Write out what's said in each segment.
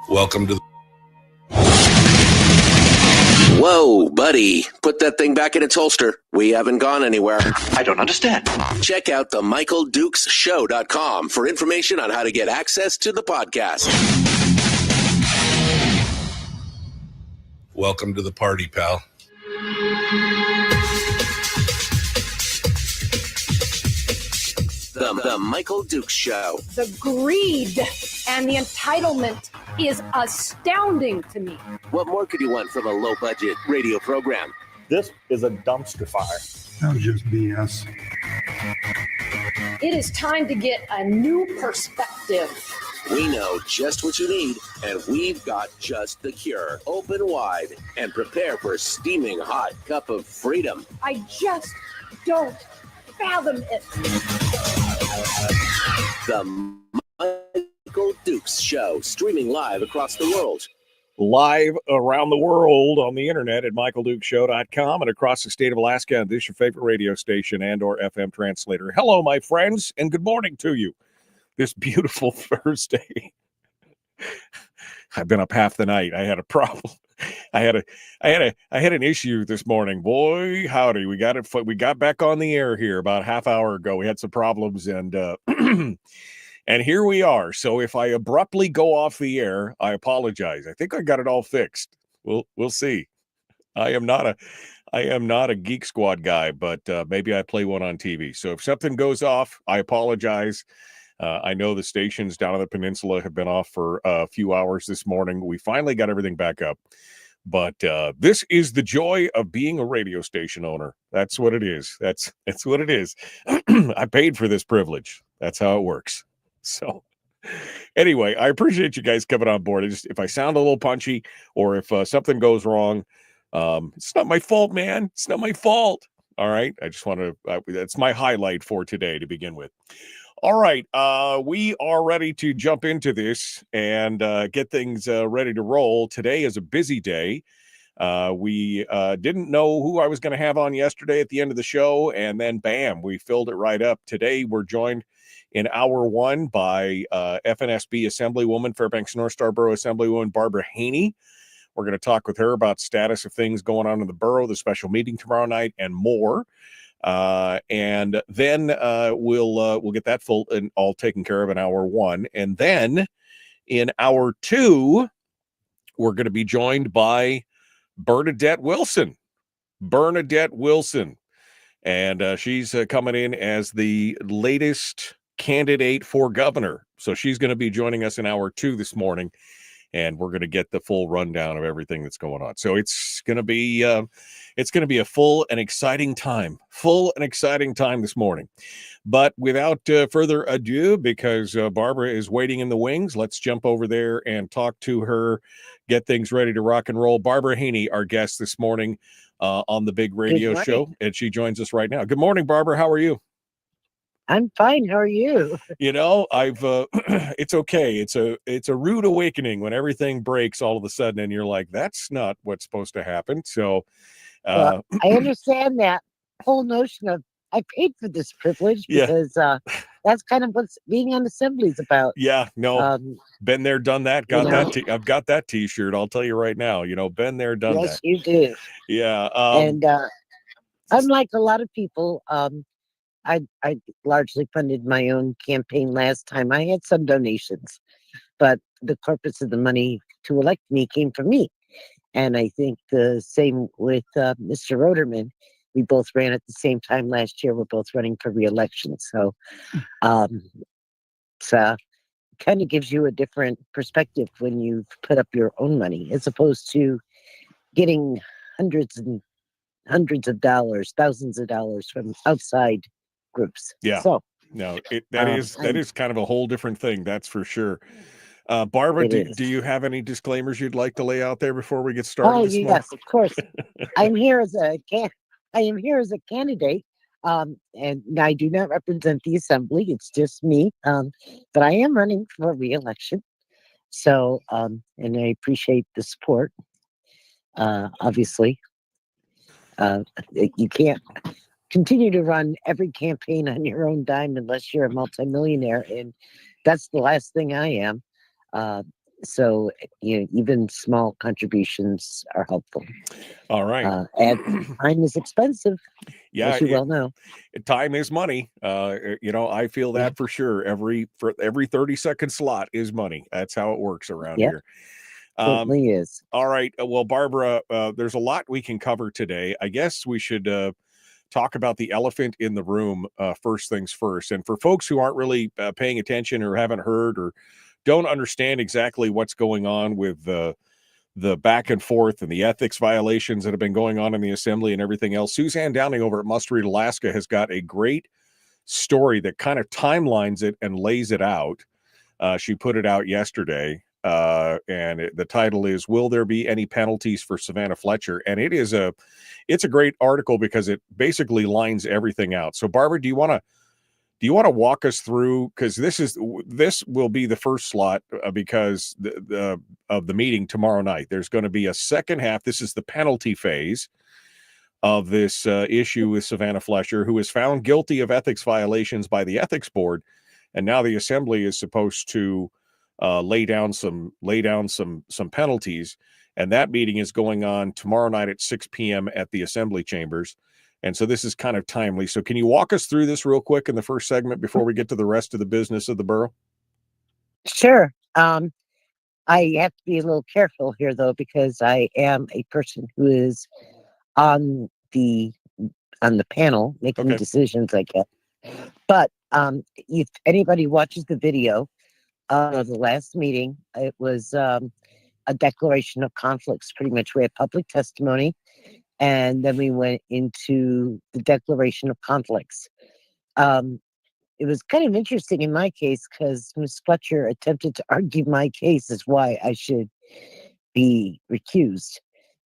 Welcome to Whoa, buddy. Put that thing back in its holster. We haven't gone anywhere. I don't understand. Check out the MichaelDukesShow.com for information on how to get access to the podcast. Welcome to the party, pal. The Michael Dukes Show. The greed and the entitlement is astounding to me. What more could you want from a low-budget radio program? This is a dumpster fire. That was just BS. It is time to get a new perspective. We know just what you need, and we've got just the cure. Open wide and prepare for a steaming hot cup of freedom. I just don't fathom it. The Michael Dukes Show, streaming live across the world. Live around the world on the internet at michaeldukeshow.com and across the state of Alaska. And this is your favorite radio station and or FM translator. Hello, my friends, and good morning to you. This beautiful Thursday. I've been up half the night. I had a problem. I had an issue this morning. Boy, howdy. We got back on the air here about a half hour ago. We had some problems and and here we are. So if I abruptly go off the air, I apologize. I think I got it all fixed. We'll see. I am not a Geek Squad guy, but maybe I play one on TV. So if something goes off, I apologize. I know the stations down on the peninsula have been off for a few hours this morning. We finally got everything back up. But this is the joy of being a radio station owner. That's what it is. That's what it is. I paid for this privilege. That's how it works. So anyway, I appreciate you guys coming on board. If I sound a little punchy or if something goes wrong, it's not my fault, man. It's not my fault. All right. I just want to, that's my highlight for today to begin with. All right. We are ready to jump into this and get things ready to roll. Today is a busy day. We didn't know who I was going to have on yesterday at the end of the show, and then bam, we filled it right up. Today, we're joined in hour one by FNSB Assemblywoman, Fairbanks North Star Borough Assemblywoman Barbara Haney. We're going to talk with her about status of things going on in the borough, the special meeting tomorrow night, and more. And then we'll get that full and all taken care of in hour one. And then in hour two, we're going to be joined by Bernadette Wilson. And she's coming in as the latest candidate for governor. So she's going to be joining us in hour two this morning. And we're going to get the full rundown of everything that's going on. So it's going to be a full and exciting time this morning. But without further ado, because Barbara is waiting in the wings, let's jump over there and talk to her, get things ready to rock and roll. Barbara Haney, our guest this morning on the big radio show, and she joins us right now. Good morning, Barbara. How are you? I'm fine. How are you? You know, it's okay. It's a rude awakening when everything breaks all of a sudden and you're like, that's not what's supposed to happen. So I understand that whole notion of I paid for this privilege because that's kind of what being on assembly is about. Yeah, no, been there, done that. I've got that T-shirt. I'll tell you right now, been there, done that. Yes, you do. Yeah. And unlike a lot of people, I largely funded my own campaign last time. I had some donations, but the corpus of the money to elect me came from me. And I think the same with Mr. Roderman. We both ran at the same time last year. We're both running for re-election. So it kind of gives you a different perspective when you put up your own money, as opposed to getting hundreds and hundreds of dollars, thousands of dollars from outside groups. Yeah. So no, that is kind of a whole different thing. That's for sure. Barbara, do you have any disclaimers you'd like to lay out there before we get started? Oh, yes, of course. I am here as a candidate, and I do not represent the assembly. It's just me. But I am running for re-election. So, and I appreciate the support. Obviously, you can't continue to run every campaign on your own dime unless you're a multimillionaire, and that's the last thing I am. So even small contributions are helpful. All right. And time is expensive, Yeah, as you well know. time is money. I feel Yeah. that for sure. For every 30-second slot is money. That's how it works around Yep, here. certainly is. All right. Well, Barbara, there's a lot we can cover today. I guess we should talk about the elephant in the room first things first. And for folks who aren't really paying attention or haven't heard or don't understand exactly what's going on with the back and forth and the ethics violations that have been going on in the assembly and everything else, Suzanne Downing over at Must Read Alaska has got a great story that kind of timelines it and lays it out. She put it out yesterday. The title is "Will There Be Any Penalties for Savannah Fletcher?" And it's a great article because it basically lines everything out. So, Barbara, do you want to walk us through, because this will be the first slot because of the meeting tomorrow night. There's going to be a second half. This is the penalty phase of this issue with Savannah Fletcher, who is found guilty of ethics violations by the ethics board, and now the assembly is supposed to lay down some penalties, and that meeting is going on tomorrow night at 6 p.m. at the assembly chambers. And so this is kind of timely. So can you walk us through this real quick in the first segment before we get to the rest of the business of the borough? Sure. I have to be a little careful here, though, because I am a person who is on the panel making decisions, I guess. But if anybody watches the video of the last meeting, it was a declaration of conflicts. Pretty much, we had public testimony, and then we went into the declaration of conflicts. It was kind of interesting in my case because Ms. Fletcher attempted to argue my case as why I should be recused.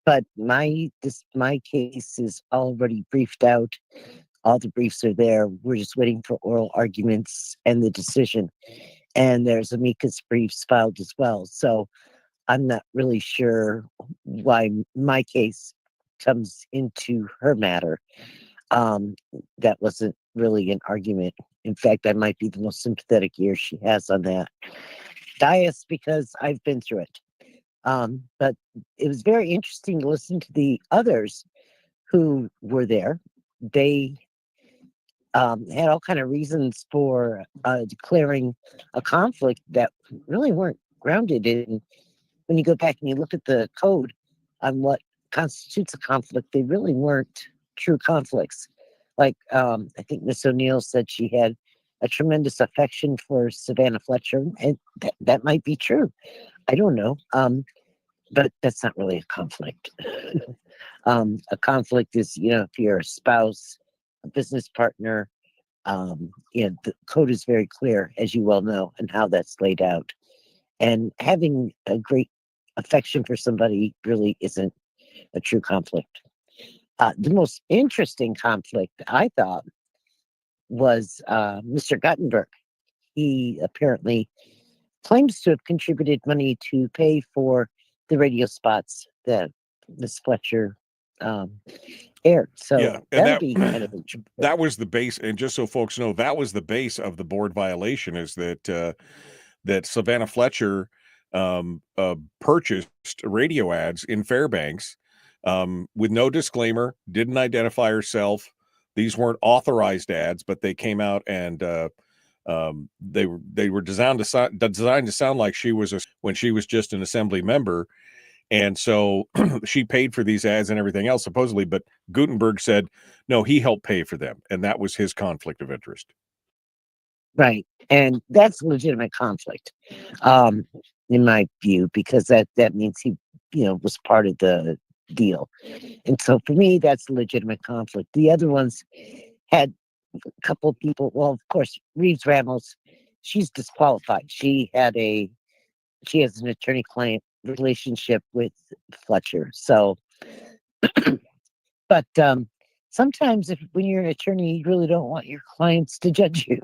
But my case is already briefed out. All the briefs are there. We're just waiting for oral arguments and the decision. And there's amicus briefs filed as well. So I'm not really sure why my case comes into her matter. That wasn't really an argument. In fact, I might be the most sympathetic ear she has on that dais because I've been through it. But it was very interesting to listen to the others who were there. They had all kind of reasons for declaring a conflict that really weren't grounded in. When you go back and you look at the code on what constitutes a conflict, they really weren't true conflicts. Like I think Miss O'Neill said she had a tremendous affection for Savannah Fletcher, and that might be true. I don't know. But that's not really a conflict. A conflict is, if you're a spouse, a business partner, the code is very clear, as you well know, and how that's laid out. And having a great affection for somebody really isn't a true conflict. The most interesting conflict, I thought, was Mr. Guttenberg. He apparently claims to have contributed money to pay for the radio spots that Miss Fletcher aired. So Yeah, and that'll be kind of interesting. that was the base. And just so folks know, that was the base of the board violation, is that that Savannah Fletcher purchased radio ads in Fairbanks with no disclaimer, didn't identify herself. These weren't authorized ads, but they came out and they were designed to sound like when she was just an assembly member. And so she paid for these ads and everything else, supposedly. But Gutenberg said, no, he helped pay for them. And that was his conflict of interest. Right. And that's a legitimate conflict, in my view, because that means he, was part of the deal. And so for me, that's a legitimate conflict. The other ones had a couple of people. Well, of course, Reeves Ramos, she's disqualified. She has an attorney-client relationship with Fletcher. So, but sometimes when you're an attorney, you really don't want your clients to judge you.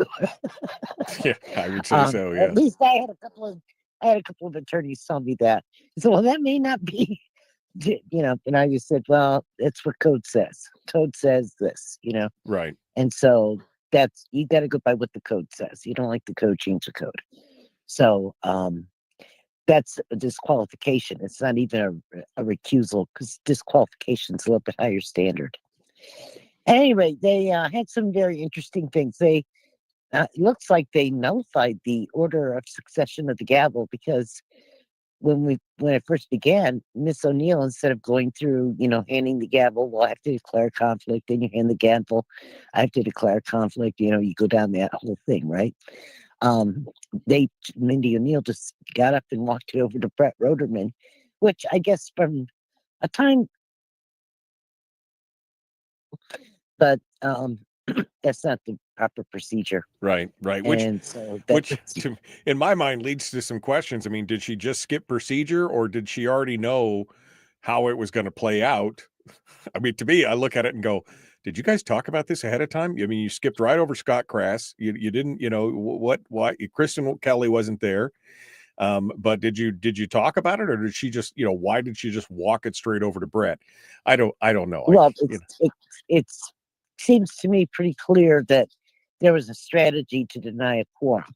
Yeah, I would say so. Yeah. At least I had a couple of attorneys tell me that. So, well, that may not be, and I just said, well, it's what code says. Code says this, Right. And so you got to go by what the code says. You don't like the code, change the code. So, that's a disqualification. It's not even a recusal, because disqualification is a little bit higher standard. Anyway, they had some very interesting things. They it looks like they nullified the order of succession of the gavel, because when it first began, Miss O'Neill, instead of going through, handing the gavel, well, I have to declare conflict, then you hand the gavel, I have to declare conflict, you go down that whole thing, right? Mindy O'Neill just got up and walked it over to Brett Roderman, which I guess from a time, but that's not the proper procedure. Right. And so which in my mind leads to some questions. I mean, did she just skip procedure, or did she already know how it was going to play out? I mean, to me, I look at it and go, did you guys talk about this ahead of time? I mean, you skipped right over Scott Crass. You didn't, what Kristen Kelly wasn't there. But did you talk about it, or did she just, why did she just walk it straight over to Brett? I don't know. Well, it seems to me pretty clear that there was a strategy to deny a quorum.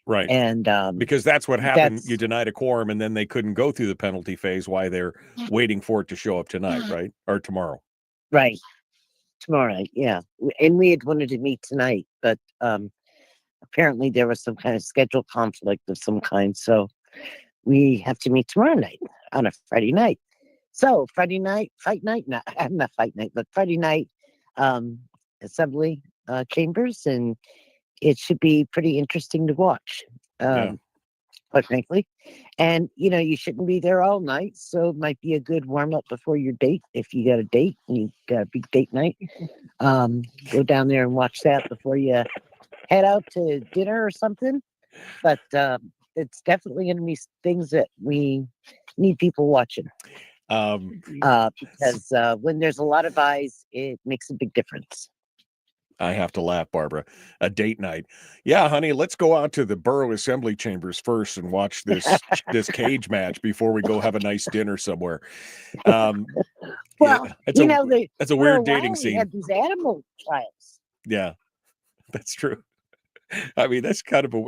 Right. And because that's what happened. You denied a quorum, and then they couldn't go through the penalty phase while they're waiting for it to show up tonight, right? Or tomorrow. Right. Tomorrow night, yeah. And we had wanted to meet tonight, but apparently there was some kind of schedule conflict of some kind. So we have to meet tomorrow night on a Friday night. So Friday night, fight night, not fight night, but Friday night, assembly chambers, and it should be pretty interesting to watch. Quite frankly. And you shouldn't be there all night, so it might be a good warm-up before your date. If you got a date and you got a big date night, go down there and watch that before you head out to dinner or something. But it's definitely going to be things that we need people watching. Because when there's a lot of eyes, it makes a big difference. I have to laugh, Barbara. A date night. Yeah, honey, let's go out to the Borough Assembly Chambers first and watch this cage match before we go have a nice dinner somewhere. Well, that's a weird dating scene. We had these animal trials. Yeah, that's true. I mean, that's kind of a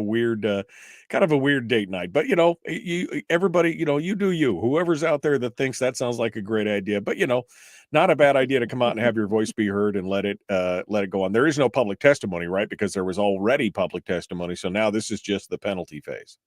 weird date night. But everybody, you do you. Whoever's out there that thinks that sounds like a great idea, but not a bad idea to come out and have your voice be heard and let it go on. There is no public testimony, right? Because there was already public testimony. So now this is just the penalty phase.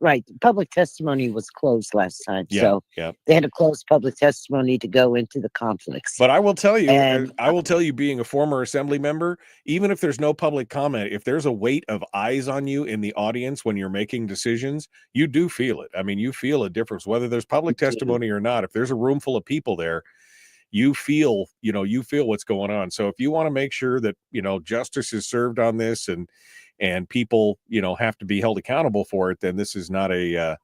Right. Public testimony was closed last time. Yeah, so yeah. They had to close public testimony to go into the conflicts. But I will tell you, being a former assembly member, even if there's no public comment, if there's a weight of eyes on you in the audience when you're making decisions, you do feel it. I mean, you feel a difference, whether there's public testimony or not. If there's a room full of people there, you feel what's going on. So if you want to make sure that, justice is served on this and people, have to be held accountable for it, then this is not a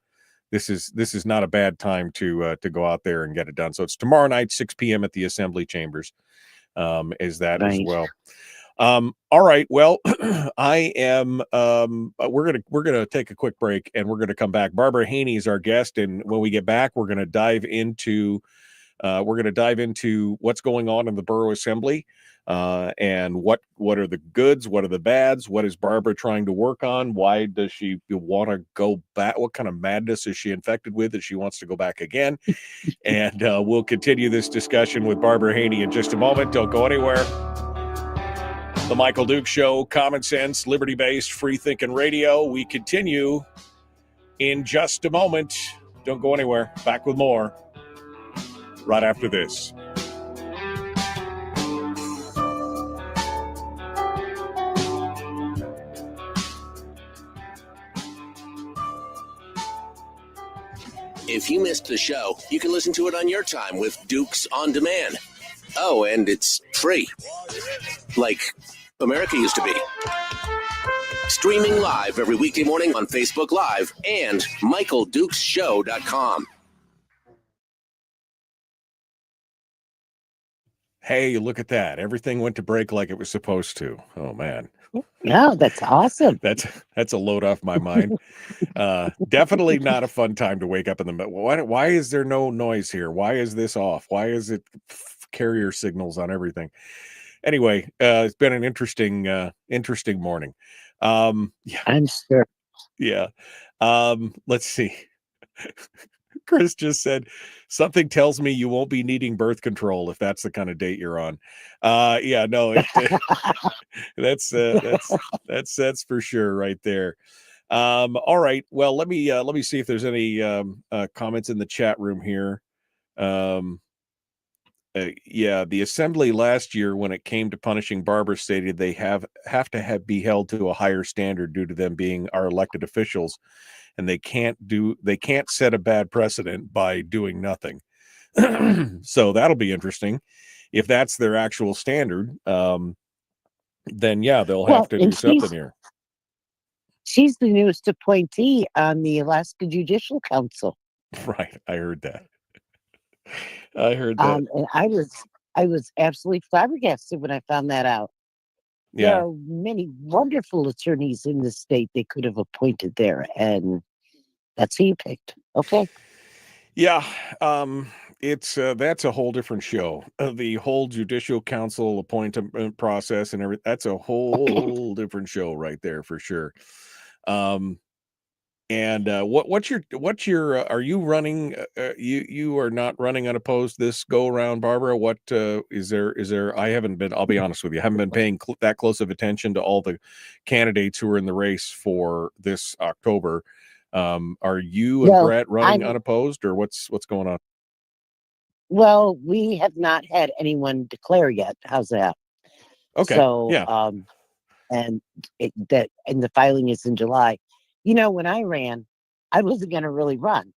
this is not a bad time to go out there and get it done. So it's tomorrow night, 6 p.m. at the Assembly Chambers. Is that right? As well? All right. Well, I am. We're gonna take a quick break, and we're gonna come back. Barbara Haney is our guest, and when we get back, we're gonna dive into what's going on in the Borough Assembly. And what are the goods? What are the bads? What is Barbara trying to work on? Why does she want to go back? What kind of madness is she infected with that she wants to go back again? And we'll continue this discussion with Barbara Haney in just a moment. Don't go anywhere. The Michael Duke Show, common sense, liberty-based, free-thinking radio. We continue in just a moment. Don't go anywhere. Back with more right after this. If you missed the show, you can listen to it on your time with Dukes On Demand. Oh, and it's free. Like America used to be. Streaming live every weekday morning on Facebook Live and MichaelDukesShow.com. Hey, look at that. Everything went to break like it was supposed to. Oh, man. Yeah, that's awesome. That's a load off my mind. Definitely not a fun time to wake up in the middle. Why is there no noise here? Why is this off? Why is it carrier signals on everything? Anyway, it's been an interesting morning. Yeah, I'm sure. Yeah. Let's see. Chris just said, something tells me you won't be needing birth control if that's the kind of date you're on. Yeah, no, that's for sure right there. All right. Well, let me see if there's any comments in the chat room here. Yeah, the assembly last year, when it came to punishing Barbara, stated they have to be held to a higher standard due to them being our elected officials, and they can't set a bad precedent by doing nothing. So that'll be interesting if that's their actual standard. Then yeah, they'll have to do something here. She's the newest appointee on the Alaska Judicial Council. Right, I heard that. And I was absolutely flabbergasted when I found that out. Yeah. There are many wonderful attorneys in the state they could have appointed there, and that's who you picked. Okay. Yeah, it's that's a whole different show. The whole Judicial Council appointment process and everything. That's a whole different show right there for sure. And what's your are you running? You are not running unopposed this go around, Barbara. What is there? I haven't been. I'll be honest with you. I haven't been paying that close of attention to all the candidates who are in the race for this October. Are you and Brett running unopposed, or what's going on? Well, we have not had anyone declare yet. How's that? Okay. So, yeah. And the filing is in July. You know, when I ran, I wasn't going to really run.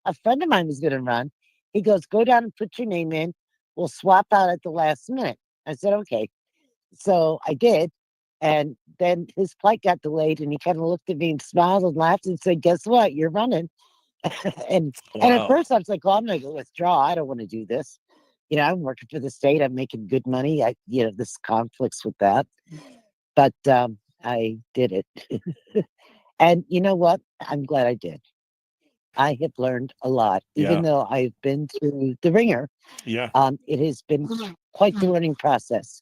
A friend of mine was going to run. He goes, "Go down and put your name in. We'll swap out at the last minute." I said, "Okay." So I did. And then his flight got delayed, and he kind of looked at me and smiled and laughed and said, "Guess what? You're running." and at first I was like, "Well, I'm going to withdraw. I don't want to do this. You know, I'm working for the state. I'm making good money. This conflicts with that." But I did it. And you know what? I'm glad I did. I have learned a lot, even though I've been through the ringer. Yeah. It has been quite the learning process.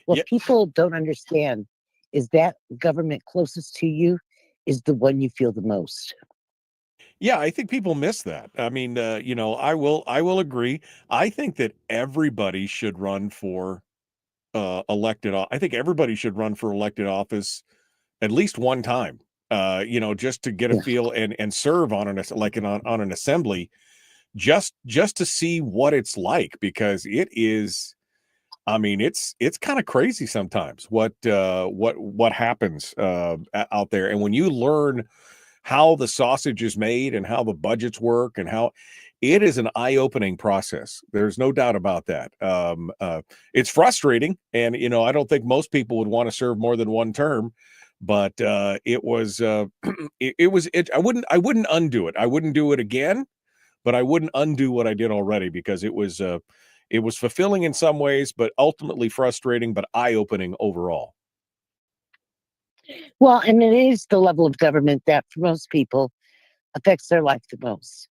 What people don't understand is that government closest to you is the one you feel the most. Yeah, I think people miss that. I mean, I will agree. I think that everybody should run for elected. I think everybody should run for elected office at least one time. Just to get a feel and serve on an assembly, just to see what it's like, because it is. I mean, it's kind of crazy sometimes what happens out there, and when you learn how the sausage is made and how the budgets work and how it is an eye-opening process. There's no doubt about that. It's frustrating, and I don't think most people would want to serve more than one term. But it was I wouldn't undo it. I wouldn't do it again, but I wouldn't undo what I did already, because it was fulfilling in some ways, but ultimately frustrating, but eye-opening overall. Well, and it is the level of government that for most people affects their life the most.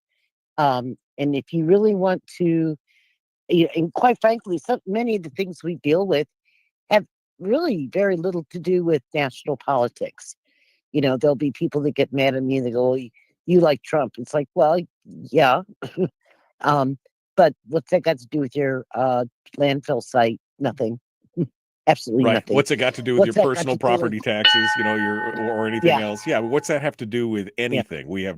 And if you really want to, and quite frankly, many of the things we deal with have really very little to do with national politics. There'll be people that get mad at me and they go, "Well, you like Trump." It's like, well, yeah. But what's that got to do with your landfill site? Nothing. Absolutely nothing. What's it got to do with your personal property taxes, or anything else? Yeah. What's that have to do with anything? We have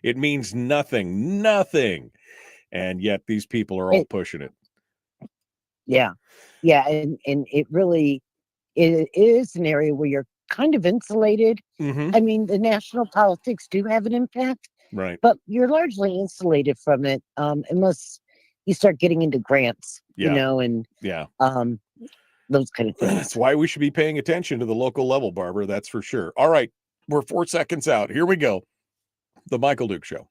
it means nothing. And yet these people are all pushing it. Yeah. Yeah. And it really it is an area where you're kind of insulated. Mm-hmm. I mean, the national politics do have an impact, right? But you're largely insulated from it, unless you start getting into grants, and those kind of things. That's why we should be paying attention to the local level, Barbara. That's for sure. All right. We're 4 seconds out. Here we go. The Michael Duke Show.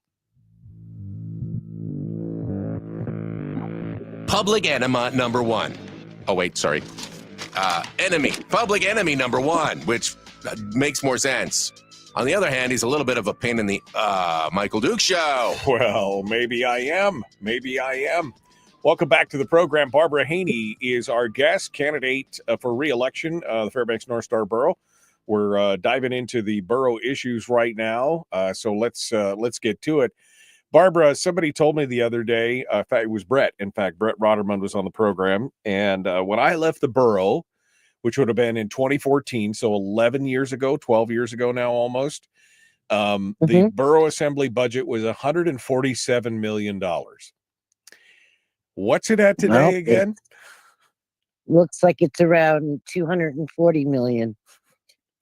Public enema number one. Oh, wait, sorry. Public enemy number one, which makes more sense. On the other hand, he's a little bit of a pain in the Michael Duke Show. Well, maybe I am. Welcome back to the program. Barbara Haney is our guest candidate for re-election, the Fairbanks North Star Borough. We're diving into the borough issues right now. So let's get to it. Barbara, somebody told me the other day, in fact, it was Brett. In fact, Brett Rotterman was on the program. And when I left the borough, which would have been in 2014, so 11 years ago, 12 years ago now almost, the borough assembly budget was $147 million. What's it at today again? Looks like it's around 240 million.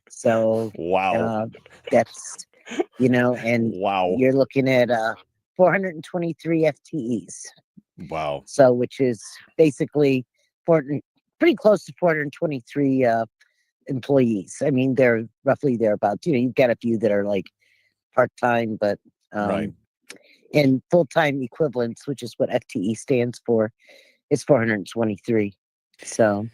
So wow, that's, and wow, you're looking at 423 FTEs. Wow. So which is basically pretty close to 423 employees. I mean, they're roughly thereabouts. You've got a few that are like part-time, but right. And full-time equivalents, which is what FTE stands for, is 423. So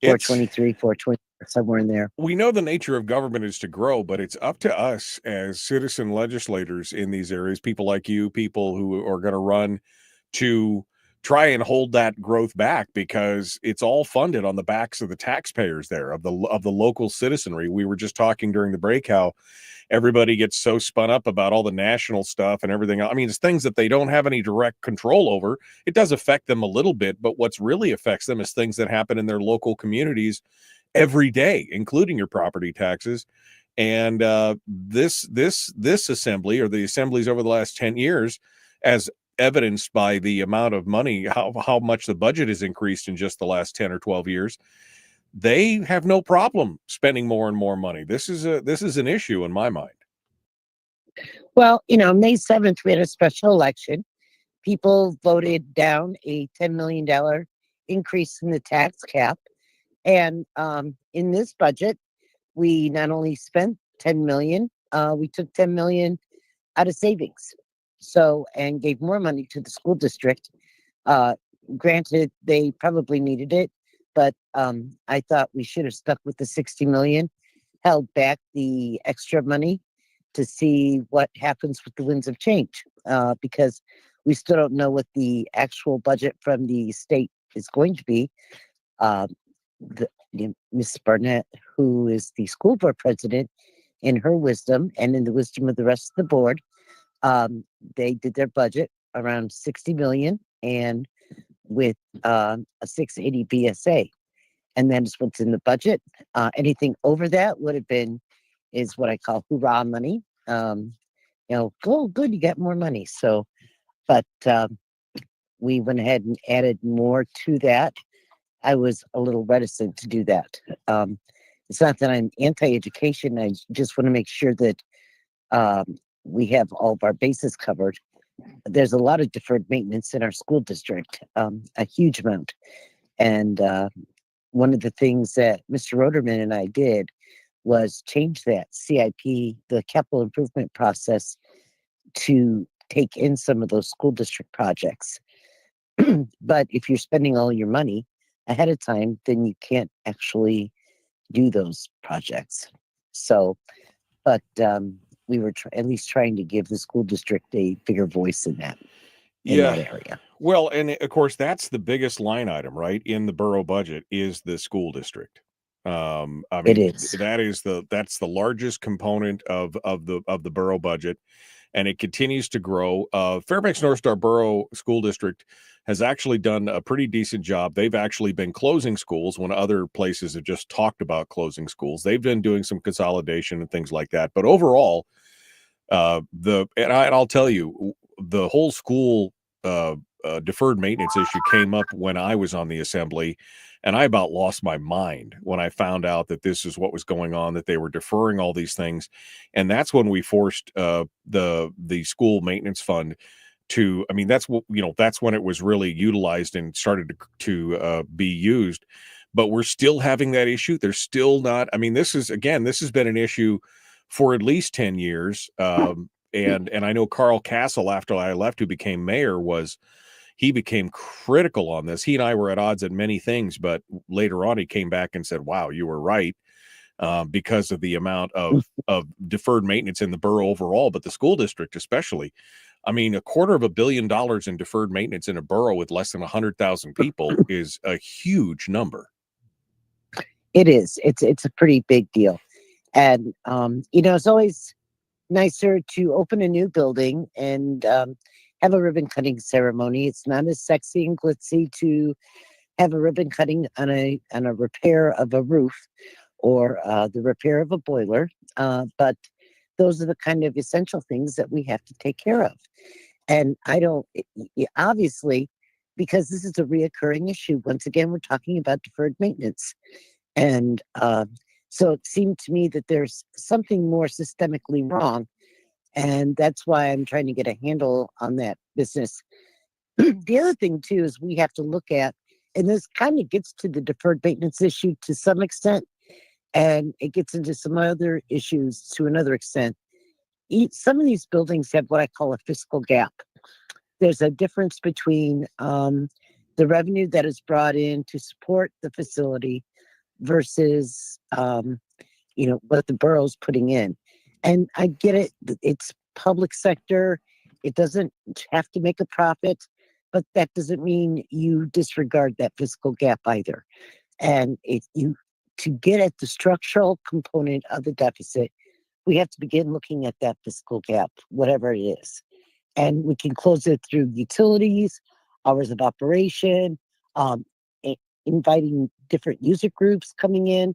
423, 420, somewhere in there. We know the nature of government is to grow, but it's up to us as citizen legislators in these areas, people like you, people who are going to run, to try and hold that growth back, because it's all funded on the backs of the taxpayers there, of the local citizenry. We were just talking during the break how everybody gets so spun up about all the national stuff and everything. I mean, it's things that they don't have any direct control over. It does affect them a little bit, but what's really affects them is things that happen in their local communities every day, including your property taxes. And this assembly, or the assemblies over the last 10 years, as evidenced by the amount of money, how much the budget has increased in just the last 10 or 12 years, they have no problem spending more and more money. This is an issue in my mind. Well, May 7th, we had a special election. People voted down a $10 million increase in the tax cap. And in this budget, we not only spent $10 million, we took $10 million out of savings. So, and gave more money to the school district. Granted, they probably needed it, but I thought we should have stuck with the $60 million, held back the extra money to see what happens with the winds of change, because we still don't know what the actual budget from the state is going to be. Ms. Burnett, who is the school board president, in her wisdom and in the wisdom of the rest of the board, they did their budget around 60 million and with a 680 BSA. And that is what's in the budget. Anything over that is what I call hoorah money. Oh, good, you got more money. So, but we went ahead and added more to that. I was a little reticent to do that. It's not that I'm anti-education. I just want to make sure that we have all of our bases covered. There's a lot of deferred maintenance in our school district, a huge amount. And one of the things that Mr. Roderman and I did was change that CIP, the capital improvement process, to take in some of those school district projects. But if you're spending all your money ahead of time, then you can't actually do those projects. So, but we were at least trying to give the school district a bigger voice in that area. Well, and of course, that's the biggest line item, right, in the borough budget is the school district. I mean, it is. That's the largest component of the borough budget, and it continues to grow. Fairbanks North Star Borough School District has actually done a pretty decent job. They've actually been closing schools when other places have just talked about closing schools. They've been doing some consolidation and things like that. But overall, I'll tell you, the whole school deferred maintenance issue came up when I was on the assembly, and I about lost my mind when I found out that this is what was going on, that they were deferring all these things. And that's when we forced the school maintenance fund to, I mean, that's when it was really utilized and started to be used. But we're still having that issue. There's still not, I mean, this has been an issue for at least 10 years. And I know Carl Castle, after I left, who became mayor, he became critical on this. He and I were at odds at many things, but later on he came back and said, wow, you were right, because of the amount of deferred maintenance in the borough overall, but the school district especially. I mean, $250 million in deferred maintenance in a borough with less than 100,000 people is a huge number. It is. It's a pretty big deal. And, it's always nicer to open a new building and have a ribbon cutting ceremony. It's not as sexy and glitzy to have a ribbon cutting on a repair of a roof or the repair of a boiler. But those are the kind of essential things that we have to take care of. And I don't, obviously, because this is a reoccurring issue, once again, we're talking about deferred maintenance. And so it seemed to me that there's something more systemically wrong. And that's why I'm trying to get a handle on that business. The other thing, too, is we have to look at, and this kind of gets to the deferred maintenance issue to some extent, and it gets into some other issues to another extent. Some of these buildings have what I call a fiscal gap. There's a difference between the revenue that is brought in to support the facility versus what the borough's putting in. And I get it, it's public sector, it doesn't have to make a profit, but that doesn't mean you disregard that fiscal gap either. And to get at the structural component of the deficit, we have to begin looking at that fiscal gap, whatever it is. And we can close it through utilities, hours of operation, inviting different user groups coming in.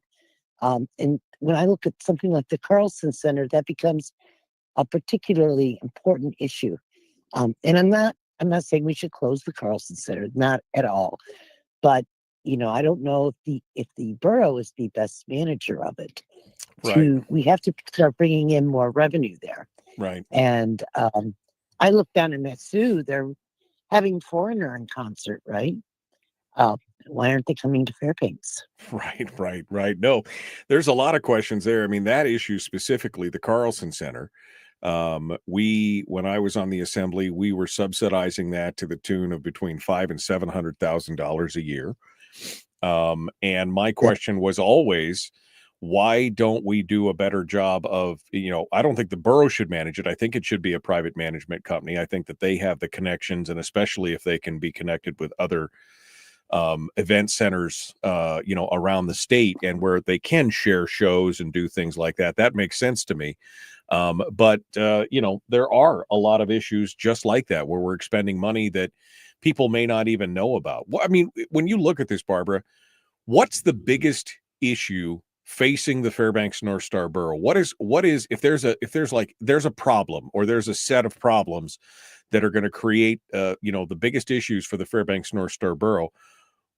And when I look at something like the Carlson Center, that becomes a particularly important issue. And I'm not saying we should close the Carlson Center, not at all. But I don't know if the borough is the best manager of it. Right. We have to start bringing in more revenue there. Right. And I look down in that zoo, they're having Foreigner in concert, right? Why aren't they coming to Fairbanks? Right. No, there's a lot of questions there. I mean, that issue specifically, the Carlson Center, when I was on the assembly, we were subsidizing that to the tune of between $500,000 and $700,000 a year. And my question was always, why don't we do a better job of, I don't think the borough should manage it. I think it should be a private management company. I think that they have the connections, and especially if they can be connected with other event centers, around the state, and where they can share shows and do things like that. That makes sense to me. But there are a lot of issues just like that, where we're expending money that people may not even know about. I mean, when you look at this, Barbara, what's the biggest issue facing the Fairbanks North Star Borough? What is if there's a problem, or there's a set of problems that are going to create the biggest issues for the Fairbanks North Star Borough?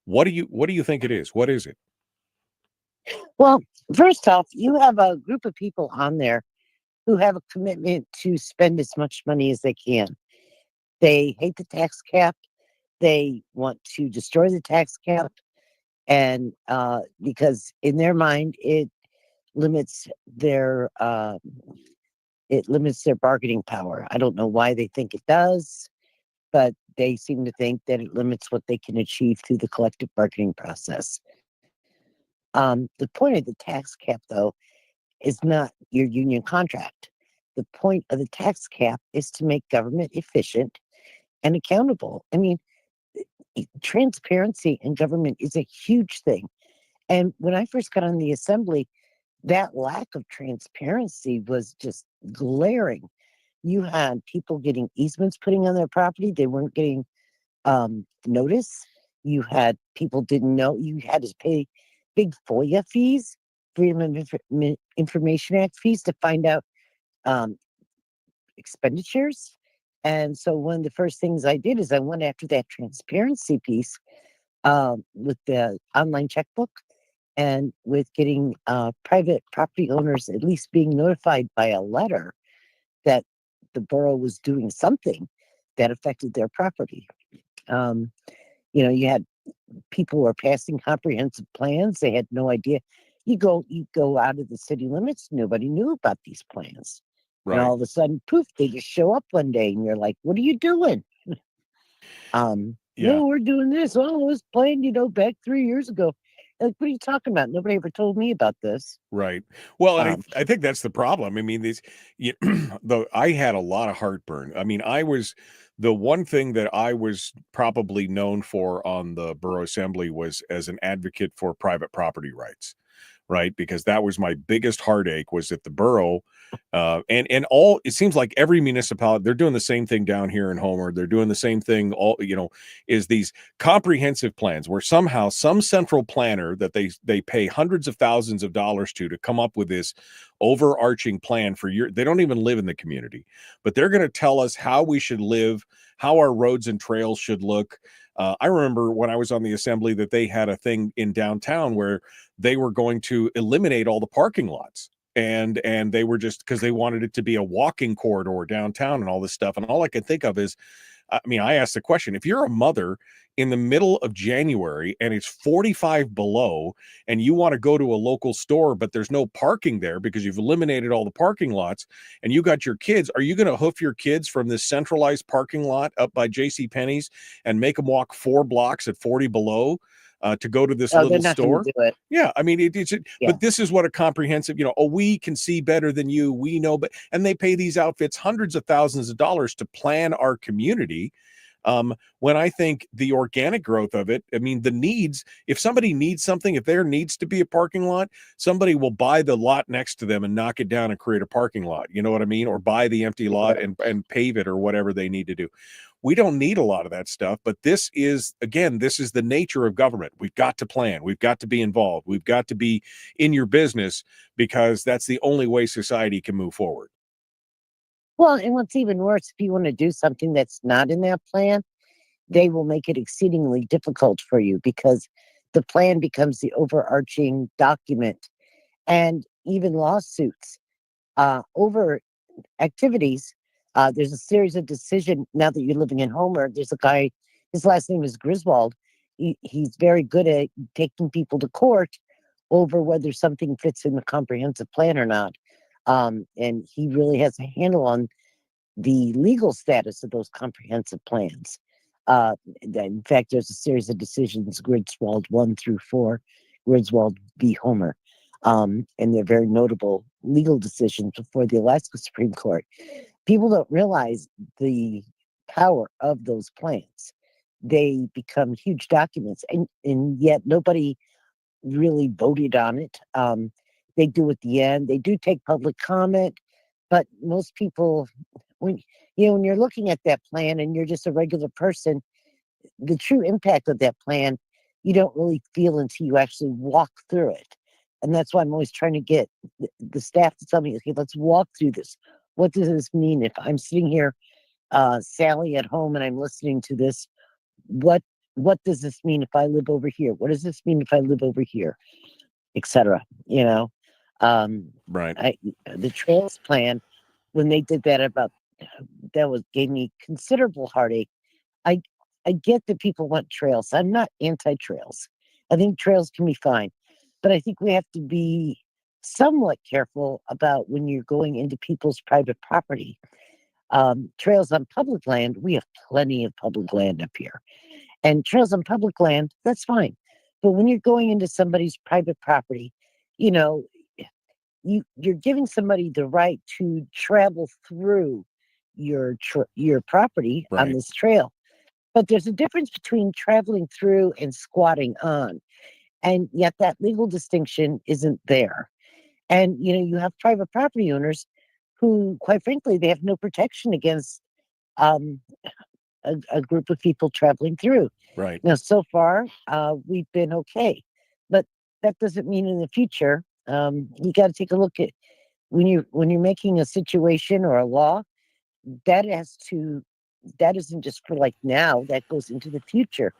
What do you think it is? What is it? Well, first off, you have a group of people on there who have a commitment to spend as much money as they can. They hate the tax cap. They want to destroy the tax cap. And because in their mind, it limits their bargaining power. I don't know why they think it does, but they seem to think that it limits what they can achieve through the collective bargaining process. The point of the tax cap, though, is not your union contract. The point of the tax cap is to make government efficient and accountable. I mean, transparency in government is a huge thing. And when I first got on the assembly, that lack of transparency was just glaring. You had people getting easements putting on their property. They weren't getting notice. You had people didn't know. You had to pay big FOIA fees, Freedom of Information Act fees, to find out expenditures. And so one of the first things I did is I went after that transparency piece with the online checkbook, and with getting private property owners at least being notified by a letter that the borough was doing something that affected their property. You had people who were passing comprehensive plans. They had no idea. You go out of the city limits, nobody knew about these plans. Right. And all of a sudden, poof, they just show up one day and you're like, what are you doing? No, we're doing this. Oh, it was planned, back 3 years ago. Like, what are you talking about? Nobody ever told me about this. Right. Well, and I think that's the problem. I mean, I had a lot of heartburn. I mean, the one thing that I was probably known for on the Borough Assembly was as an advocate for private property rights. right? Because that was my biggest heartache, was that the borough and all, it seems like every municipality, they're doing the same thing down here in Homer. They're doing the same thing, is these comprehensive plans where somehow some central planner that they pay hundreds of thousands of dollars to come up with this overarching plan for they don't even live in the community, but they're going to tell us how we should live, how our roads and trails should look. I remember when I was on the assembly that they had a thing in downtown where they were going to eliminate all the parking lots. And they were just, because they wanted it to be a walking corridor downtown and all this stuff. And all I could think of is, I asked the question, if you're a mother in the middle of January and it's 45 below and you want to go to a local store, but there's no parking there because you've eliminated all the parking lots and you got your kids, are you going to hoof your kids from this centralized parking lot up by JCPenney's and make them walk 4 blocks at 40 below? To go to this little store? Do it. Yeah, I mean, but this is what a comprehensive, we can see better than you, we know, and they pay these outfits hundreds of thousands of dollars to plan our community. When I think the organic growth of it, I mean, the needs, if somebody needs something, if there needs to be a parking lot, somebody will buy the lot next to them and knock it down and create a parking lot. You know what I mean? Or buy the empty lot and pave it or whatever they need to do. We don't need a lot of that stuff, but this is the nature of government. We've got to plan. We've got to be involved. We've got to be in your business because that's the only way society can move forward. Well, and what's even worse, if you want to do something that's not in that plan, they will make it exceedingly difficult for you because the plan becomes the overarching document, and even lawsuits over activities. There's a series of decisions. Now that you're living in Homer, there's a guy, his last name is Griswold. He's very good at taking people to court over whether something fits in the comprehensive plan or not. And he really has a handle on the legal status of those comprehensive plans. In fact, there's a series of decisions, Griswold 1 through 4, Griswold v. Homer. And they're very notable legal decisions before the Alaska Supreme Court. People don't realize the power of those plans. They become huge documents, and yet nobody really voted on it. They do at the end. They do take public comment, but most people, when you're looking at that plan and you're just a regular person, the true impact of that plan, you don't really feel until you actually walk through it. And that's why I'm always trying to get the staff to tell me, okay, let's walk through this. What does this mean if I'm sitting here, Sally, at home, and I'm listening to this? What does this mean if I live over here? What does this mean if I live over here, etc.? Right. The trails plan, when they did that gave me considerable heartache. I get that people want trails. I'm not anti-trails. I think trails can be fine, but I think we have to be somewhat careful about when you're going into people's private property. Trails on public land, we have plenty of public land up here. And trails on public land, that's fine. But when you're going into somebody's private property, you're giving somebody the right to travel through your property on this trail. But there's a difference between traveling through and squatting on. And yet that legal distinction isn't there. And, you have private property owners who, quite frankly, they have no protection against a group of people traveling through. Right. Now, so far, we've been okay. But that doesn't mean in the future, you got to take a look at when you're making a situation or a law, that isn't just for like now, that goes into the future.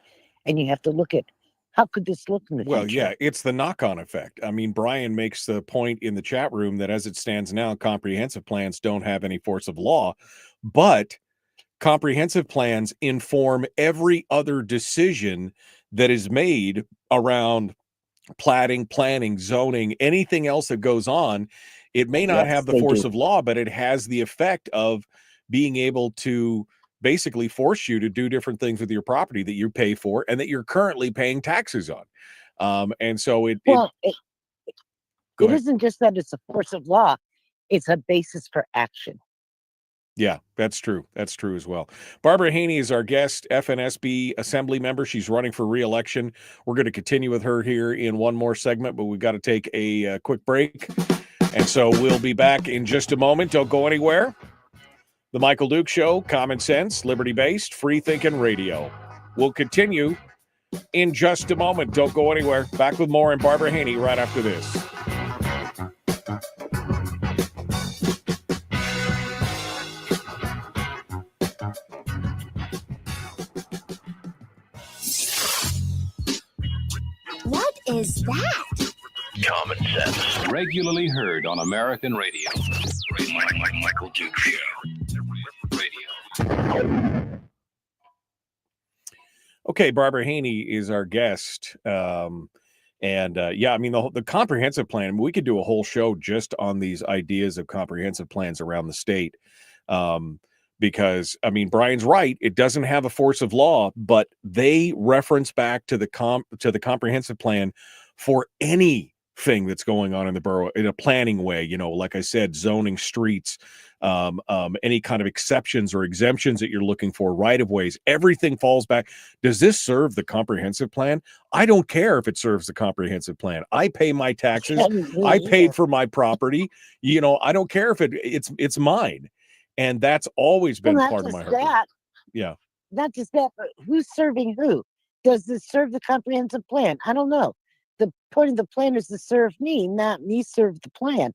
And you have to look at, how could this look in the future? Well, yeah, it's the knock-on effect. I mean, Brian makes the point in the chat room that as it stands now, comprehensive plans don't have any force of law, but comprehensive plans inform every other decision that is made around platting, planning, zoning, anything else that goes on. It may not have the force of law, but it has the effect of being able to basically force you to do different things with your property that you pay for and that you're currently paying taxes on. And so it isn't just that it's a force of law, it's a basis for action. Yeah, that's true. That's true as well. Barbara Haney is our guest, FNSB Assembly member. She's running for re-election. We're going to continue with her here in one more segment, but we've got to take a quick break. And so we'll be back in just a moment. Don't go anywhere. The Michael Duke Show, common sense, liberty-based, free-thinking radio. We'll continue in just a moment. Don't go anywhere. Back with more and Barbara Haney right after this. What is that? Common sense. Regularly heard on American radio. Michael Duke Show. Radio. Okay, Barbara Haney is our guest. Yeah, I mean, the comprehensive plan, we could do a whole show just on these ideas of comprehensive plans around the state. Because, I mean, Brian's right. It doesn't have a force of law, but they reference back to the comprehensive plan for anything that's going on in the borough in a planning way. You know, like I said, zoning streets, any kind of exceptions or exemptions that you're looking for, right of ways, everything falls back. Does this serve the comprehensive plan? I don't care if it serves the comprehensive plan. I pay my taxes. I paid for my property. You know, I don't care if it's mine. And that's always been part of my heart. Yeah. Not just that, but who's serving who? Does this serve the comprehensive plan? I don't know. The point of the plan is to serve me, not me serve the plan.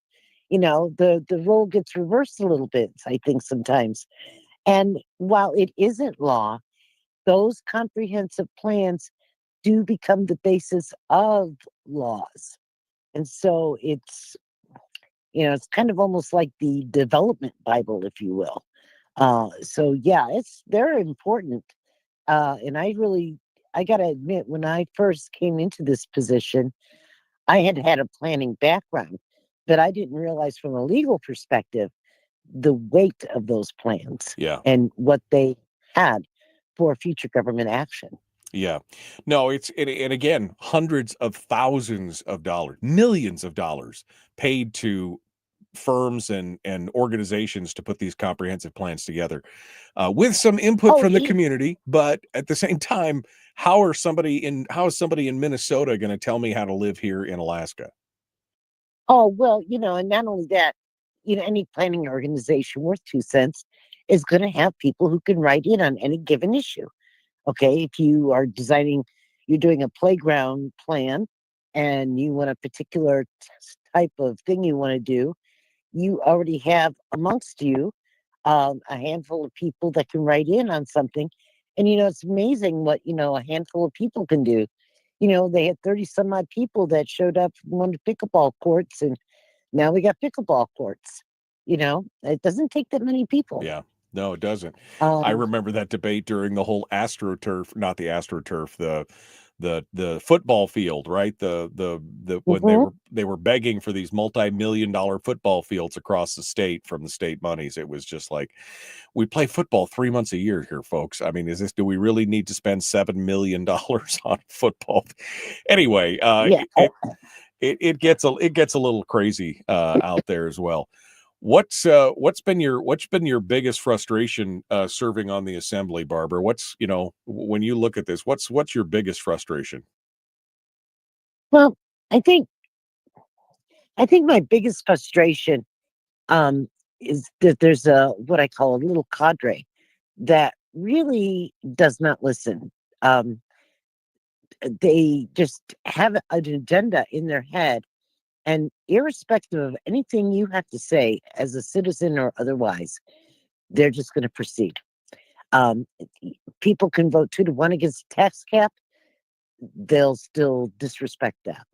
You know, the role gets reversed a little bit, I think, sometimes. And while it isn't law, those comprehensive plans do become the basis of laws. And so it's, you know, it's kind of almost like the development Bible, if you will. So yeah, they're important. And I got to admit, when I first came into this position, I had a planning background, but I didn't realize from a legal perspective, the weight of those plans and what they had for future government action. Yeah. No, and again, hundreds of thousands of dollars, millions of dollars paid to firms and organizations to put these comprehensive plans together with some input from the community. But at the same time, how is somebody in Minnesota going to tell me how to live here in Alaska? Oh, well, you know, and not only that, you know, any planning organization worth 2 cents is going to have people who can write in on any given issue. Okay, if you are you're doing a playground plan and you want a particular type of thing you want to do, you already have amongst you a handful of people that can write in on something. And, you know, it's amazing what, you know, a handful of people can do. You know, they had 30 some odd people that showed up and wanted pickleball courts, and now we got pickleball courts. You know, it doesn't take that many people. Yeah. No, it doesn't. I remember that debate during the whole not the AstroTurf, the football field, right? When they were begging for these multi-million-dollar football fields across the state from the state monies. It was just like, we play football 3 months a year here, folks. I mean, do we really need to spend $7 million on football? Anyway, it gets a little crazy out there as well. What's been your biggest frustration serving on the assembly, Barbara? When you look at this, what's your biggest frustration? Well, I think my biggest frustration is that there's what I call a little cadre that really does not listen. They just have an agenda in their head. And irrespective of anything you have to say as a citizen or otherwise, they're just going to proceed. People can vote 2-1 against the tax cap. They'll still disrespect that.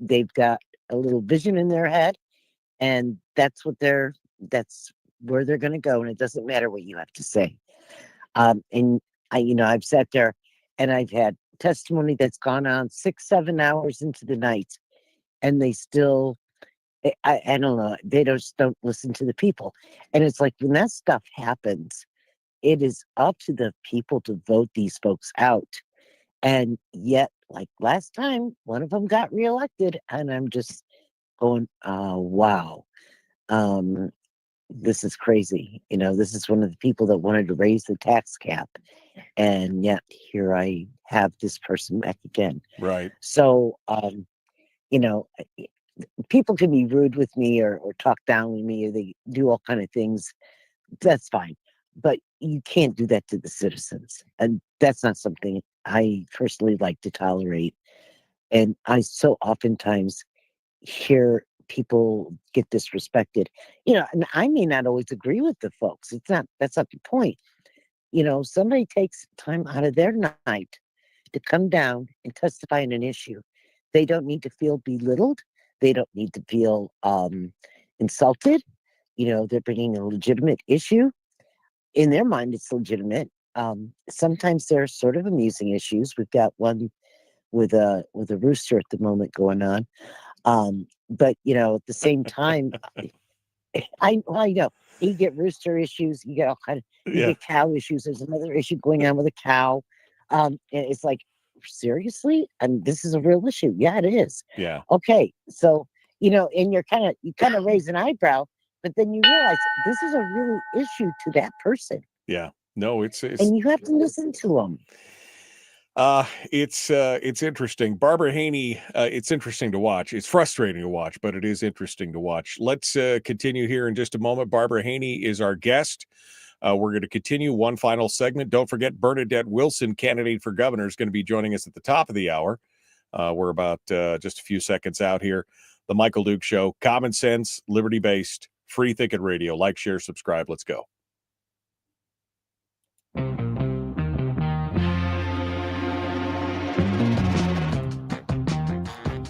They've got a little vision in their head, and that's where they're going to go. And it doesn't matter what you have to say. And I've sat there and I've had testimony that's gone on 6-7 hours into the night. And they still, I don't know, they just don't listen to the people. And it's like, when that stuff happens, it is up to the people to vote these folks out. And yet, like last time, one of them got reelected, and I'm just going, wow. this is crazy. This is one of the people that wanted to raise the tax cap. And yet here I have this person back again. Right. So, you know, people can be rude with me or talk down with me, or they do all kind of things. That's fine. But you can't do that to the citizens. And that's not something I personally like to tolerate. And I so oftentimes hear people get disrespected. And I may not always agree with the folks. That's not the point. Somebody takes time out of their night to come down and testify on an issue. They don't need to feel belittled. They don't need to feel insulted. They're bringing a legitimate issue. In their mind, it's legitimate. Sometimes there are sort of amusing issues. We've got one with a rooster at the moment going on. But at the same time, I know you get rooster issues, you get all kind of get cow issues. There's another issue going on with a cow. And it's like, seriously? And this is a real issue. Yeah, it is. Yeah. Okay. So, and you kind of raise an eyebrow, but then you realize this is a real issue to that person. Yeah. No, it's and you have to listen to them. It's interesting. Barbara Haney, it's interesting to watch. It's frustrating to watch, but it is interesting to watch. Let's continue here in just a moment. Barbara Haney is our guest. We're going to continue one final segment. Don't forget, Bernadette Wilson, candidate for governor, is going to be joining us at the top of the hour. We're about just a few seconds out here. The Michael Duke Show, common sense, liberty-based, free thinking radio. Like, share, subscribe. Let's go.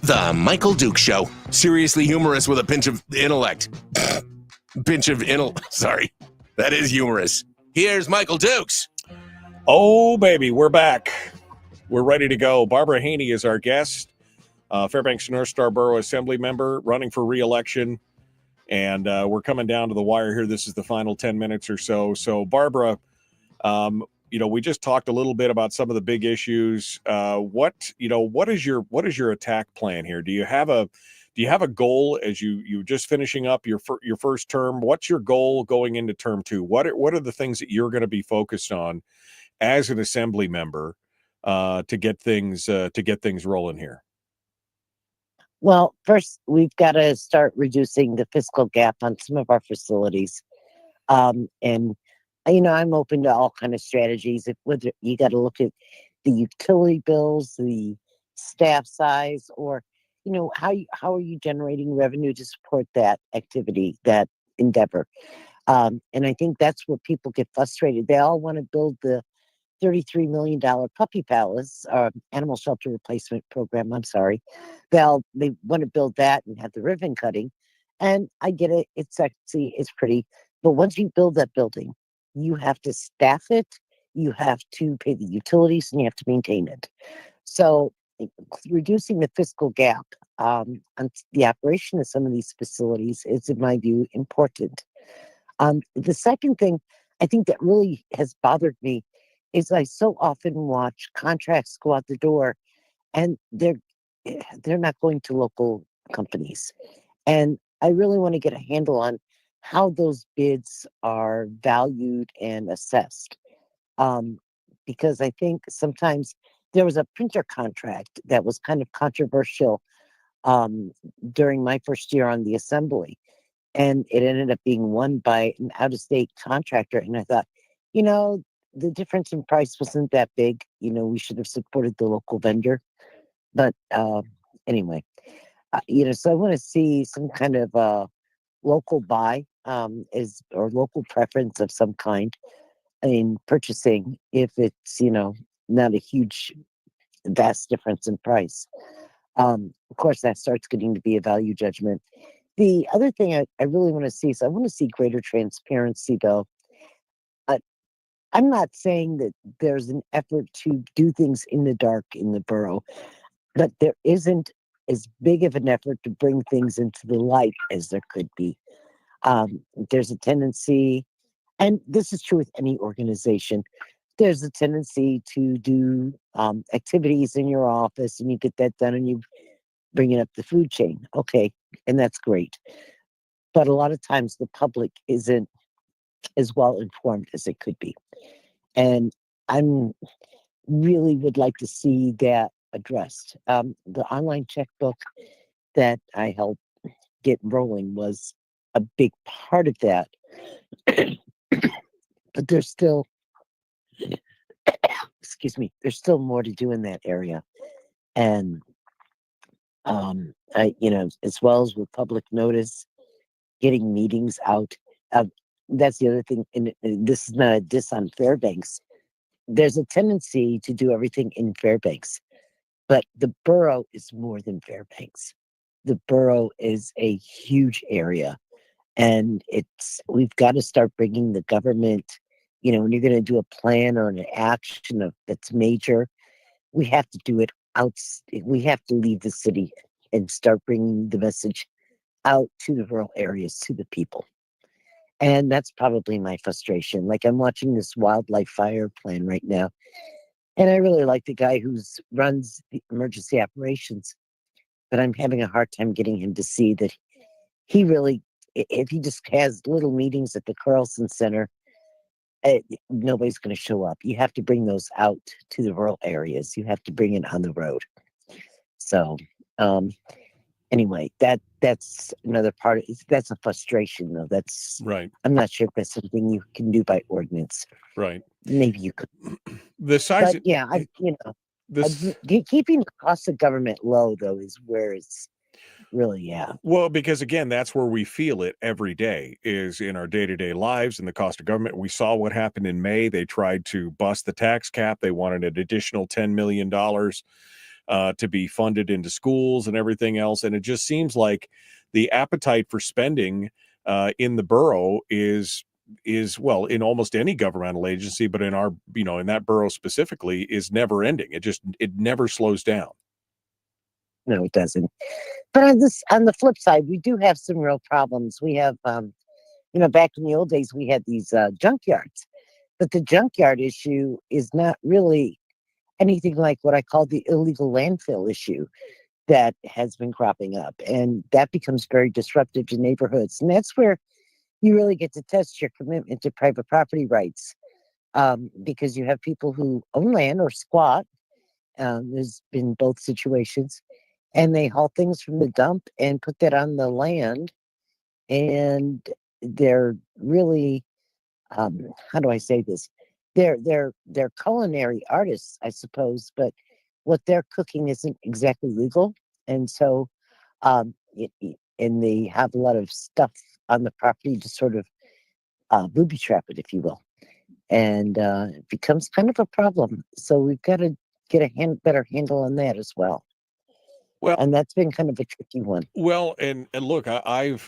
The Michael Duke Show. Seriously humorous with a pinch of intellect. Sorry. That is humorous. Here's Michael Dukes. Oh, baby, we're back. We're ready to go. Barbara Haney is our guest. Fairbanks North Star Borough Assembly member running for re-election. And we're coming down to the wire here. This is the final 10 minutes or so. So, Barbara, we just talked a little bit about some of the big issues. What is your attack plan here? Do you have a goal as you just finishing up your first term? What's your goal going into term two? What are the things that you're going to be focused on as an assembly member to get things rolling here? Well, first we've got to start reducing the fiscal gap on some of our facilities, and I'm open to all kind of strategies. Whether you got to look at the utility bills, the staff size, or how are you generating revenue to support that activity, that endeavor. And I think that's where people get frustrated. They all want to build the $33 million puppy palace, animal shelter replacement program. I'm sorry. They want to build that and have the ribbon cutting. And I get it. It's sexy. It's pretty. But once you build that building, you have to staff it. You have to pay the utilities and you have to maintain it. So reducing the fiscal gap on the operation of some of these facilities is, in my view, important. The second thing I think that really has bothered me is I so often watch contracts go out the door and they're not going to local companies. And I really want to get a handle on how those bids are valued and assessed. Because I think sometimes there was a printer contract that was kind of controversial during my first year on the assembly. And it ended up being won by an out-of-state contractor. And I thought, the difference in price wasn't that big. We should have supported the local vendor. But anyway, so I want to see some kind of local buy or local preference of some kind in purchasing if it's, not a huge, vast difference in price. Of course, that starts getting to be a value judgment. The other thing I really want to see is I want to see greater transparency, though. I'm not saying that there's an effort to do things in the dark in the borough, but there isn't as big of an effort to bring things into the light as there could be. There's a tendency, and this is true with any organization, there's a tendency to do activities in your office and you get that done and you bring it up the food chain. Okay, and that's great. but a lot of times the public isn't as well informed as it could be. And I'm really would like to see that addressed. The online checkbook that I helped get rolling was a big part of that. But there's still, excuse me, there's still more to do in that area. And, as well as with public notice, getting meetings out. That's the other thing. And this is not a diss on Fairbanks. There's a tendency to do everything in Fairbanks, but the borough is more than Fairbanks. The borough is a huge area, and we've got to start bringing the government. When you're going to do a plan or an action that's major, we have to do it out. We have to leave the city and start bringing the message out to the rural areas, to the people. And that's probably my frustration. Like, I'm watching this wildlife fire plan right now, and I really like the guy who runs the emergency operations, but I'm having a hard time getting him to see that he really, if he just has little meetings at the Carlson Center, nobody's going to show up. You have to bring those out to the rural areas. You have to bring it on the road. So, anyway, that's another part. That's a frustration, though. That's Right. I'm not sure if that's something you can do by ordinance. Right. Maybe you could. The size. But yeah, keeping the cost of government low, though, is where it's really, Well, because again, that's where we feel it every day, is in our day-to-day lives and the cost of government. We saw what happened in May. They tried to bust the tax cap. They wanted an additional $10 million to be funded into schools and everything else. And it just seems like the appetite for spending in the borough is well, in almost any governmental agency, but in our, in that borough specifically, is never ending. It never slows down. No, it doesn't. But on the flip side, we do have some real problems. We have, back in the old days, we had these junkyards, but the junkyard issue is not really anything like what I call the illegal landfill issue that has been cropping up. And that becomes very disruptive to neighborhoods. And that's where you really get to test your commitment to private property rights, because you have people who own land or squat. There's been both situations. And they haul things from the dump and put that on the land. And they're really, how do I say this? They're culinary artists, I suppose, but what they're cooking isn't exactly legal. And so, and they have a lot of stuff on the property to sort of booby trap it, if you will. And it becomes kind of a problem. So we've got to get a better handle on that as well. Well, and that's been kind of a tricky one. Well, and look, this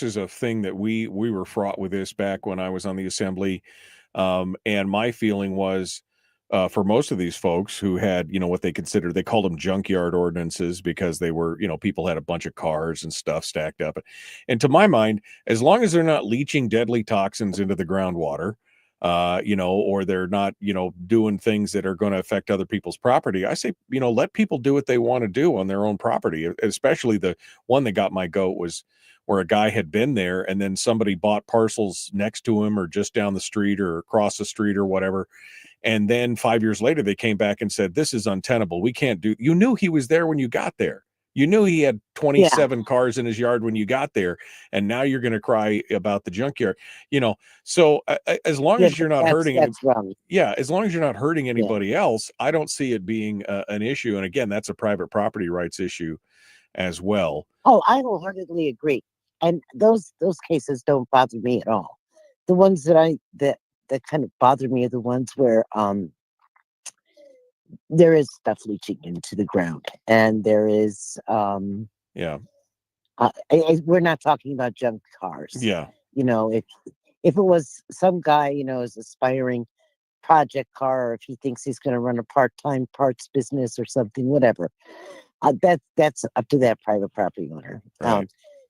is a thing that we were fraught with this back when I was on the assembly. And my feeling was, for most of these folks who had, what they called them junkyard ordinances, because they were, people had a bunch of cars and stuff stacked up. And to my mind, as long as they're not leaching deadly toxins into the groundwater, or they're not, doing things that are going to affect other people's property, I say, let people do what they want to do on their own property. Especially the one that got my goat was where a guy had been there and then somebody bought parcels next to him or just down the street or across the street or whatever. And then 5 years later, they came back and said, this is untenable. We can't do. You knew he was there when you got there. You knew he had 27 cars in his yard when you got there, and now you're going to cry about the junkyard. So as long as you're not hurting, that's wrong. Yeah, as long as you're not hurting anybody else, I don't see it being an issue. And again, that's a private property rights issue as well. Oh, I wholeheartedly agree. And those cases don't bother me at all. The ones that kind of bother me are the ones where there is stuff leaching into the ground, and there is we're not talking about junk cars. If it was some guy is aspiring project car, or if he thinks he's going to run a part-time parts business or something, whatever, that's up to that private property owner. Right.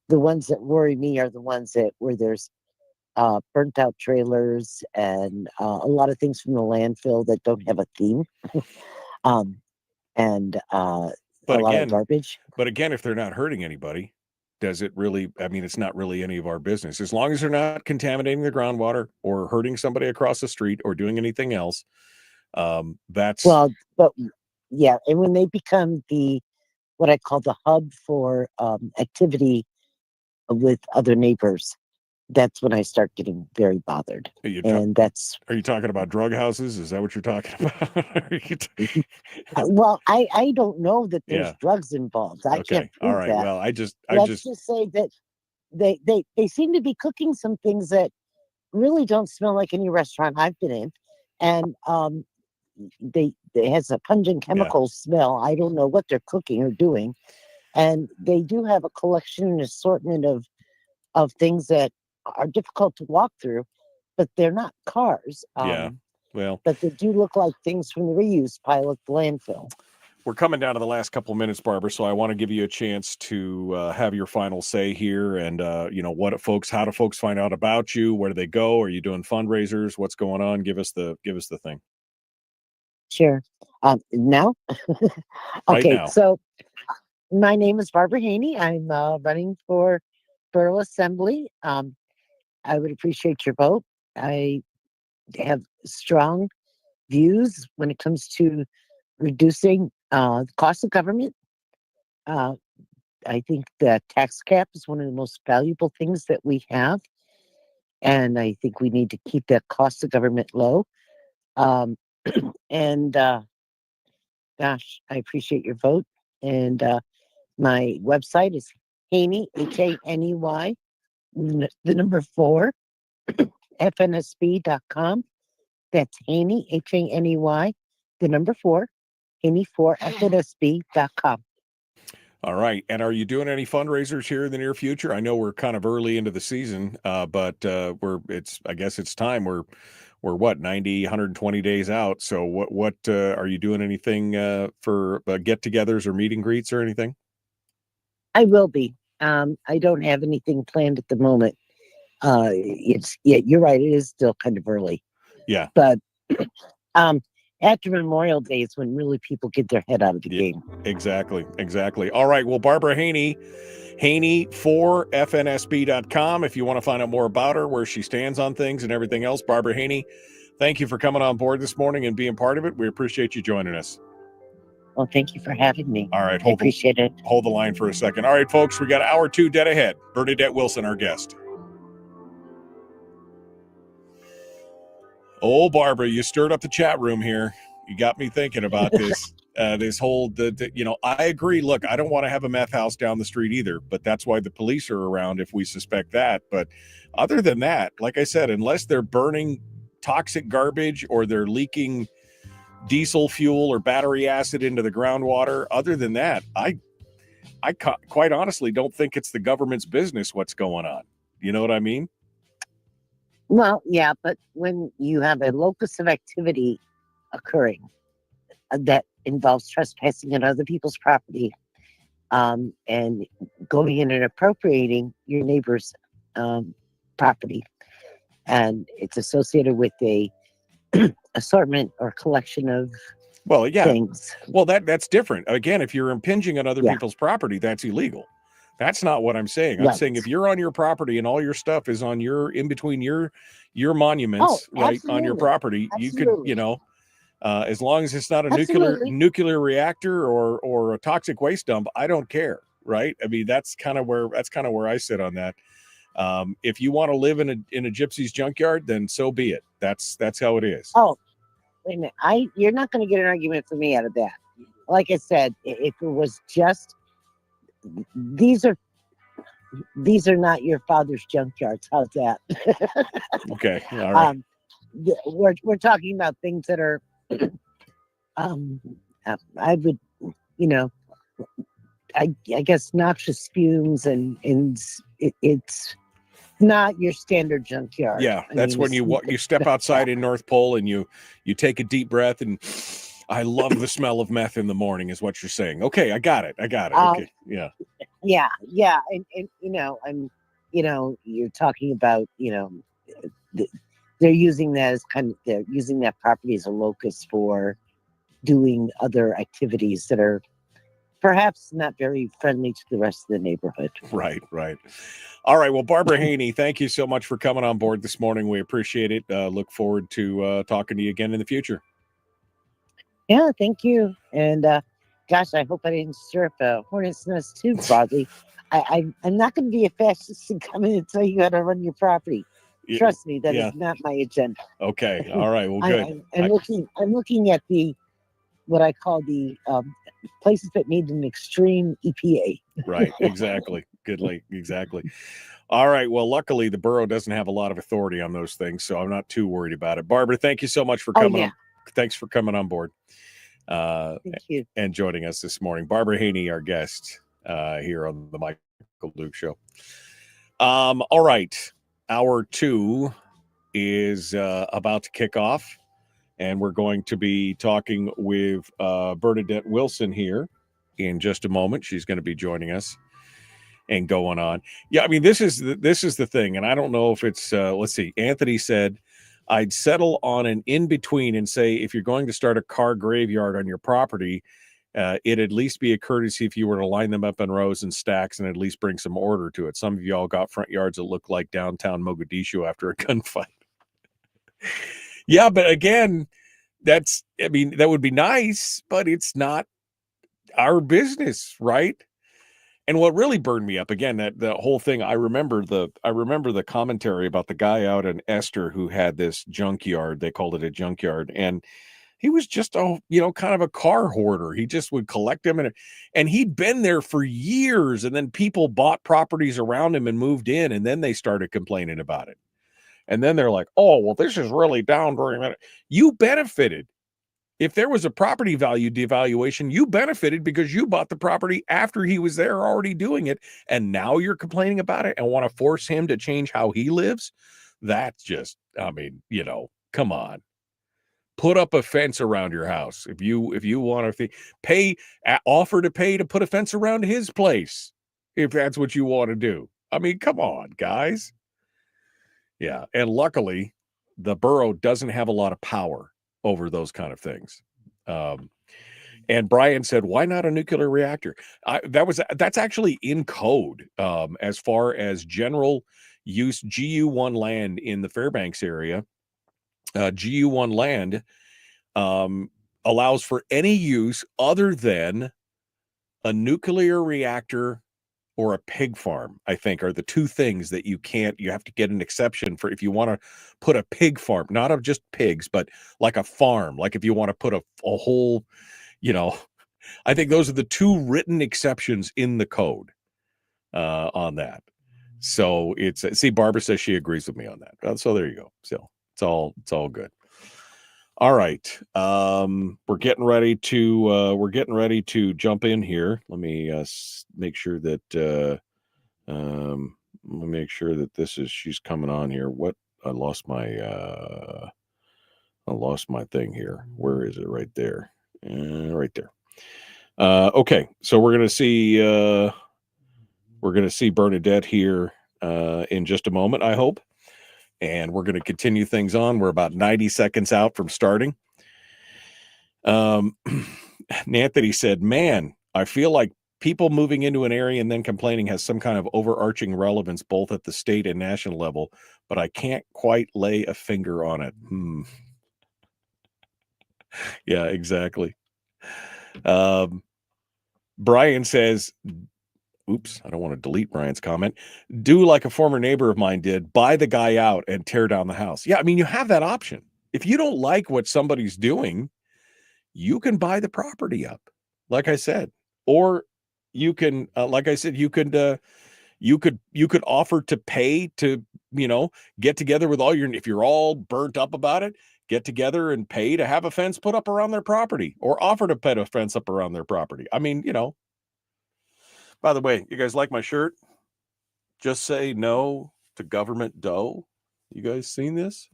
The ones that worry me are the ones where there's burnt out trailers and a lot of things from the landfill that don't have a theme. And a lot of garbage. But again, if they're not hurting anybody, does it really? I mean, it's not really any of our business as long as they're not contaminating the groundwater or hurting somebody across the street or doing anything else. That's Well, but yeah, and when they become what I call the hub for activity with other neighbors, that's when I start getting very bothered. And that's Are you talking about drug houses? Is that what you're talking about? well, I don't know that there's Yeah. drugs involved. I Okay. can't prove All right. that. Well, Let's just say that they seem to be cooking some things that really don't smell like any restaurant I've been in, and it has a pungent chemical smell. I don't know what they're cooking or doing, and they do have a collection and assortment of things that are difficult to walk through, but they're not cars. Well, but they do look like things from the reuse pile at the landfill. we're coming down to the last couple of minutes, Barbara, so I want to give you a chance to have your final say here. And how do folks find out about you? Where do they go? Are you doing fundraisers? What's going on? Give us the thing. Sure. Now? Right Okay, now. so my name is Barbara Haney. I'm running for Borough Assembly. I would appreciate your vote. I have strong views when it comes to reducing the cost of government. I think the tax cap is one of the most valuable things that we have. And I think we need to keep that cost of government low. And gosh, I appreciate your vote. And my website is Haney, Haney, the number 4, FNSB.com. That's Haney, Haney, the number 4, Haney4, FNSB.com. All right. And are you doing any fundraisers here in the near future? I know we're kind of early into the season, but I guess it's time. We're what, 90, 120 days out. So what are you doing anything for get-togethers or meet and greets or anything? I will be. I don't have anything planned at the moment. You're right. It is still kind of early. Yeah. But after Memorial Day is when really people get their head out of the game. Exactly. All right. Well, Barbara Haney, Haney4FNSB.com. If you want to find out more about her, where she stands on things and everything else. Barbara Haney, thank you for coming on board this morning and being part of it. We appreciate you joining us. Well, thank you for having me. All right. I appreciate it. Hold the line for a second. All right, folks, we got hour 2 dead ahead. Bernadette Wilson, our guest. Oh, Barbara, you stirred up the chat room here. You got me thinking about this. This whole, I agree. Look, I don't want to have a meth house down the street either, but that's why the police are around if we suspect that. But other than that, like I said, unless they're burning toxic garbage or they're leaking diesel fuel or battery acid into the groundwater, other than that, I quite honestly don't think it's the government's business what's going on. You know what I mean? Well, yeah, but when you have a locus of activity occurring that involves trespassing on other people's property, and going in and appropriating your neighbor's property, and it's associated with a assortment or collection of things. Well, that's different. Again, if you're impinging on other people's property, that's illegal. That's not what I'm saying. I'm saying if you're on your property and all your stuff is on in between your monuments, right, on your property, you could, as long as it's not a nuclear reactor or a toxic waste dump, I don't care, right? I mean, that's kind of where I sit on that. If you want to live in a gypsy's junkyard, then so be it. That's how it is. Oh, wait a minute. You're not going to get an argument from me out of that. Like I said, if it was just these are not your father's junkyards. How's that? Okay. All right. We're talking about things that are I would, I guess noxious fumes and it's not your standard junkyard. Yeah, that's when you step outside in North Pole and you take a deep breath and I love the smell of meth in the morning is what you're saying. Okay, I got it. Okay, yeah. Yeah, and you're talking about, they're using that as they're using that property as a locus for doing other activities that are perhaps not very friendly to the rest of the neighborhood. Right. All right. Well, Barbara Haney, thank you so much for coming on board this morning. We appreciate it. Look forward to talking to you again in the future. Yeah, thank you. And gosh, I hope I didn't stir up a hornet's nest too broadly. I'm not going to be a fascist and come in and tell you how to run your property. Trust me, that is not my agenda. Okay. All right. Well, good. I'm looking at what I call the places that need an extreme EPA. Right. Exactly. Exactly. All right. Well, luckily the borough doesn't have a lot of authority on those things, so I'm not too worried about it. Barbara, thank you so much for coming on. Thanks for coming on board. Thank you. And joining us this morning. Barbara Haney, our guest here on the Michael Duke Show. All right. Hour 2 is about to kick off, and we're going to be talking with Bernadette Wilson here in just a moment. She's going to be joining us and going on. Yeah, I mean, this is the thing, and I don't know if it's let's see. Anthony said, I'd settle on an in-between and say, if you're going to start a car graveyard on your property, it'd at least be a courtesy if you were to line them up in rows and stacks and at least bring some order to it. Some of y'all got front yards that look like downtown Mogadishu after a gunfight. Yeah, but again, that would be nice, but it's not our business, right? And what really burned me up, again, that the whole thing, I remember the commentary about the guy out in Esther who had this junkyard. They called it a junkyard, and he was just kind of a car hoarder. He just would collect them, and he'd been there for years, and then people bought properties around him and moved in, and then they started complaining about it. And then they're like, oh, well, this is really down during a minute. You benefited. If there was a property value devaluation, you benefited because you bought the property after he was there already doing it. And now you're complaining about it and want to force him to change how he lives. That's just, come on. Put up a fence around your house. If you want to offer to pay to put a fence around his place, if that's what you want to do. I mean, come on, guys. Yeah. And luckily, the borough doesn't have a lot of power over those kind of things. And Brian said, why not a nuclear reactor? That's actually in code as far as general use GU1 land in the Fairbanks area. GU1 land allows for any use other than a nuclear reactor or a pig farm, I think, are the two things that you have to get an exception for if you want to put a pig farm, not of just pigs, but like a farm, like if you want to put a whole, I think those are the two written exceptions in the code on that. So Barbara says she agrees with me on that. So there you go. So it's all good. All right. We're getting ready to jump in here. Let me make sure that she's coming on here. I lost my thing here. Where is it? Right there. Right there. Okay. So we're going to see Bernadette here in just a moment, I hope. And we're going to continue things on. We're about 90 seconds out from starting. Anthony said, man, I feel like people moving into an area and then complaining has some kind of overarching relevance, both at the state and national level, but I can't quite lay a finger on it. Yeah, exactly. Brian says, oops, I don't want to delete Brian's comment. Do like a former neighbor of mine did, buy the guy out and tear down the house. Yeah, I mean, you have that option. If you don't like what somebody's doing, you can buy the property up, like I said. Or you can, like I said, you could offer to pay to, get together with if you're all burnt up about it, get together and pay to have a fence put up around their property, or offer to put a fence up around their property. I mean, By the way, you guys like my shirt? Just say no to government dough. You guys seen this?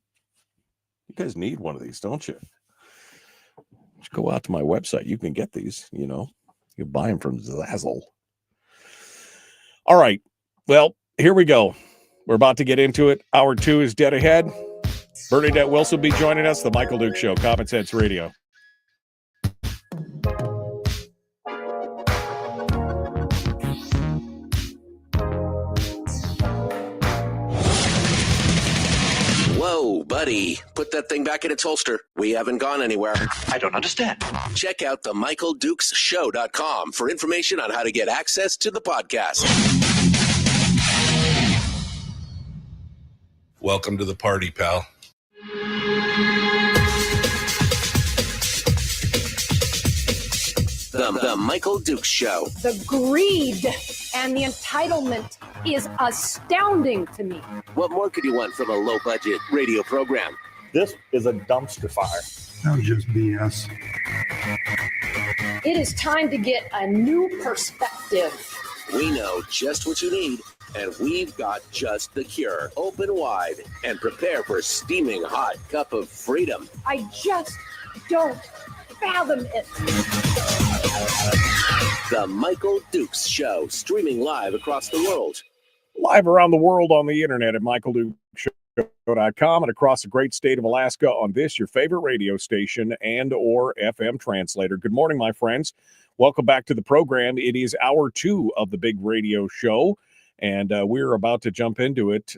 You guys need one of these, don't you? Just go out to my website. You can get these, You buy them from Zazzle. All right. Well, here we go. We're about to get into it. Hour 2 is dead ahead. Bernadette Wilson will be joining us. The Michael Duke Show, Common Sense Radio. Buddy, put that thing back in its holster. We haven't gone anywhere. I don't understand. Check out the MichaelDukesShow.com for information on how to get access to the podcast. Welcome to the party, pal. The Michael Dukes Show. The greed and the entitlement is astounding to me. What more could you want from a low-budget radio program? This is a dumpster fire. That was just BS. It is time to get a new perspective. We know just what you need, and we've got just the cure. Open wide and prepare for a steaming hot cup of freedom. I just don't fathom it. The Michael Dukes Show, streaming live across the world. Live around the world on the internet at michaeldukeshow.com and across the great state of Alaska on this, your favorite radio station and or FM translator. Good morning, my friends. Welcome back to the program. It is hour 2 of the big radio show, and we're about to jump into it.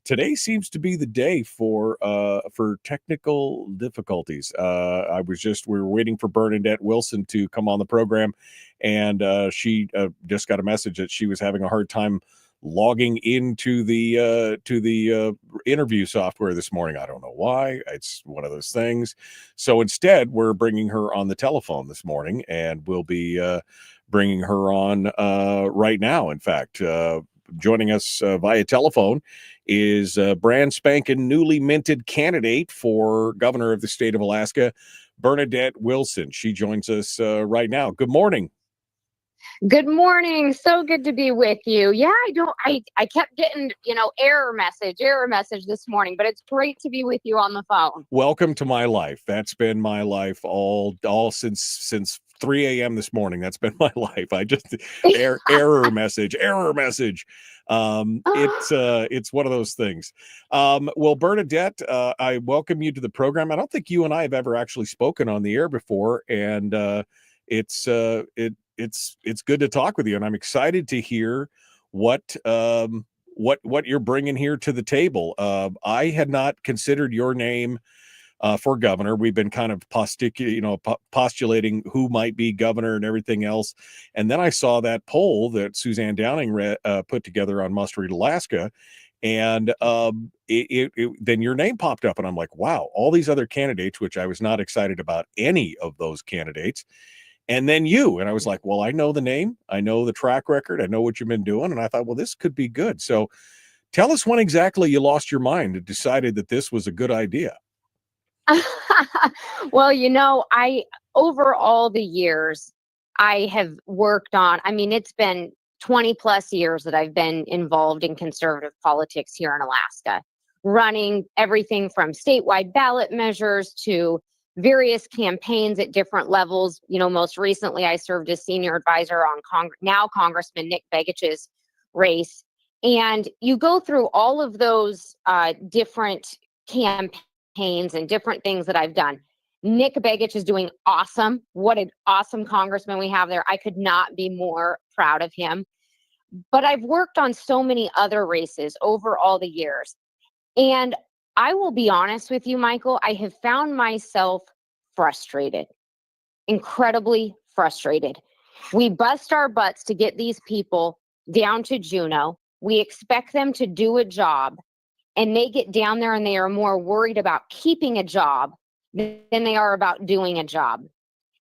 Today seems to be the day for technical difficulties. We were waiting for Bernadette Wilson to come on the program, and she just got a message that she was having a hard time logging into the interview software this morning. I don't know why. It's one of those things. So instead, we're bringing her on the telephone this morning, and we'll be bringing her on right now. In fact, joining us via telephone is brand spanking newly minted candidate for governor of the state of Alaska, Bernadette Wilson. She joins us right now. Good morning. Good morning. So good to be with you. Yeah, I kept getting, error message this morning, but it's great to be with you on the phone. Welcome to my life. That's been my life all since 3 a.m. this morning. That's been my life. I just error message. It's one of those things. Well, Bernadette, I welcome you to the program. I don't think you and I have ever actually spoken on the air before, and it's good to talk with you, and I'm excited to hear what you're bringing here to the table. I had not considered your name for governor. We've been kind of postulating who might be governor and everything else. And then I saw that poll that Suzanne Downing put together on Must Read Alaska. And then your name popped up, and I'm like, wow, all these other candidates, which I was not excited about any of those candidates. And then you, and I was like, well, I know the name, I know the track record, I know what you've been doing. And I thought, well, this could be good. So tell us when exactly you lost your mind and decided that this was a good idea. Well, over all the years I have worked on, it's been 20 plus years that I've been involved in conservative politics here in Alaska, running everything from statewide ballot measures to various campaigns at different levels. Most recently I served as senior advisor on now Congressman Nick Begich's race. And you go through all of those different campaigns and different things that I've done. Nick Begich is doing awesome. What an awesome congressman we have there. I could not be more proud of him. But I've worked on so many other races over all the years. And I will be honest with you, Michael, I have found myself frustrated, incredibly frustrated. We bust our butts to get these people down to Juneau. We expect them to do a job. And they get down there and they are more worried about keeping a job than they are about doing a job.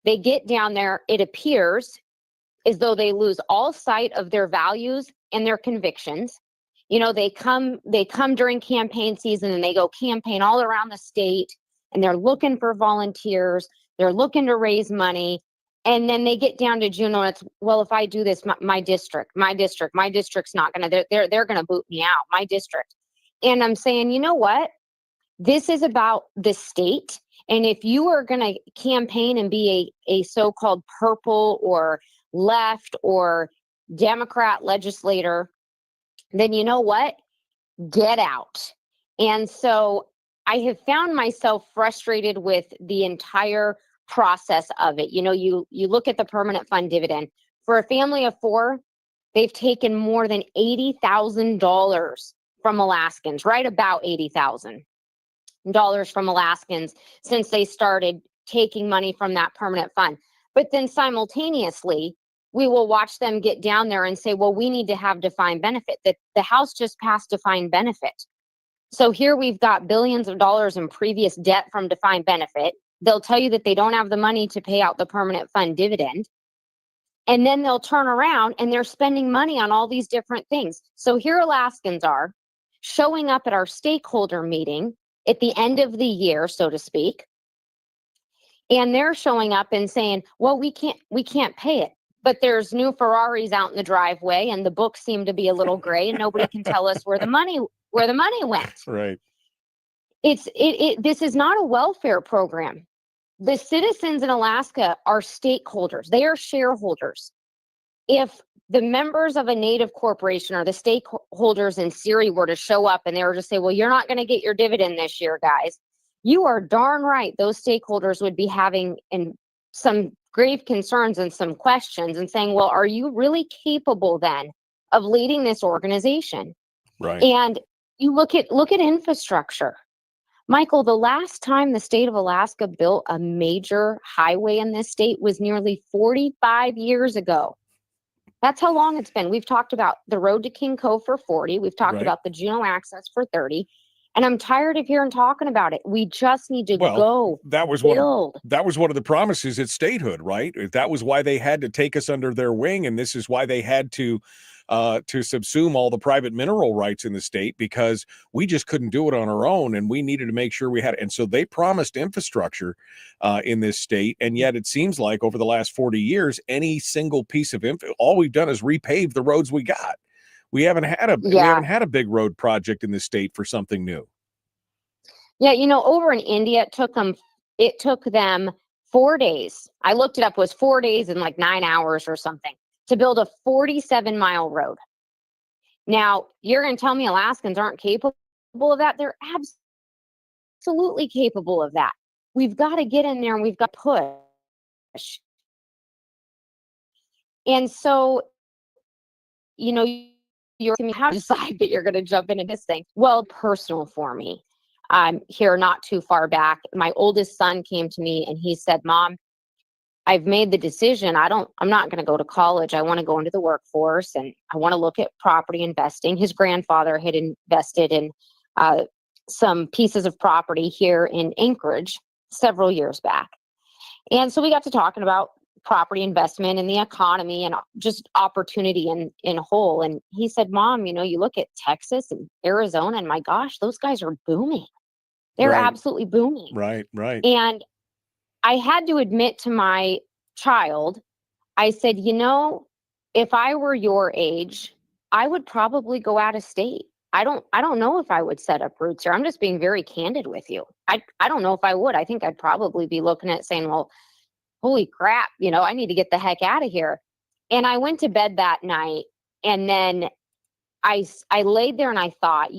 They get down there, it appears as though they lose all sight of their values and their convictions. They come during campaign season and they go campaign all around the state, and they're looking for volunteers. They're looking to raise money. And then they get down to Juneau, and it's, well, if I do this, my district's not going to, they're going to boot me out, my district. And I'm saying, you know what? This is about the state. And if you are going to campaign and be a so-called purple or left or Democrat legislator, then you know what? Get out. And so I have found myself frustrated with the entire process of it. You look at the permanent fund dividend. For a family of 4, they've taken more than $80,000 from Alaskans, right about 80,000. dollars from Alaskans since they started taking money from that permanent fund. But then simultaneously, we will watch them get down there and say, well, we need to have defined benefit. That the House just passed defined benefit. So here we've got billions of dollars in previous debt from defined benefit. They'll tell you that they don't have the money to pay out the permanent fund dividend. And then they'll turn around and they're spending money on all these different things. So here Alaskans are showing up at our stakeholder meeting at the end of the year, so to speak. And they're showing up and saying, well, we can't pay it. But there's new Ferraris out in the driveway and the books seem to be a little gray and nobody can tell us where the money went. Right. This is not a welfare program. The citizens in Alaska are stakeholders. They are shareholders. If the members of a native corporation or the stakeholders in Siri were to show up and they were to say, well, you're not going to get your dividend this year, guys, you are darn right. Those stakeholders would be having some grave concerns and some questions and saying, well, are you really capable then of leading this organization? Right. And you look at infrastructure. Michael, the last time the state of Alaska built a major highway in this state was nearly 45 years ago. That's how long it's been. We've talked about the road to King Cove for 40. We've talked Right. about the Juneau access for 30. And I'm tired of hearing talking about it. We just need to go that was build. That was one of the promises at statehood, right? That was why they had to take us under their wing, and this is why they had to subsume all the private mineral rights in the state, because we just couldn't do it on our own, and we needed to make sure we had it. And so they promised infrastructure in this state, and yet it seems like over the last 40 years, any single piece of all we've done is repave the roads we got. We haven't had a big road project in this state for something new. Yeah, over in India, it took them 4 days. I looked it up. It was 4 days and like 9 hours or something to build a 47-mile road. Now, you're going to tell me Alaskans aren't capable of that? They're absolutely capable of that. We've got to get in there and we've got to push. And so, you're going to have to decide that you're going to jump into this thing. Well, personal for me. Here not too far back, my oldest son came to me and he said, Mom, I've made the decision. I'm not going to go to college. I want to go into the workforce and I want to look at property investing. His grandfather had invested in some pieces of property here in Anchorage several years back. And so we got to talking about property investment and the economy and just opportunity in whole. And he said, Mom, you look at Texas and Arizona and my gosh, those guys are booming. They're Right. absolutely booming. Right. And I had to admit to my child, I said, if I were your age, I would probably go out of state. I don't know if I would set up roots here. I'm just being very candid with you. I don't know if I would. I think I'd probably be looking at saying, well, holy crap, I need to get the heck out of here. And I went to bed that night and then I laid there and I thought,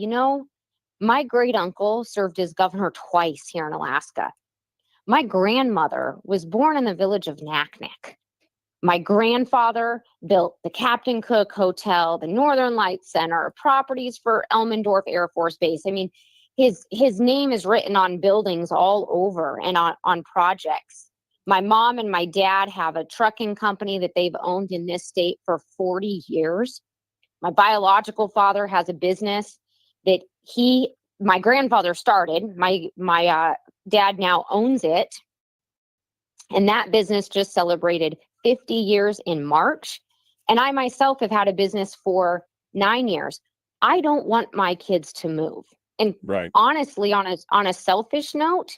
my great uncle served as governor twice here in Alaska. My grandmother was born in the village of Naknek. My grandfather built the Captain Cook Hotel, the Northern Lights Center, properties for Elmendorf Air Force Base. I mean, his name is written on buildings all over and on projects. My mom and my dad have a trucking company that they've owned in this state for 40 years. My biological father has a business that my grandfather started. My dad now owns it. And that business just celebrated 50 years in March. And I myself have had a business for 9 years. I don't want my kids to move. And honestly, on a selfish note,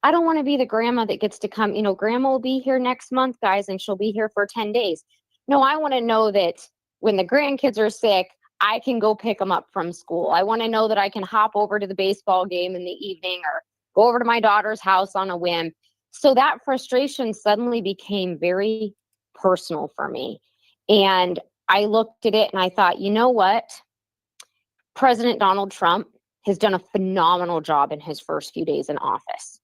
I don't want to be the grandma that gets to come, grandma will be here next month, guys, and she'll be here for 10 days. No, I want to know that when the grandkids are sick, I can go pick them up from school. I want to know that I can hop over to the baseball game in the evening or go over to my daughter's house on a whim. So that frustration suddenly became very personal for me. And I looked at it and I thought, you know what? President Donald Trump has done a phenomenal job in his first few days in office.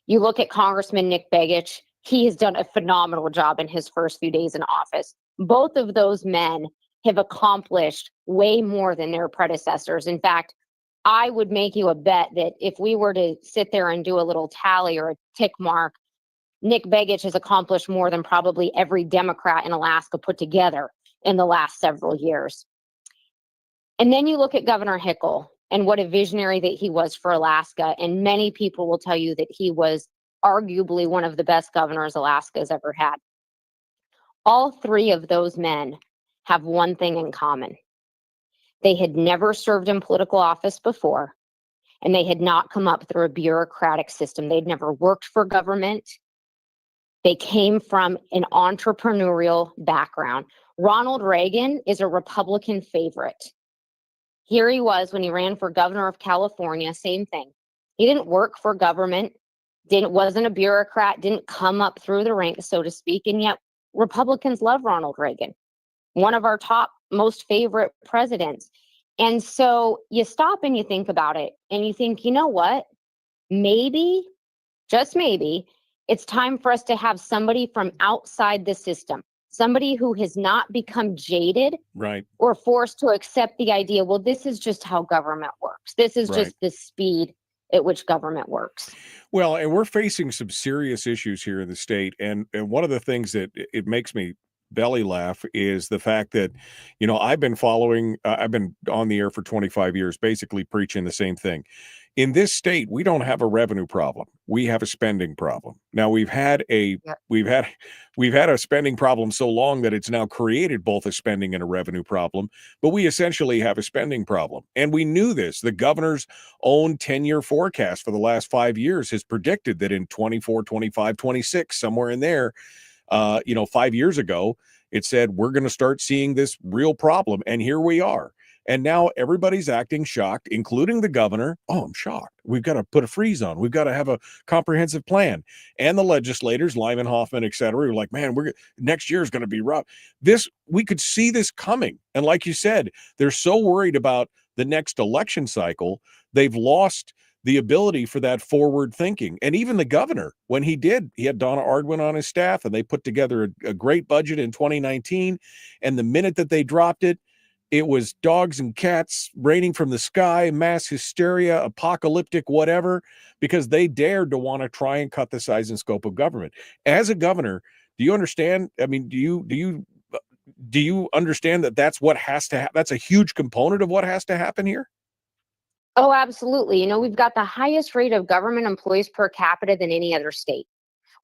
You look at Congressman Nick Begich, he has done a phenomenal job in his first few days in office. Both of those men have accomplished way more than their predecessors. In fact, I would make you a bet that if we were to sit there and do a little tally or a tick mark, Nick Begich has accomplished more than probably every Democrat in Alaska put together in the last several years. And then you look at Governor Hickel and what a visionary that he was for Alaska. And many people will tell you that he was arguably one of the best governors Alaska has ever had. All three of those men have one thing in common. They had never served in political office before, and they had not come up through a bureaucratic system. They'd never worked for government. They came from an entrepreneurial background. Ronald Reagan is a Republican favorite. Here he was when he ran for governor of California, same thing. He didn't work for government, wasn't a bureaucrat, didn't come up through the ranks, so to speak, and yet Republicans love Ronald Reagan, one of our top most favorite presidents. And so you stop and you think about it and you think, you know what? Maybe, just maybe, it's time for us to have somebody from outside the system, somebody who has not become jaded or forced to accept the idea, well, this is just how government works. This is just the speed at which government works. Well, and we're facing some serious issues here in the state. And one of the things that it makes me belly laugh is the fact that, you know, I've been on the air for 25 years, basically preaching the same thing. In this state, we don't have a revenue problem. We have a spending problem. Now we've had a spending problem so long that it's now created both a spending and a revenue problem, but we essentially have a spending problem. And we knew this. The governor's own 10-year forecast for the last 5 years has predicted that in 24, 25, 26, somewhere in there, 5 years ago, it said, we're going to start seeing this real problem. And here we are. And now everybody's acting shocked, including the governor. Oh, I'm shocked. We've got to put a freeze on. We've got to have a comprehensive plan. And the legislators, Lyman Hoffman, et cetera, are like, man, next year is going to be rough. We could see this coming. And like you said, they're so worried about the next election cycle, they've lost the ability for that forward thinking. And even the governor, when he had Donna Ardwin on his staff, and they put together a great budget in 2019. And the minute that they dropped it, it was dogs and cats raining from the sky, mass hysteria, apocalyptic, whatever, because they dared to want to try and cut the size and scope of government. As a governor, do you understand? I mean, do you understand that that's what has to happen? That's a huge component of what has to happen here. Oh, absolutely. You know, we've got the highest rate of government employees per capita than any other state.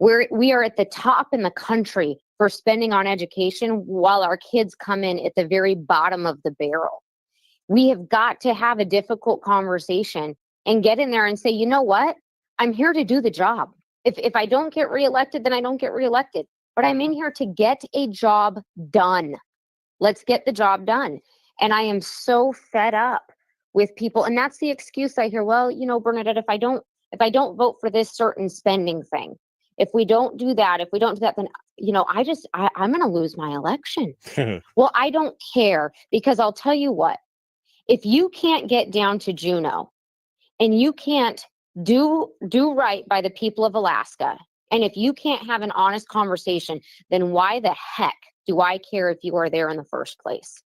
We are at the top in the country for spending on education, while our kids come in at the very bottom of the barrel. We have got to have a difficult conversation and get in there and say, you know what? I'm here to do the job. If I don't get reelected, then I don't get reelected. But I'm in here to get a job done. Let's get the job done. And I am so fed up with people. And that's the excuse I hear. Well, you know, Bernadette, if I don't vote for this certain spending thing, if we don't do that, then, you know, I'm going to lose my election. Well, I don't care, because I'll tell you what, if you can't get down to Juneau and you can't do right by the people of Alaska, and if you can't have an honest conversation, then why the heck do I care if you are there in the first place?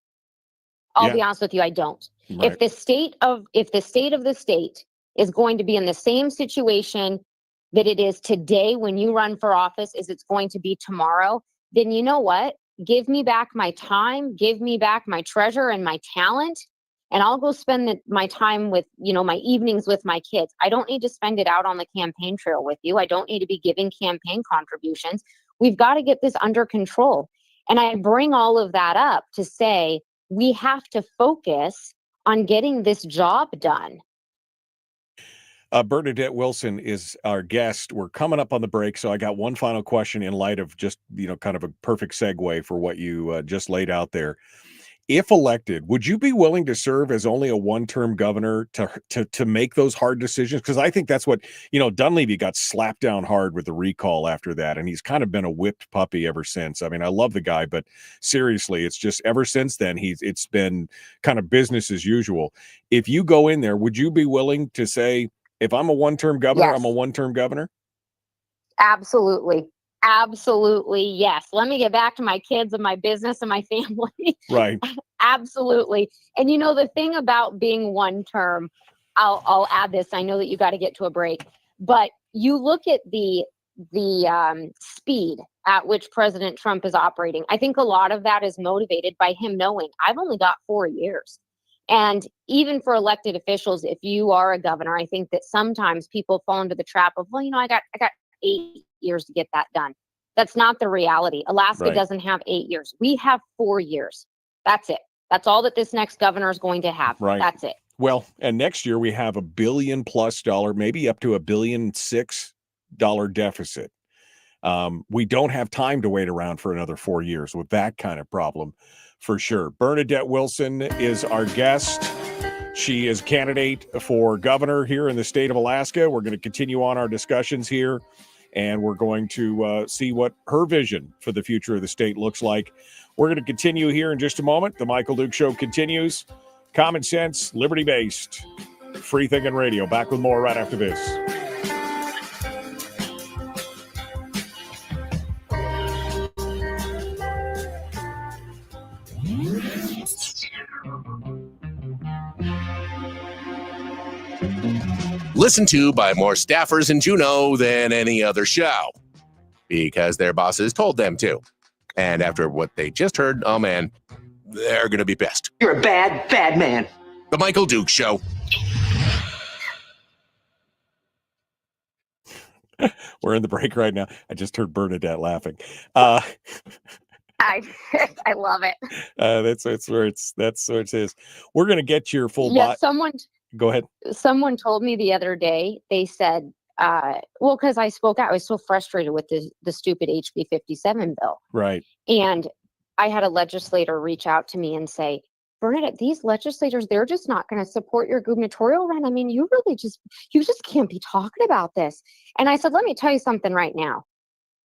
I'll be honest with you, I don't. Right. If the state of the state is going to be in the same situation that it is today when you run for office as it's going to be tomorrow, then you know what? Give me back my time, give me back my treasure and my talent, and I'll go spend my time with, you know, my evenings with my kids. I don't need to spend it out on the campaign trail with you. I don't need to be giving campaign contributions. We've got to get this under control. And I bring all of that up to say we have to focus on getting this job done. Bernadette Wilson is our guest. We're coming up on the break, so I got one final question in light of just, you know, kind of a perfect segue for what you just laid out there. If elected, would you be willing to serve as only a one-term governor to make those hard decisions? Because I think that's what, you know, Dunleavy got slapped down hard with the recall after that, and he's kind of been a whipped puppy ever since. I mean, I love the guy, but seriously, it's just ever since then, it's been kind of business as usual. If you go in there, would you be willing to say, if I'm a one-term governor, yes, I'm a one-term governor? Absolutely. Absolutely, yes. Let me get back to my kids and my business and my family. Right. Absolutely. And you know, the thing about being one term, I'll add this. I know that you got to get to a break, but you look at the speed at which President Trump is operating. I think a lot of that is motivated by him knowing I've only got 4 years. And even for elected officials, if you are a governor, I think that sometimes people fall into the trap of, well, I got 8 years to get that done. That's not the reality. Alaska doesn't have 8 years. We have 4 years. That's it. That's all that this next governor is going to have. Right. That's it. Well, and next year we have $1 billion+, maybe up to $1.6 billion deficit. We don't have time to wait around for another 4 years with that kind of problem, for sure. Bernadette Wilson is our guest. She is candidate for governor here in the state of Alaska. We're going to continue on our discussions here, and we're going to see what her vision for the future of the state looks like. We're going to continue here in just a moment. The Michael Duke Show continues. Common sense, liberty-based, free thinking radio. Back with more right after this. Listened to by more staffers in Juneau than any other show because their bosses told them to. And after what they just heard, oh man, they're going to be pissed. You're a bad, bad man. The Michael Duke Show. We're in the break right now. I just heard Bernadette laughing. I love it. That's where it is. We're going to get your full Go ahead. Someone told me the other day, they said, because I spoke out, I was so frustrated with the stupid HB 57 bill. Right. And I had a legislator reach out to me and say, Bernadette, these legislators, they're just not going to support your gubernatorial run. I mean, you just can't be talking about this. And I said, let me tell you something right now.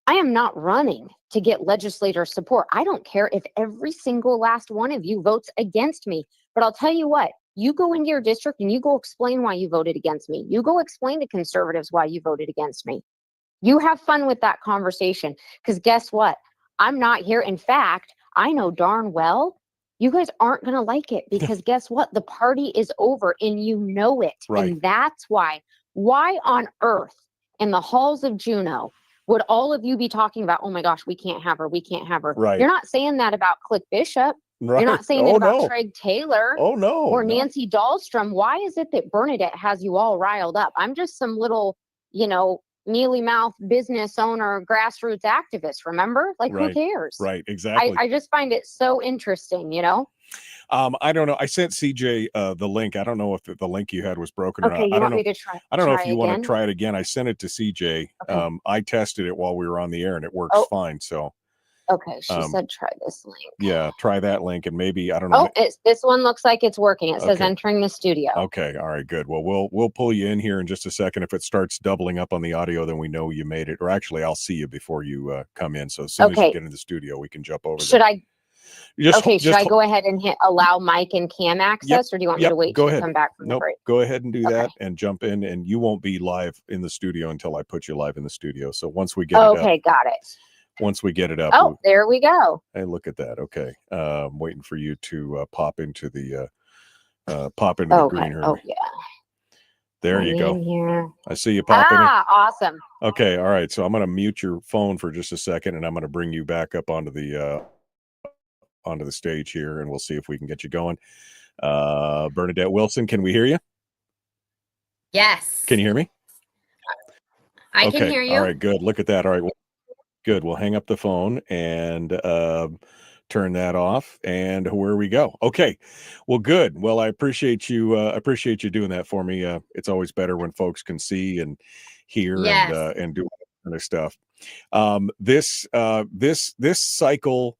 I am not running to get legislator support. I don't care if every single last one of you votes against me. But I'll tell you what, you go into your district and you go explain why you voted against me. You go explain to conservatives why you voted against me. You have fun with that conversation, because guess what? I'm not here. In fact, I know darn well you guys aren't going to like it, because guess what? The party is over and you know it. Right. And that's why on earth in the halls of Juneau would all of you be talking about, oh my gosh, we can't have her. We can't have her. Right. You're not saying that about Click Bishop. Right. You're not saying that about Craig Taylor. Oh, no. Or Nancy Dahlstrom. Why is it that Bernadette has you all riled up? I'm just some little, mealy mouth business owner, grassroots activist, remember? Like, Right. who cares? Right. Exactly. I just find it so interesting, I don't know. I sent CJ the link. I don't know if the link you had was broken or Okay, not. you want me to try? I don't know if you want again? to try it again. I sent it to CJ. Okay. I tested it while we were on the air and it works fine. So Okay, she said try this link. yeah, try that link and maybe, I don't know. Oh, this one looks like it's working. It says Okay. entering the studio. Okay. All right, good. Well, we'll pull you in here in just a second. If it starts doubling up on the audio, then we know you made it. Or actually, I'll see you before you come in. So as soon as you get in the studio, we can jump over. Should there. I? Should I go ahead and hit allow mic and cam access, or do you want me to wait till you come back from the break? Go ahead and do that and jump in, and you won't be live in the studio until I put you live in the studio. So once we get it up, got it. Once we get it up. Oh, there we go. Hey, look at that. Okay. I'm waiting for you to pop into the the green room. Oh, yeah. There you go. Here. I see you popping in. Awesome. Okay. All right. So I'm going to mute your phone for just a second, and I'm going to bring you back up onto the stage here, and we'll see if we can get you going. Bernadette Wilson, can we hear you? Yes. Can you hear me? I can hear you. All right, good. Look at that. All right. Well, good. We'll hang up the phone and turn that off, and where we go. Okay. Well, good. Well, I appreciate you doing that for me. It's always better when folks can see and hear and do all that kind of stuff. This cycle,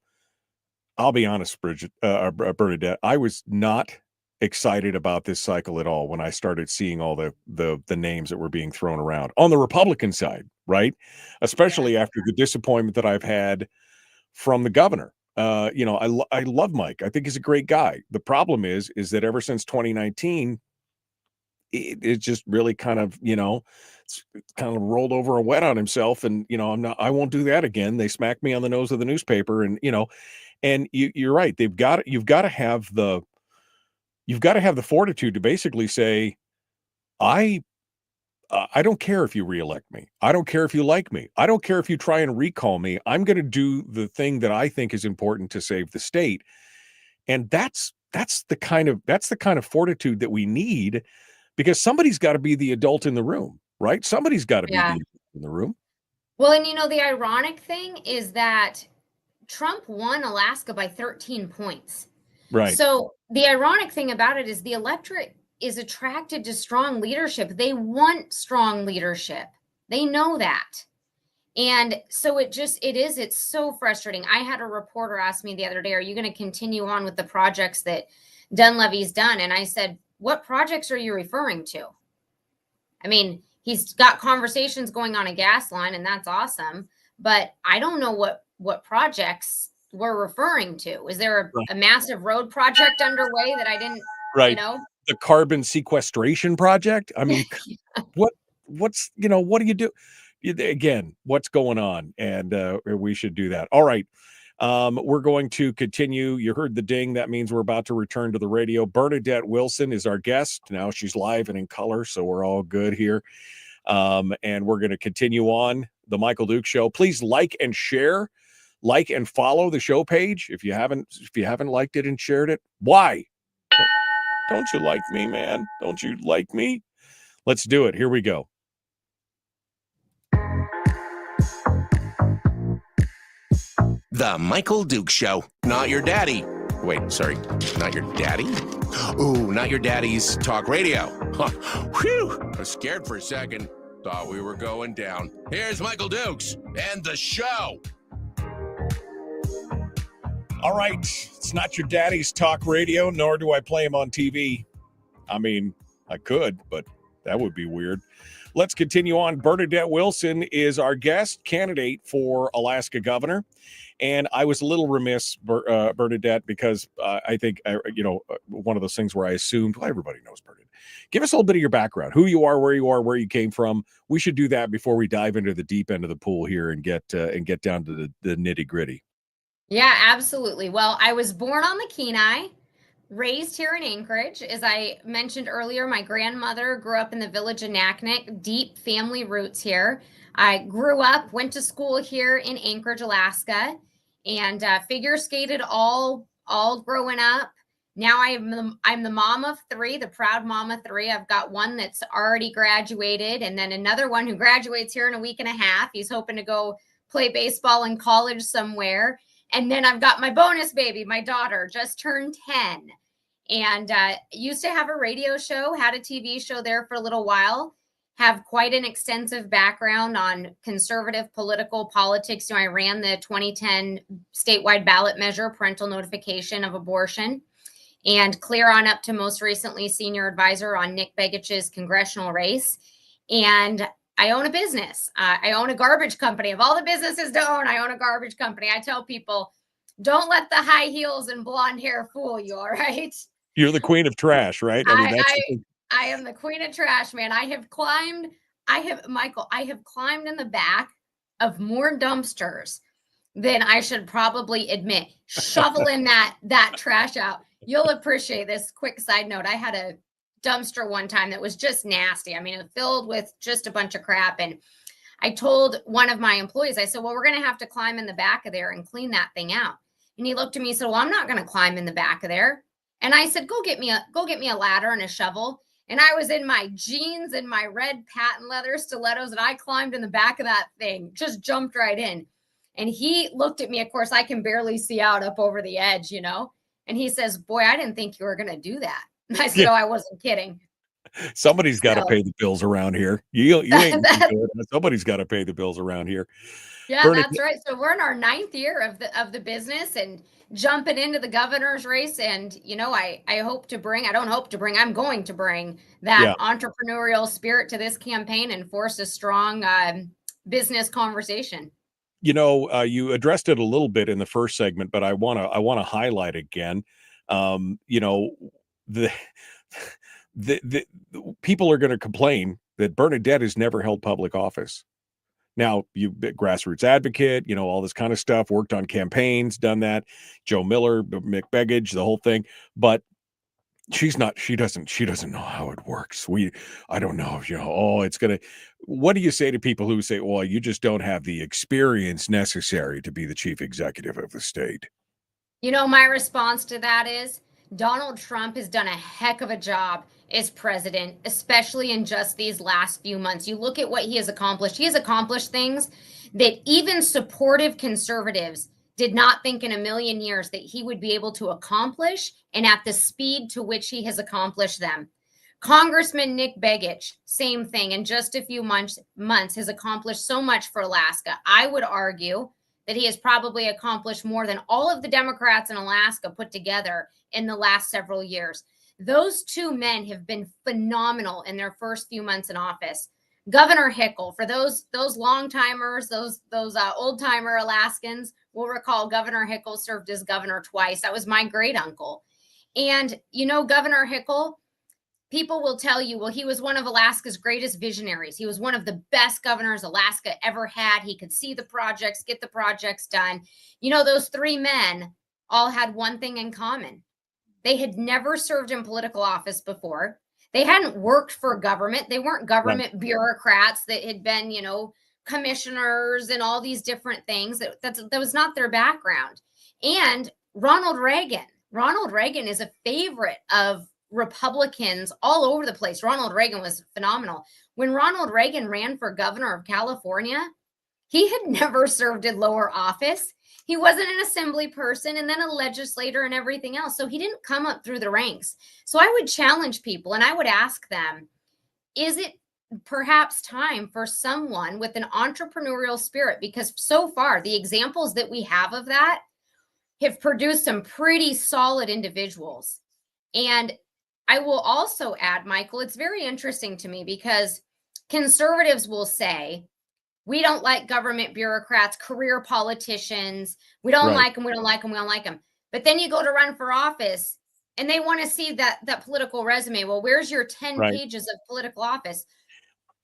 I'll be honest, Bernadette, I was not excited about this cycle at all when I started seeing all the names that were being thrown around on the Republican side, right? Especially after the disappointment that I've had from the governor. I love Mike. I think he's a great guy. The problem is that ever since 2019, it just really kind of, it's kind of rolled over and wet on himself. And, I won't do that again. They smacked me on the nose of the newspaper, and, and you're right. You've got to have the fortitude to basically say, I don't care if you reelect me. I don't care if you like me. I don't care if you try and recall me. I'm going to do the thing that I think is important to save the state. And that's the kind of fortitude that we need, because somebody's got to be the adult in the room, right? Somebody's got to be the adult in the room. Well, and the ironic thing is that Trump won Alaska by 13 points. Right. So the ironic thing about it is the electorate is attracted to strong leadership. They want strong leadership. They know that. And so it's so frustrating. I had a reporter ask me the other day, are you going to continue on with the projects that Dunleavy's done? And I said, what projects are you referring to? I mean, he's got conversations going on a gas line, and that's awesome. But I don't know what projects we're referring to. Is there a massive road project underway that I didn't, The carbon sequestration project? I mean, what do you do? Again, what's going on? And we should do that. All right. We're going to continue. You heard the ding. That means we're about to return to the radio. Bernadette Wilson is our guest. Now she's live and in color, so we're all good here. And we're going to continue on the Michael Duke Show. Please like and share, like and follow the show page. If you haven't liked it and shared it, why? Don't you like me, man? Don't you like me? Let's do it. Here we go. The Michael Duke Show. Not your daddy. Wait, sorry. Not your daddy? Ooh, not your daddy's talk radio. Whew. I was scared for a second. Thought we were going down. Here's Michael Dukes and the show. All right. It's not your daddy's talk radio, nor do I play him on TV. I mean, I could, but that would be weird. Let's continue on. Bernadette Wilson is our guest candidate for Alaska governor. And I was a little remiss, Bernadette, because I think, one of those things where I assumed, well, everybody knows Bernadette. Give us a little bit of your background, who you are, where you came from. We should do that before we dive into the deep end of the pool here and get down to the nitty gritty. Yeah, absolutely. Well, I was born on the Kenai, raised here in Anchorage. As I mentioned earlier, my grandmother grew up in the village of Naknek, deep family roots here. I grew up, went to school here in Anchorage, Alaska, and figure skated all growing up. Now I'm the mom of three, the proud mom of three. I've got one that's already graduated, and then another one who graduates here in a week and a half. He's hoping to go play baseball in college somewhere. And then I've got my bonus baby, my daughter, just turned 10. And used to have a radio show, had a TV show there for a little while, have quite an extensive background on conservative political politics. I ran the 2010 statewide ballot measure, parental notification of abortion, and clear on up to most recently senior advisor on Nick Begich's congressional race. And I own a business. I own a garbage company. Of all the businesses to own, I own a garbage company. I tell people, don't let the high heels and blonde hair fool you, all right? You're the queen of trash, right? I am the queen of trash, man. I have climbed in the back of more dumpsters than I should probably admit. Shoveling that trash out. You'll appreciate this. Quick side note. I had a dumpster one time that was just nasty. I mean, it filled with just a bunch of crap. And I told one of my employees, I said, well, we're going to have to climb in the back of there and clean that thing out. And he looked at me and said, well, I'm not going to climb in the back of there. And I said, go get me a ladder and a shovel. And I was in my jeans and my red patent leather stilettos, and I climbed in the back of that thing, just jumped right in. And he looked at me. Of course, I can barely see out up over the edge, and he says, boy, I didn't think you were going to do that. I said, no, I wasn't kidding. Somebody's got to pay the bills around here. You ain't good. Somebody's got to pay the bills around here. Yeah, that's right. So we're in our 9th year of the business and jumping into the governor's race. And, I'm going to bring that entrepreneurial spirit to this campaign and force a strong business conversation. You addressed it a little bit in the first segment, but I want to highlight again. The people are going to complain that Bernadette has never held public office. Now, you grassroots advocate, all this kind of stuff, worked on campaigns, done that. Joe Miller, Mick Begich, the whole thing. But She doesn't know how it works. I don't know, it's going to, what do you say to people who say, well, you just don't have the experience necessary to be the chief executive of the state? My response to that is Donald Trump has done a heck of a job as president, especially in just these last few months. You look at what he has accomplished. He has accomplished things that even supportive conservatives did not think in a million years that he would be able to accomplish, and at the speed to which he has accomplished them. Congressman Nick Begich, same thing. In just a few months has accomplished so much for Alaska. I would argue that he has probably accomplished more than all of the Democrats in Alaska put together in the last several years. Those two men have been phenomenal in their first few months in office. Governor Hickel, for those long timers, those old timer Alaskans will recall, Governor Hickel served as governor twice. That was my great uncle. And Governor Hickel, people will tell you, well, he was one of Alaska's greatest visionaries. He was one of the best governors Alaska ever had. He could see the projects, get the projects done. Those three men all had one thing in common. They had never served in political office before. They hadn't worked for government. They weren't government bureaucrats that had been, commissioners and all these different things. That was not their background. And Ronald Reagan is a favorite of Republicans all over the place. Ronald Reagan was phenomenal. When Ronald Reagan ran for governor of California, he had never served in lower office. He wasn't an assembly person and then a legislator and everything else. So he didn't come up through the ranks. So I would challenge people and I would ask them, is it perhaps time for someone with an entrepreneurial spirit? Because so far, the examples that we have of that have produced some pretty solid individuals. And I will also add, Michael, it's very interesting to me because conservatives will say, we don't like government bureaucrats, career politicians. We don't like them. We don't like them. We don't like them. But then you go to run for office and they want to see that political resume. Well, where's your 10 pages of political office?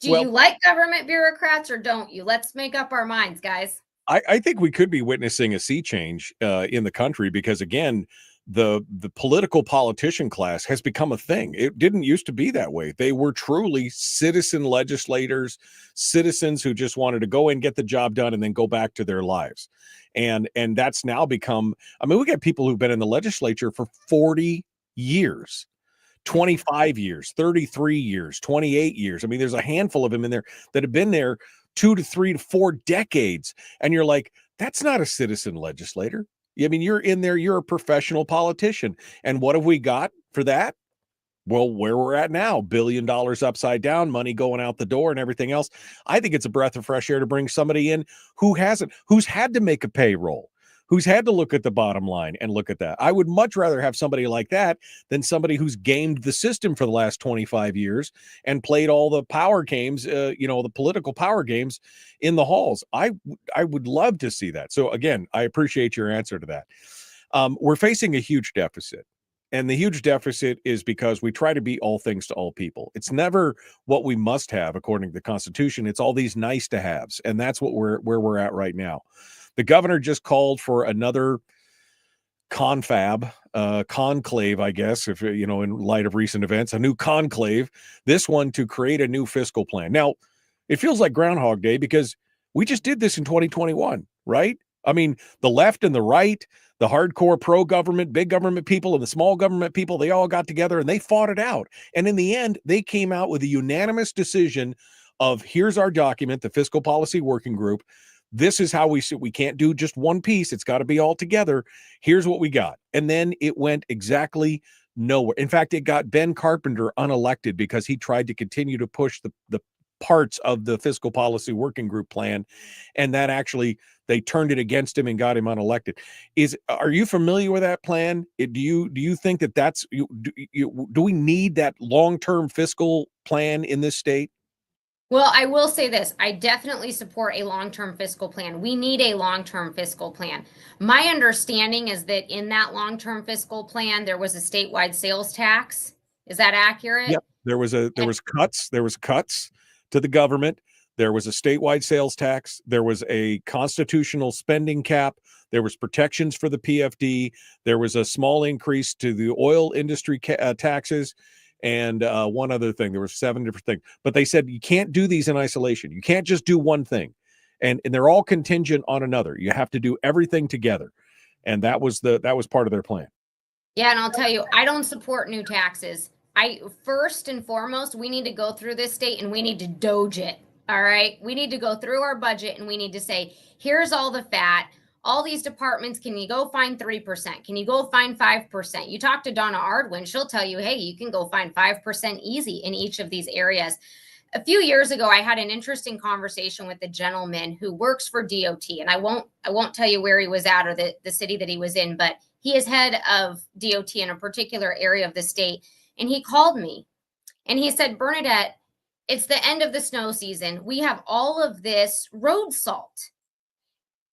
Do you like government bureaucrats or don't you? Let's make up our minds, guys. I think we could be witnessing a sea change in the country because, again, the political politician class has become a thing. It didn't used to be that way. They were truly citizen legislators, citizens who just wanted to go and get the job done and then go back to their lives. And that's now become, we got people who've been in the legislature for 40 years, 25 years, 33 years, 28 years. There's a handful of them in there that have been there 2 to 3 to 4 decades. And you're like, that's not a citizen legislator. You're in there, you're a professional politician. And what have we got for that? Well, where we're at now, $1 billion upside down, money going out the door and everything else. I think it's a breath of fresh air to bring somebody in who's had to make a payroll, who's had to look at the bottom line and look at that. I would much rather have somebody like that than somebody who's gamed the system for the last 25 years and played all the power games, the political power games in the halls. I would love to see that. So again, I appreciate your answer to that. We're facing a huge deficit. And the huge deficit is because we try to be all things to all people. It's never what we must have according to the Constitution. It's all these nice to haves. And that's where we're at right now. The governor just called for another conclave, I guess, if in light of recent events, a new conclave, this one to create a new fiscal plan. Now, it feels like Groundhog Day because we just did this in 2021, right? The left and the right, the hardcore pro-government, big government people and the small government people, they all got together and they fought it out. And in the end, they came out with a unanimous decision of here's our document, the Fiscal Policy Working Group. This is how we can't do just one piece. It's got to be all together. Here's what we got. And then it went exactly nowhere. In fact, it got Ben Carpenter unelected because he tried to continue to push the parts of the Fiscal Policy Working Group plan. And that actually, they turned it against him and got him unelected. Are you familiar with that plan? Do you think that's, do we need that long-term fiscal plan in this state? Well, I will say this. I definitely support a long-term fiscal plan. We need a long-term fiscal plan. My understanding is that in that long-term fiscal plan, there was a statewide sales tax. Is that accurate? Yep. There was cuts to the government. There was a statewide sales tax. There was a constitutional spending cap. There was protections for the PFD. There was a small increase to the oil industry taxes. And one other thing. There were 7 different things. But they said you can't do these in isolation. You can't just do one thing. And they're all contingent on another. You have to do everything together. And that was part of their plan. Yeah, and I'll tell you, I don't support new taxes. First and foremost, we need to go through this state and we need to doge it. All right. We need to go through our budget and we need to say, here's all the fat. All these departments, can you go find 3%? Can you go find 5%? You talk to Donna Ardwin, she'll tell you, hey, you can go find 5% easy in each of these areas. A few years ago, I had an interesting conversation with a gentleman who works for DOT, and I won't tell you where he was at or the city that he was in, but he is head of DOT in a particular area of the state. And he called me and he said, Bernadette, it's the end of the snow season. We have all of this road salt.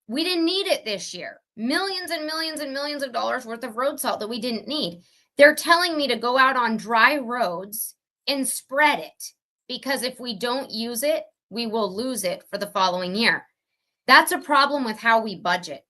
We didn't need it this year. Millions and millions and millions of dollars worth of road salt that we didn't need. They're telling me to go out on dry roads and spread it, because if we don't use it, we will lose it for the following year. That's a problem with how we budget.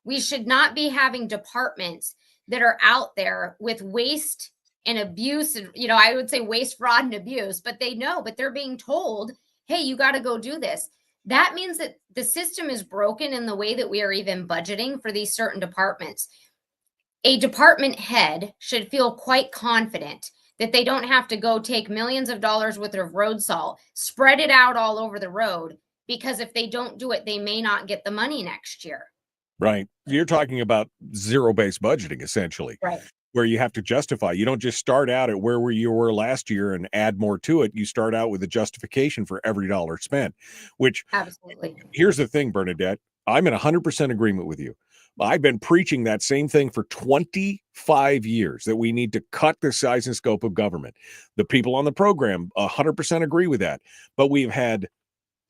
We should not be having departments that are out there with waste and abuse. And, I would say waste, fraud, and abuse, but they're being told, hey, you got to go do this. That means that the system is broken in the way that we are even budgeting for these certain departments. A department head should feel quite confident that they don't have to go take millions of dollars worth of road salt, spread it out all over the road, because if they don't do it, they may not get the money next year. Right. You're talking about zero-based budgeting, essentially. Right. Where you have to justify. You don't just start out at where you were last year and add more to it. You start out with a justification for every dollar spent, which absolutely. Here's the thing, Bernadette, I'm in 100% agreement with you. I've been preaching that same thing for 25 years, that we need to cut the size and scope of government. The people on the program 100% agree with that, but we've had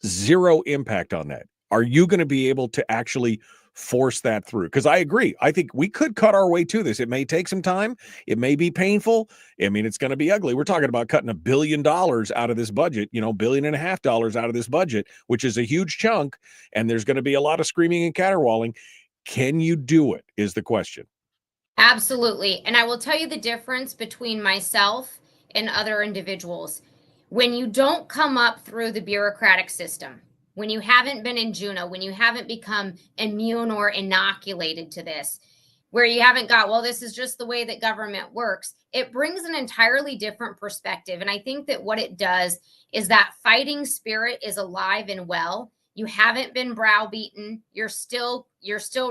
zero impact on that. Are you going to be able to actually force that through? Because I agree. I think we could cut our way to this. It may take some time. It may be painful. I mean, it's going to be ugly. We're talking about cutting $1 billion out of this budget, $1.5 billion out of this budget, which is a huge chunk. And there's going to be a lot of screaming and caterwauling. Can you do it is the question. Absolutely. And I will tell you the difference between myself and other individuals. When you don't come up through the bureaucratic system, when you haven't been in Juno, when you haven't become immune or inoculated to this, where you haven't got, well, this is just the way that government works, it brings an entirely different perspective. And I think that what it does is that fighting spirit is alive and well. You haven't been browbeaten. You're still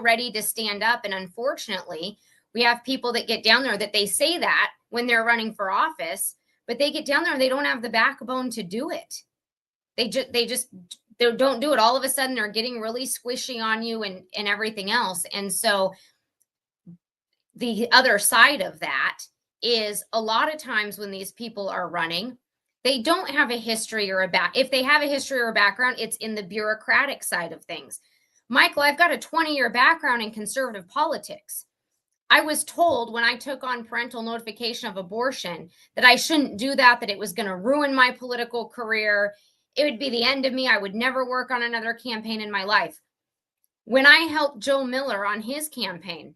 ready to stand up. And unfortunately, we have people that get down there that they say that when they're running for office, but they get down there and they don't have the backbone to do it. They don't do it. All of a sudden, they're getting really squishy on you and everything else. And so the other side of that is a lot of times when these people are running, they don't have a history or if they have a history or a background, it's in the bureaucratic side of things. Michael, I've got a 20-year background in conservative politics. I was told when I took on parental notification of abortion that I shouldn't do that it was going to ruin my political career. It would be the end of me. I would never work on another campaign in my life. When I helped Joe Miller on his campaign,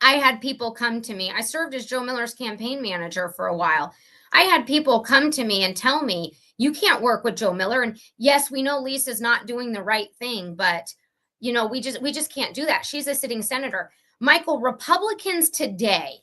I had people come to me. I served as Joe Miller's campaign manager for a while. I had people come to me and tell me, you can't work with Joe Miller. And yes, we know Lisa's not doing the right thing, but we just can't do that. She's a sitting senator. Michael, Republicans today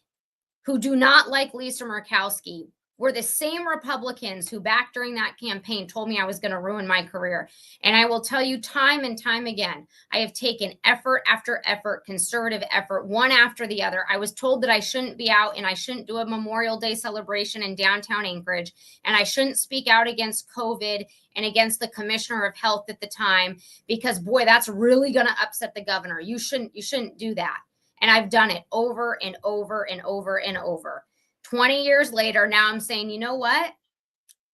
who do not like Lisa Murkowski were the same Republicans who back during that campaign told me I was going to ruin my career. And I will tell you time and time again, I have taken effort after effort, conservative effort, one after the other. I was told that I shouldn't be out and I shouldn't do a Memorial Day celebration in downtown Anchorage. And I shouldn't speak out against COVID and against the commissioner of health at the time, because boy, that's really going to upset the governor. You shouldn't do that. And I've done it over and over and over and over. 20 years later, now I'm saying, you know what?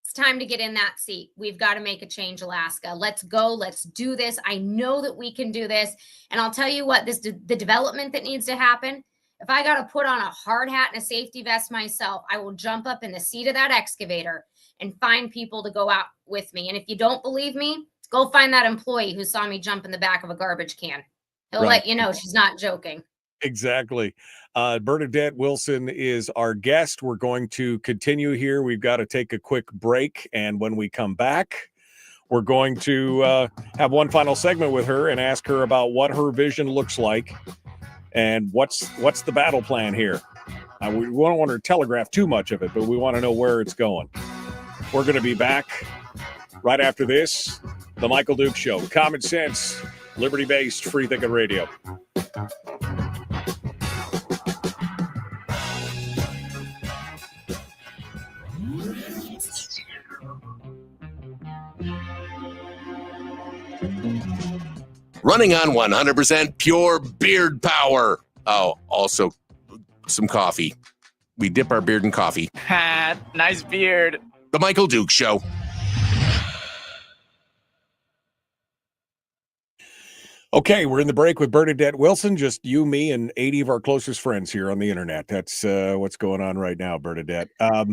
It's time to get in that seat. We've got to make a change, Alaska. Let's go. Let's do this. I know that we can do this. And I'll tell you what, the development that needs to happen, If I got to put on a hard hat and a safety vest myself, I will jump up in the seat of that excavator and find people to go out with me. And if you don't believe me, go find that employee who saw me jump in the back of a garbage can. He'll let you know she's not joking. Exactly. Bernadette Wilson is our guest. We're going to continue here. We've got to take a quick break. And when we come back, we're going to have one final segment with her and ask her about what her vision looks like and what's the battle plan here. We don't want to telegraph too much of it, but we want to know where it's going. We're going to be back right after this. The Michael Duke Show. Common sense, liberty-based, free-thinking radio. Running on 100% pure beard power. Oh, also some coffee. We dip our beard in coffee. Nice beard. The Michael Duke Show. Okay, we're in the break with Bernadette Wilson, just you, me, and 80 of our closest friends here on the internet. That's what's going on right now, Bernadette. I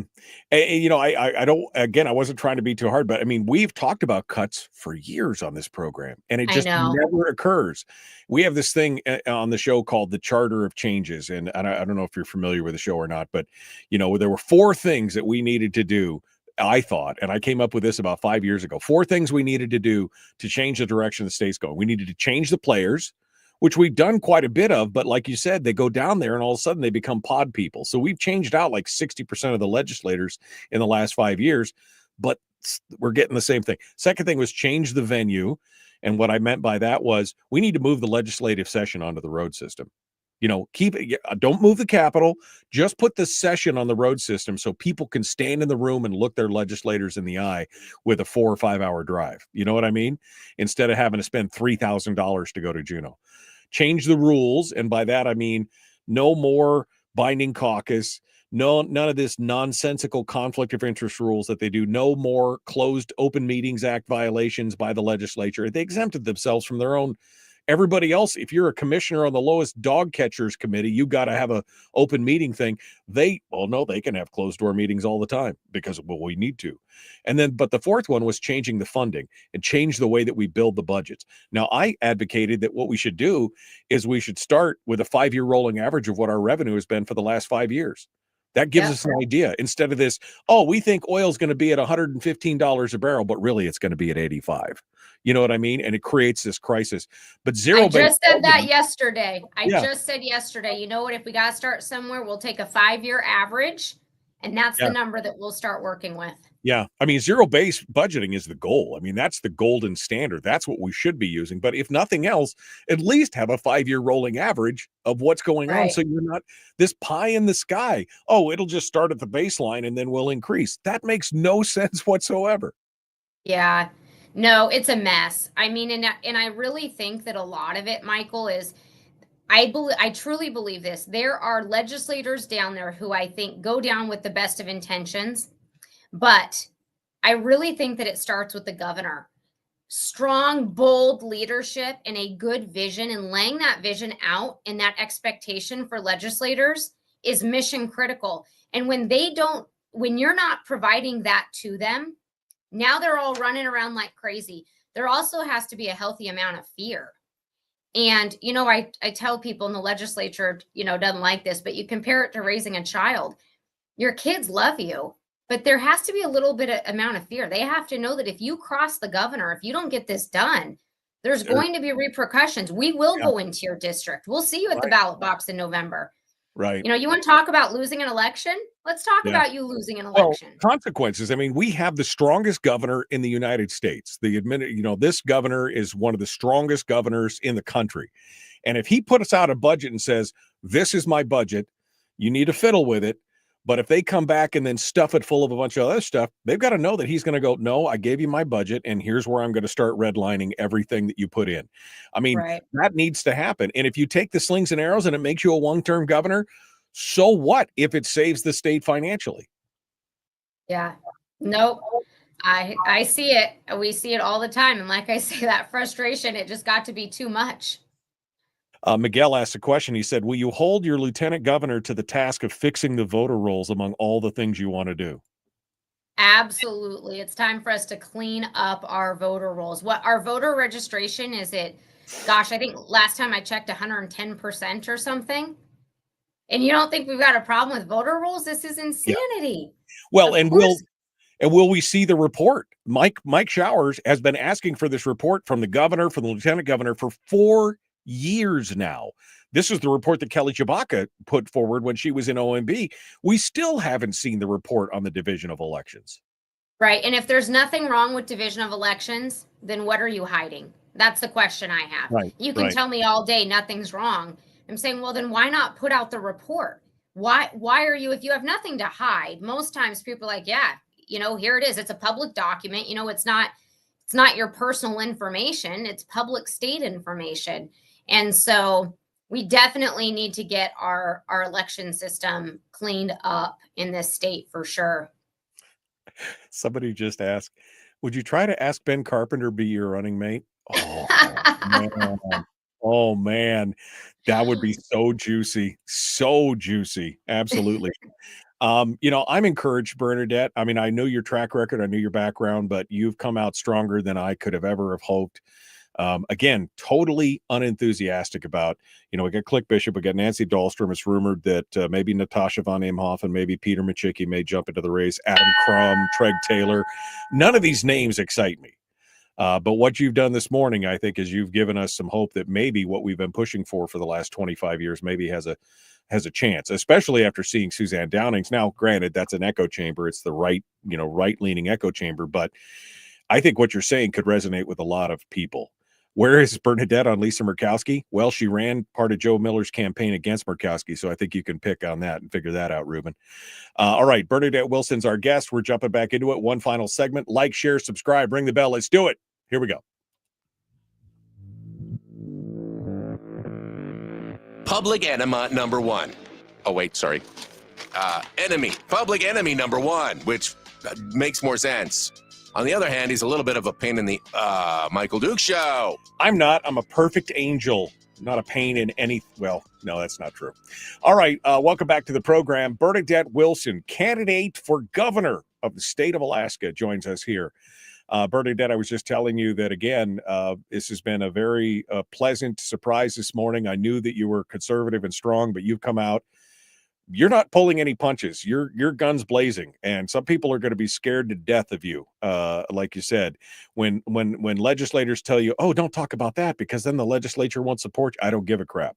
don't, again, I wasn't trying to be too hard, but I mean, we've talked about cuts for years on this program, and it just never occurs. We have this thing on the show called the Charter of Changes, and I don't know if you're familiar with the show or not, but, there were 4 things that we needed to do, I thought, and I came up with this about 5 years ago, 4 things we needed to do to change the direction the state's going. We needed to change the players, which we've done quite a bit of, but like you said, they go down there and all of a sudden they become pod people. So we've changed out like 60% of the legislators in the last 5 years, but we're getting the same thing. Second thing was change the venue. And what I meant by that was we need to move the legislative session onto the road system. Keep it. Don't move the Capitol. Just put the session on the road system so people can stand in the room and look their legislators in the eye with a 4 or 5 hour drive. You know what I mean? Instead of having to spend $3,000 to go to Juneau. Change the rules, and by that I mean no more binding caucus. None of this nonsensical conflict of interest rules that they do. No more closed Open Meetings Act violations by the legislature. They exempted themselves from their own. Everybody else, if you're a commissioner on the lowest dog catchers committee, you got to have a open meeting thing. They can have closed door meetings all the time because, we need to. And then, but the fourth one was changing the funding and change the way that we build the budgets. Now, I advocated that what we should do is we should start with a 5-year rolling average of what our revenue has been for the last 5 years. That gives us an idea instead of this, we think oil is going to be at $115 a barrel, but really it's going to be at 85. You know what I mean? And it creates this crisis. But I just said that yesterday. Just said yesterday, you know what? If we got to start somewhere, we'll take a 5-year average, and that's the number that we'll start working with. Yeah. I mean, zero-based budgeting is the goal. I mean, that's the golden standard. That's what we should be using. But if nothing else, at least have a 5-year rolling average of what's going on. So you're not this pie in the sky. It'll just start at the baseline and then we'll increase. That makes no sense whatsoever. Yeah. No, it's a mess. I mean, and I really think that a lot of it, Michael, is I truly believe this. There are legislators down there who I think go down with the best of intentions. But I really think that it starts with the governor. Strong, bold leadership and a good vision, and laying that vision out and that expectation for legislators is mission critical. And when you're not providing that to them, now they're all running around like crazy. There also has to be a healthy amount of fear. And, I tell people in the legislature, doesn't like this, but you compare it to raising a child. Your kids love you. But there has to be a little bit of amount of fear. They have to know that if you cross the governor, if you don't get this done, there's going to be repercussions. We will go into your district. We'll see you at the ballot box in November. Right. You want to talk about losing an election? Let's talk about you losing an election. Consequences. I mean, we have the strongest governor in the United States. This governor is one of the strongest governors in the country. And if he puts out a budget and says, this is my budget, you need to fiddle with it. But if they come back and then stuff it full of a bunch of other stuff, they've got to know that he's going to go, no, I gave you my budget, and here's where I'm going to start redlining everything that you put in. I mean, that needs to happen. And if you take the slings and arrows and it makes you a one-term governor, so what if it saves the state financially? Yeah. Nope. I see it. We see it all the time. And like I say, that frustration, it just got to be too much. Miguel asked a question. He said, will you hold your lieutenant governor to the task of fixing the voter rolls among all the things you want to do? Absolutely. It's time for us to clean up our voter rolls. What our voter registration is gosh, I think last time I checked 110% or something. And you don't think we've got a problem with voter rolls? This is insanity. Well, and will we see the report? Mike Showers has been asking for this report from the governor, from the lieutenant governor for 4 years now. This is the report that Kelly Tshibaka put forward when she was in OMB. We still haven't seen the report on the division of elections. Right. And if there's nothing wrong with division of elections, then what are you hiding? That's the question I have. Right, You can tell me all day nothing's wrong. I'm saying, well, then why not put out the report? Why are you, if you have nothing to hide? Most times people are like, yeah, here it is. It's a public document. It's not your personal information. It's public state information. And so we definitely need to get our election system cleaned up in this state for sure. Somebody just asked, would you try to ask Ben Carpenter be your running mate? Oh man, that would be so juicy. Absolutely. I'm encouraged, Bernadette. I mean, I knew your track record, I knew your background, but you've come out stronger than I could have ever have hoped. Again, totally unenthusiastic about, we got Click Bishop, we got Nancy Dahlstrom. It's rumored that maybe Natasha von Imhoff and maybe Peter Machicki may jump into the race. Adam Crum, Treg Taylor. None of these names excite me. But what you've done this morning, I think, is you've given us some hope that maybe what we've been pushing for the last 25 years maybe has a chance, especially after seeing Suzanne Downing's. Now, granted, that's an echo chamber. It's the right-leaning echo chamber. But I think what you're saying could resonate with a lot of people. Where is Bernadette on Lisa Murkowski? Well, she ran part of Joe Miller's campaign against Murkowski, so I think you can pick on that and figure that out, Ruben. All right, Bernadette Wilson's our guest. We're jumping back into it. One final segment. Like, share, subscribe, ring the bell. Let's do it. Here we go. Public enema number one. Oh, wait, sorry. Public enemy number one, which makes more sense. On the other hand, he's a little bit of a pain in the Michael Duke show. I'm not. I'm a perfect angel, not a pain in any. Well, no, that's not true. All right. Welcome back to the program. Bernadette Wilson, candidate for governor of the state of Alaska, joins us here. Bernadette, I was just telling you that, again, this has been a very pleasant surprise this morning. I knew that you were conservative and strong, but you've come out. You're not pulling any punches. Your guns blazing, and some people are going to be scared to death of you. Like you said, when legislators tell you, "Oh, don't talk about that," because then the legislature won't support you. I don't give a crap.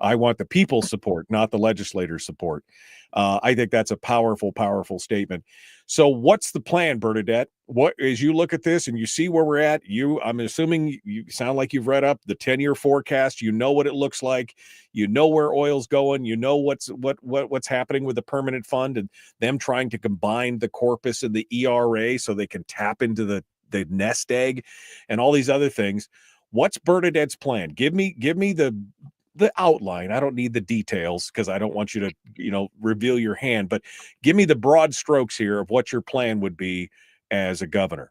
I want the people's support, not the legislator's support. I think that's a powerful, powerful statement. So what's the plan, Bernadette? What, as you look at this and you see where we're at, I'm assuming you sound like you've read up the 10-year forecast. You know what it looks like. You know where oil's going. You know what's happening with the permanent fund and them trying to combine the corpus and the ERA so they can tap into the nest egg and all these other things. What's Bernadette's plan? Give me the outline. I don't need the details because I don't want you to, reveal your hand, but give me the broad strokes here of what your plan would be as a governor.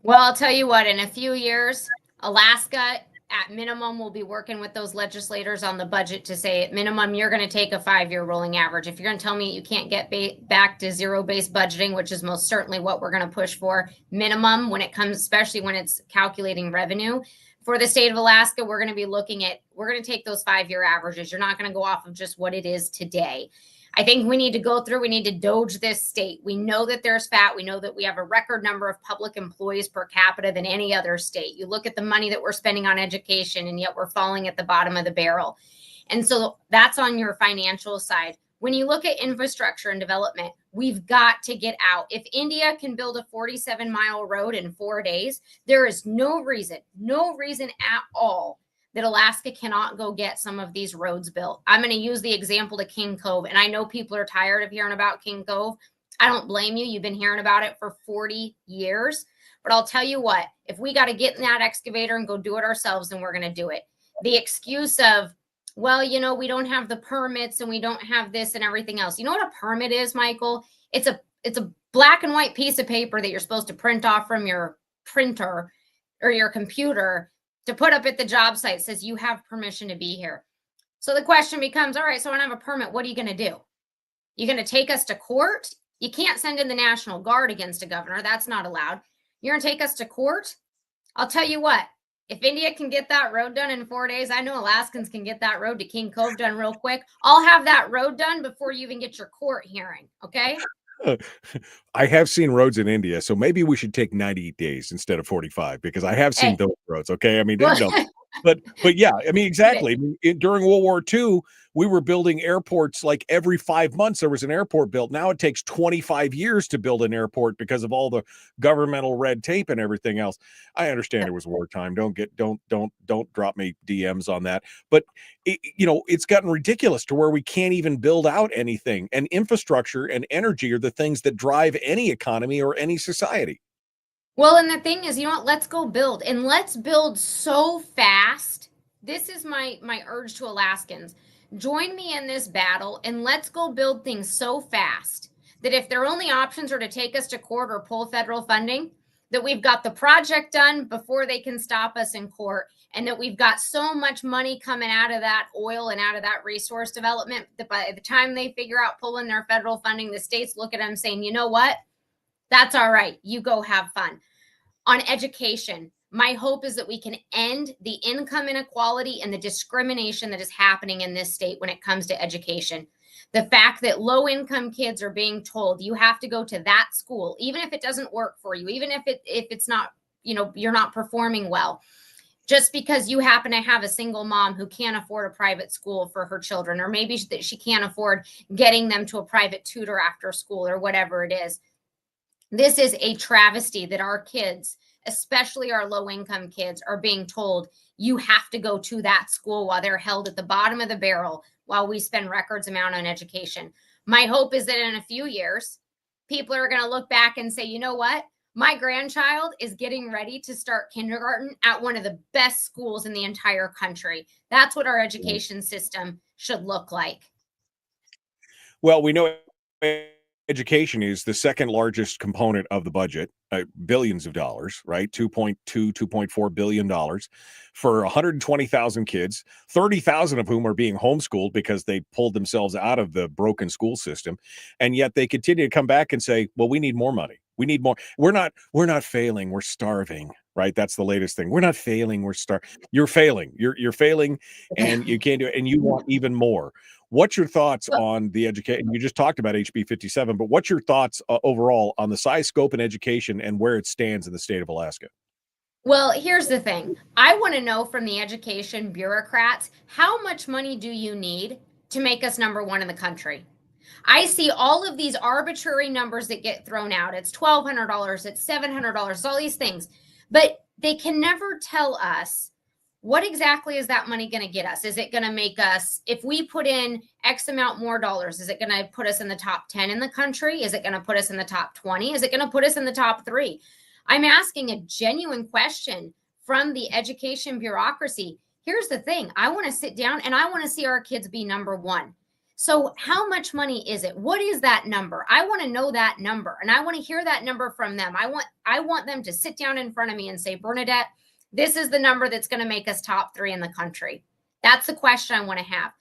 Well, I'll tell you what, in a few years, Alaska at minimum will be working with those legislators on the budget to say at minimum, you're going to take a 5-year rolling average. If you're going to tell me you can't get back to zero-based budgeting, which is most certainly what we're going to push for, minimum when it comes, especially when it's calculating revenue, for the state of Alaska, we're going to take those 5-year averages. You're not going to go off of just what it is today. I think we need to doge this state. We know that there's fat. We know that we have a record number of public employees per capita than any other state. You look at the money that we're spending on education, and yet we're falling at the bottom of the barrel. And so that's on your financial side. When you look at infrastructure and development, we've got to get out. If India can build a 47-mile road in 4 days, there is no reason at all that Alaska cannot go get some of these roads built. I'm going to use the example to King Cove, and I know people are tired of hearing about King Cove. I don't blame you. You've been hearing about it for 40 years. But I'll tell you what, if we got to get in that excavator and go do it ourselves, then we're going to do it. The excuse of, well, we don't have the permits and we don't have this and everything else. You know what a permit is, Michael? It's a black and white piece of paper that you're supposed to print off from your printer or your computer to put up at the job site says you have permission to be here. So the question becomes, all right, so I don't have a permit. What are you going to do? You're going to take us to court? You can't send in the National Guard against a governor. That's not allowed. You're going to take us to court? I'll tell you what, if India can get that road done in 4 days, I know Alaskans can get that road to King Cove done real quick. I'll have that road done before you even get your court hearing, okay? I have seen roads in India, so maybe we should take 90 days instead of 45 because I have seen those roads. Okay, I mean, but yeah, I mean, exactly. I mean, during World War II, we were building airports like every 5 months. There was an airport built. Now it takes 25 years to build an airport because of all the governmental red tape and everything else. I understand it was wartime. Don't drop me DMs on that. But it's gotten ridiculous to where we can't even build out anything. And infrastructure and energy are the things that drive any economy or any society. Well, and the thing is, let's go build, and let's build so fast. This is my urge to Alaskans. Join me in this battle, and let's go build things so fast that if their only options are to take us to court or pull federal funding, that we've got the project done before they can stop us in court, and that we've got so much money coming out of that oil and out of that resource development that by the time they figure out pulling their federal funding, the states look at them saying, you know what? That's all right. You go have fun. On education, my hope is that we can end the income inequality and the discrimination that is happening in this state when it comes to education. The fact that low-income kids are being told you have to go to that school, even if it doesn't work for you, even if it's not, you're not performing well, just because you happen to have a single mom who can't afford a private school for her children, or maybe that she can't afford getting them to a private tutor after school or whatever it is. This is a travesty that our kids, especially our low-income kids, are being told you have to go to that school while they're held at the bottom of the barrel while we spend records amount on education. My hope is that in a few years, people are going to look back and say, you know what? My grandchild is getting ready to start kindergarten at one of the best schools in the entire country. That's what our education system should look like. Well, we know education is the second largest component of the budget, billions of dollars, right? $2.4 billion for 120,000 kids, 30,000 of whom are being homeschooled because they pulled themselves out of the broken school system. And yet they continue to come back and say, well, we need more money. We need more. We're not failing. We're starving, right? That's the latest thing. We're not failing. We're starving. You're failing. You're failing, and you can't do it. And you want even more. What's your thoughts on the education? You just talked about HB 57, but what's your thoughts overall on the size, scope, and education and where it stands in the state of Alaska? Well, here's the thing. I want to know from the education bureaucrats, how much money do you need to make us number one in the country? I see all of these arbitrary numbers that get thrown out. It's $1,200, it's $700, all these things, but they can never tell us what exactly is that money going to get us? Is it going to make us, if we put in X amount more dollars, is it going to put us in the top 10 in the country? Is it going to put us in the top 20? Is it going to put us in the top 3? I'm asking a genuine question from the education bureaucracy. Here's the thing. I want to sit down and I want to see our kids be number one. So how much money is it? What is that number? I want to know that number, and I want to hear that number from them. I want them to sit down in front of me and say, Bernadette, this is the number that's going to make us top 3 in the country. That's the question I want to have.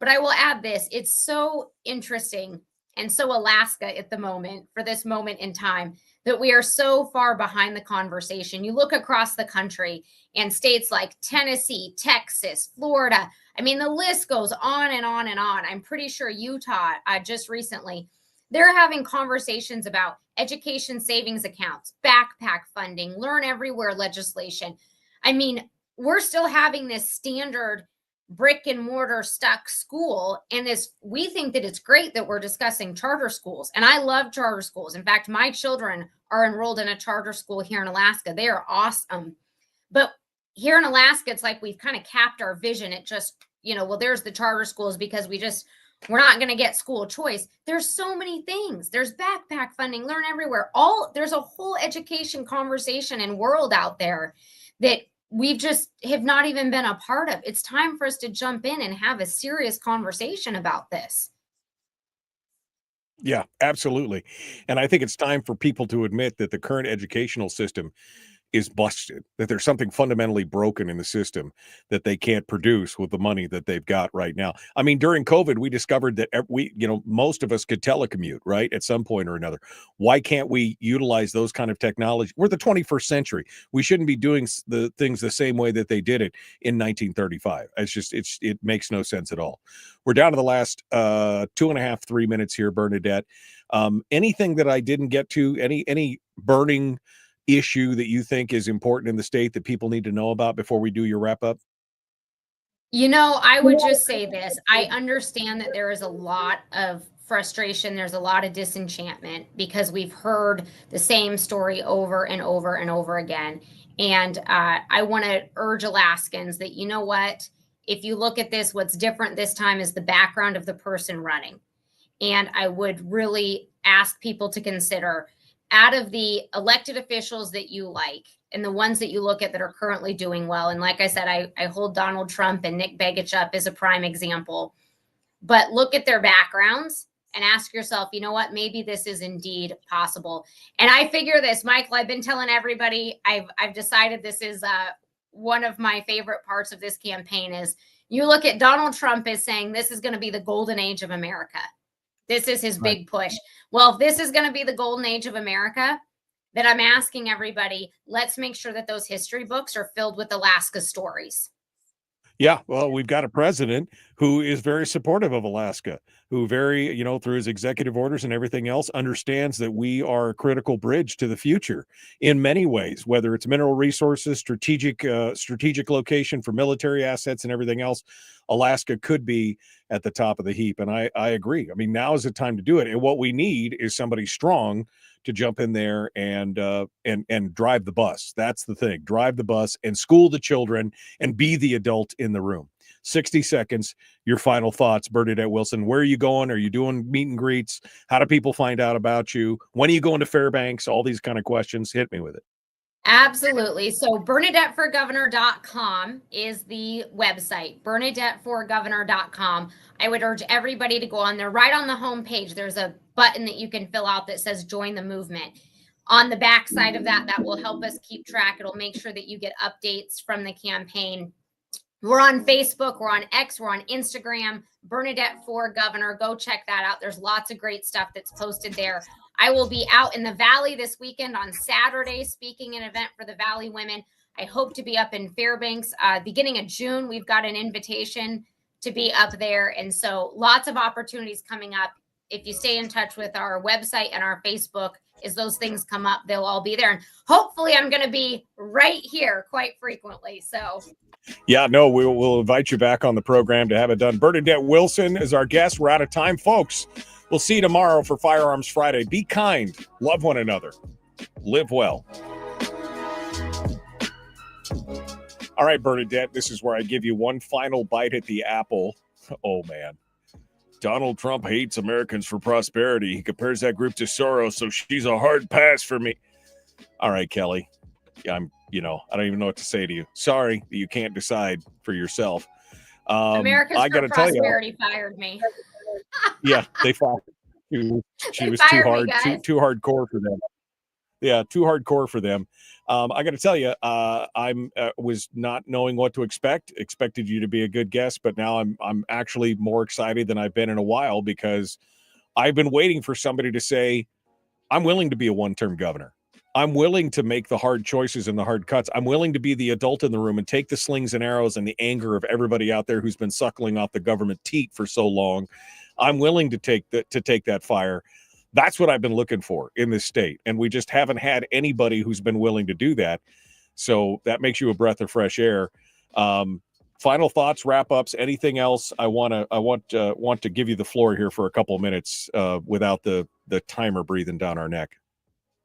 But I will add this. It's so interesting and so Alaska at the moment, for this moment in time, that we are so far behind the conversation. You look across the country and states like Tennessee, Texas, Florida. I mean, the list goes on and on and on. I'm pretty sure Utah, just recently, they're having conversations about education savings accounts, backpack funding, learn everywhere legislation. I mean, we're still having this standard brick and mortar stuck school. And we think that it's great that we're discussing charter schools. And I love charter schools. In fact, my children are enrolled in a charter school here in Alaska. They are awesome. But here in Alaska, it's like we've kind of capped our vision at just, well, there's the charter schools because we're not going to get school choice. There's so many things. There's backpack funding, learn everywhere. There's a whole education conversation and world out there that we've just have not even been a part of. It's time for us to jump in and have a serious conversation about this. Yeah, absolutely. And I think it's time for people to admit that the current educational system is busted, that there's something fundamentally broken in the system that they can't produce with the money that they've got right now. I mean, during COVID, we discovered that most of us could telecommute, right, at some point or another. Why can't we utilize those kind of technology? We're the 21st century. We shouldn't be doing the things the same way that they did it in 1935. It makes no sense at all. We're down to the last 2.5, 3 minutes here, Bernadette. Anything that I didn't get to, any burning issue that you think is important in the state that people need to know about before we do your wrap up? I would just say this. I understand that there is a lot of frustration. There's a lot of disenchantment because we've heard the same story over and over and over again. And I want to urge Alaskans that, if you look at this, what's different this time is the background of the person running. And I would really ask people to consider, out of the elected officials that you like and the ones that you look at that are currently doing well, and like I said, I hold Donald Trump and Nick Begich up as a prime example, but look at their backgrounds and ask yourself, maybe this is indeed possible. And I figure this, Michael, I've been telling everybody, I've decided this is one of my favorite parts of this campaign is you look at Donald Trump as saying this is going to be the golden age of America. This is his big push. Well, if this is going to be the golden age of America, then I'm asking everybody, let's make sure that those history books are filled with Alaska stories. Yeah, well, we've got a president who is very supportive of Alaska, who through his executive orders and everything else, understands that we are a critical bridge to the future in many ways, whether it's mineral resources, strategic location for military assets and everything else. Alaska could be at the top of the heap. And I agree. I mean, now is the time to do it. And what we need is somebody strong to jump in there and drive the bus. That's the thing. Drive the bus and school the children and be the adult in the room. 60 seconds. Your final thoughts, Bernadette Wilson. Where are you going? Are you doing meet and greets? How do people find out about you? When are you going to Fairbanks? All these kind of questions. Hit me with it. Absolutely. So BernadetteForGovernor.com is the website, BernadetteForGovernor.com. I would urge everybody to go on there. Right on the homepage, there's a button that you can fill out that says join the movement. On the back side of that will help us keep track. It'll make sure that you get updates from the campaign. We're on Facebook, we're on X, we're on Instagram, Bernadette for Governor. Go check that out. There's lots of great stuff that's posted there. I will be out in the Valley this weekend on Saturday, speaking an event for the Valley women. I hope to be up in Fairbanks. Beginning of June, we've got an invitation to be up there. And so lots of opportunities coming up. If you stay in touch with our website and our Facebook, as those things come up, they'll all be there. And hopefully I'm going to be right here quite frequently. So yeah, no, we'll invite you back on the program to have it done. Bernadette Wilson is our guest. We're out of time, folks. We'll see you tomorrow for Firearms Friday. Be kind. Love one another. Live well. All right, Bernadette, this is where I give you one final bite at the apple. Oh, man. Donald Trump hates Americans for prosperity. He compares that group to Soros, so she's a hard pass for me. All right, Kelly. I don't even know what to say to you. Sorry that you can't decide for yourself. Americans for Prosperity fired me. Yeah, they fired her. She was too hard, too hardcore for them. Yeah, too hardcore for them. I got to tell you, I was not knowing what to expected you to be a good guest, but now I'm actually more excited than I've been in a while because I've been waiting for somebody to say, I'm willing to be a one-term governor. I'm willing to make the hard choices and the hard cuts. I'm willing to be the adult in the room and take the slings and arrows and the anger of everybody out there who's been suckling off the government teat for so long. I'm willing to take that fire. That's what I've been looking for in this state. And we just haven't had anybody who's been willing to do that. So that makes you a breath of fresh air. Final thoughts, wrap ups, anything else? I want to give you the floor here for a couple of minutes without the timer breathing down our neck.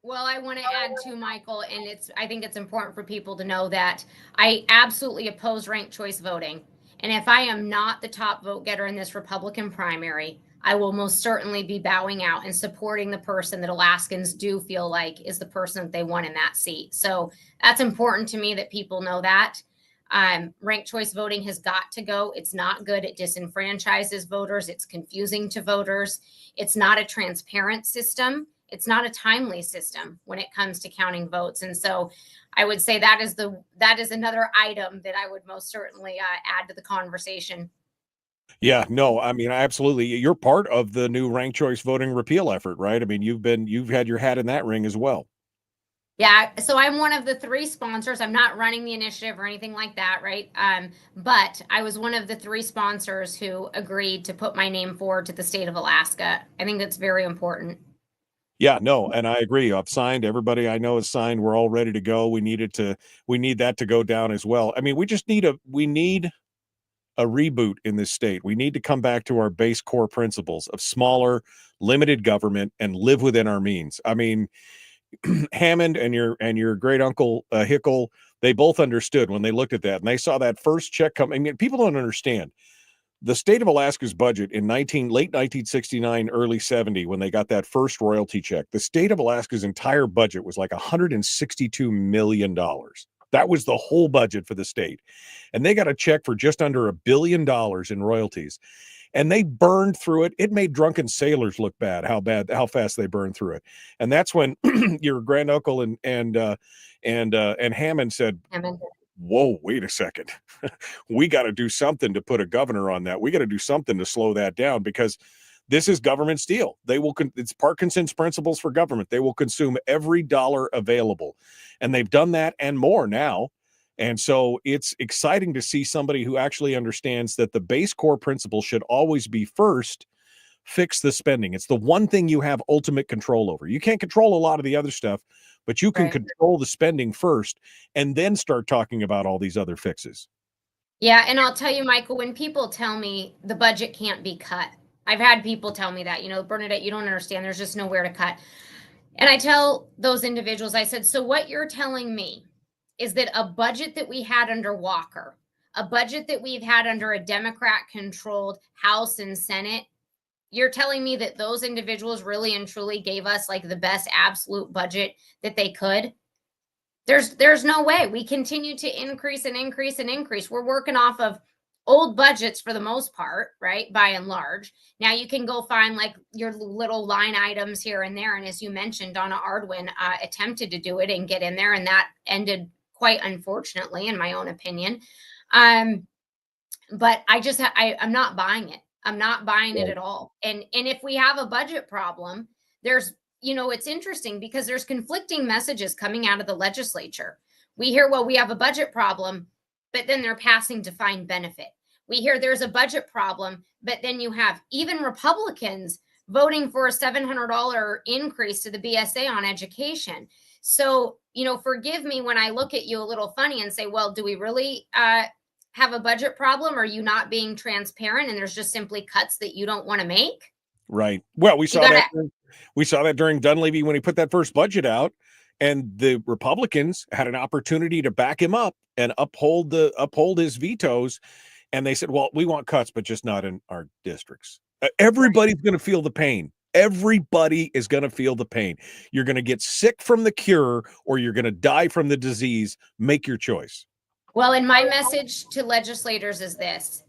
Well, I want to add to Michael, and I think it's important for people to know that I absolutely oppose ranked choice voting. And if I am not the top vote getter in this Republican primary, I will most certainly be bowing out and supporting the person that Alaskans do feel like is the person that they want in that seat. So that's important to me that people know that. Ranked choice voting has got to go. It's not good. It disenfranchises voters. It's confusing to voters. It's not a transparent system. It's not a timely system when it comes to counting votes. And so I would say that is another item that I would most certainly add to the conversation. Yeah, no, I mean, absolutely. You're part of the new ranked choice voting repeal effort, right? I mean, you've had your hat in that ring as well. Yeah, so I'm one of the 3 sponsors. I'm not running the initiative or anything like that, right? But I was one of the 3 sponsors who agreed to put my name forward to the state of Alaska. I think that's very important. Yeah, no, and I agree. I've signed. Everybody I know is signed. We're all ready to go. We need that to go down as well. I mean, we need a reboot in this state. We need to come back to our base core principles of smaller, limited government and live within our means. I mean, Hammond and your great uncle Hickel, they both understood when they looked at that and they saw that first check come. I mean, people don't understand the state of Alaska's budget in late 1969, early 70, when they got that first royalty check. The state of Alaska's entire budget was like $162 million. That was the whole budget for the state. And they got a check for just under $1 billion in royalties. And they burned through it. It made drunken sailors look bad, how fast they burned through it. And that's when your granduncle and Hammond said, whoa, wait a second. We got to do something to put a governor on that. We got to do something to slow that down, because this is government steal. It's Parkinson's principles for government. They will consume every dollar available. And they've done that and more now. And so it's exciting to see somebody who actually understands that the base core principle should always be first, fix the spending. It's the one thing you have ultimate control over. You can't control a lot of the other stuff, but you can control the spending first and then start talking about all these other fixes. Yeah. And I'll tell you, Michael, when people tell me the budget can't be cut, I've had people tell me that, Bernadette, you don't understand. There's just nowhere to cut. And I tell those individuals, I said, so what you're telling me is that a budget that we had under Walker, a budget that we've had under a Democrat-controlled House and Senate, you're telling me that those individuals really and truly gave us like the best absolute budget that they could? There's no way. We continue to increase and increase and increase. We're working off of old budgets for the most part, right? By and large. Now you can go find like your little line items here and there. And as you mentioned, Donna Ardwin attempted to do it and get in there, and that ended quite unfortunately, in my own opinion. But I'm not buying it. I'm not buying it at all. And if we have a budget problem, there's, it's interesting because there's conflicting messages coming out of the legislature. We hear, well, we have a budget problem, but then they're passing defined benefit. We hear there's a budget problem, but then you have even Republicans voting for a $700 increase to the BSA on education. So, forgive me when I look at you a little funny and say, well, do we really have a budget problem? Are you not being transparent and there's just simply cuts that you don't want to make? Right. Well, we saw that during Dunleavy when he put that first budget out, and the Republicans had an opportunity to back him up and uphold his vetoes. And they said, well, we want cuts, but just not in our districts. Everybody's going to feel the pain. Everybody is going to feel the pain. You're going to get sick from the cure or you're going to die from the disease. Make your choice. Well, and my message to legislators is this.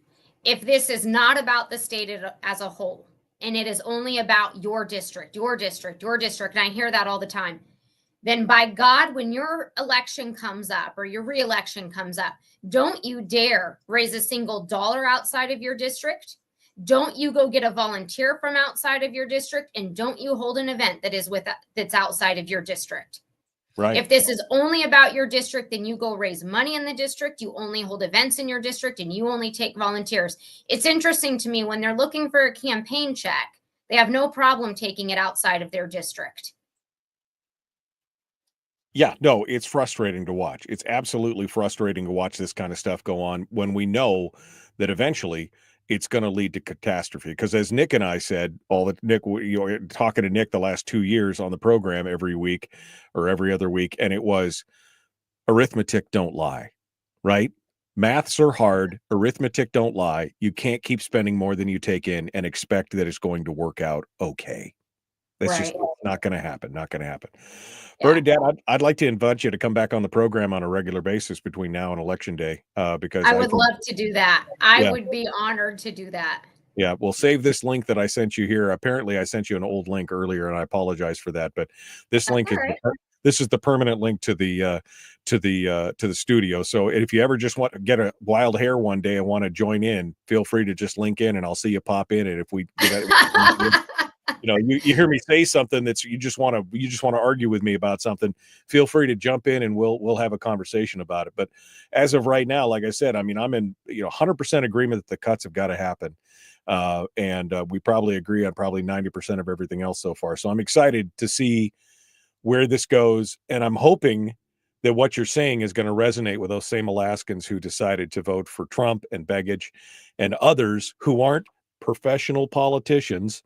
If this is not about the state as a whole, and it is only about your district, and I hear that all the time, then by God, when your election comes up or your reelection comes up, don't you dare raise a single dollar outside of your district. Don't you go get a volunteer from outside of your district, and don't you hold an event that's outside of your district. Right. If this is only about your district, then you go raise money in the district. You only hold events in your district, and you only take volunteers. It's interesting to me when they're looking for a campaign check, they have no problem taking it outside of their district. Yeah, no, it's frustrating to watch. It's absolutely frustrating to watch this kind of stuff go on when we know that eventually it's going to lead to catastrophe. Because as Nick and I said, you're talking to Nick the last 2 years on the program every week or every other week, and it was arithmetic don't lie, right? Maths are hard. Arithmetic don't lie. You can't keep spending more than you take in and expect that it's going to work out okay. That's just not going to happen. Not going to happen. Yeah. Bernadette, I'd like to invite you to come back on the program on a regular basis between now and Election Day, because I would love to do that. I would be honored to do that. Yeah, well, save this link that I sent you here. Apparently, I sent you an old link earlier, and I apologize for that. But this That's link all is right. this is the permanent link to the studio. So if you ever just want to get a wild hair one day and want to join in, feel free to just link in, and I'll see you pop in. And if we get you hear me say something that's you just want to argue with me about something, feel free to jump in and we'll have a conversation about it. But as of right now, like I said, I mean, I'm in 100% agreement that the cuts have got to happen. And we probably agree on probably 90% of everything else so far. So I'm excited to see where this goes. And I'm hoping that what you're saying is going to resonate with those same Alaskans who decided to vote for Trump and Begich and others who aren't professional politicians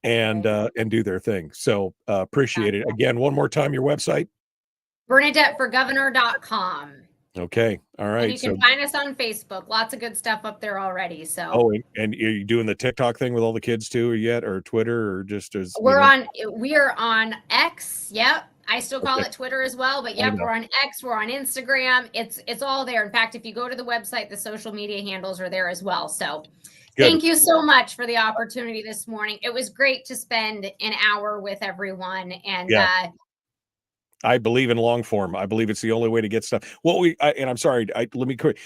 and do their thing. So appreciate it. Again, one more time, your website. BernadetteForGovernor.com. Okay. All right. And you can find us on Facebook. Lots of good stuff up there already. So and are you doing the TikTok thing with all the kids too yet, or Twitter, or just as we are on X. Yep. I still call it Twitter as well, but yep, we're on X, we're on Instagram. It's all there. In fact, if you go to the website, the social media handles are there as well. So thank you so much for the opportunity this morning. It was great to spend an hour with everyone. And I believe in long form. I believe it's the only way to get stuff. I'm sorry, let me quit.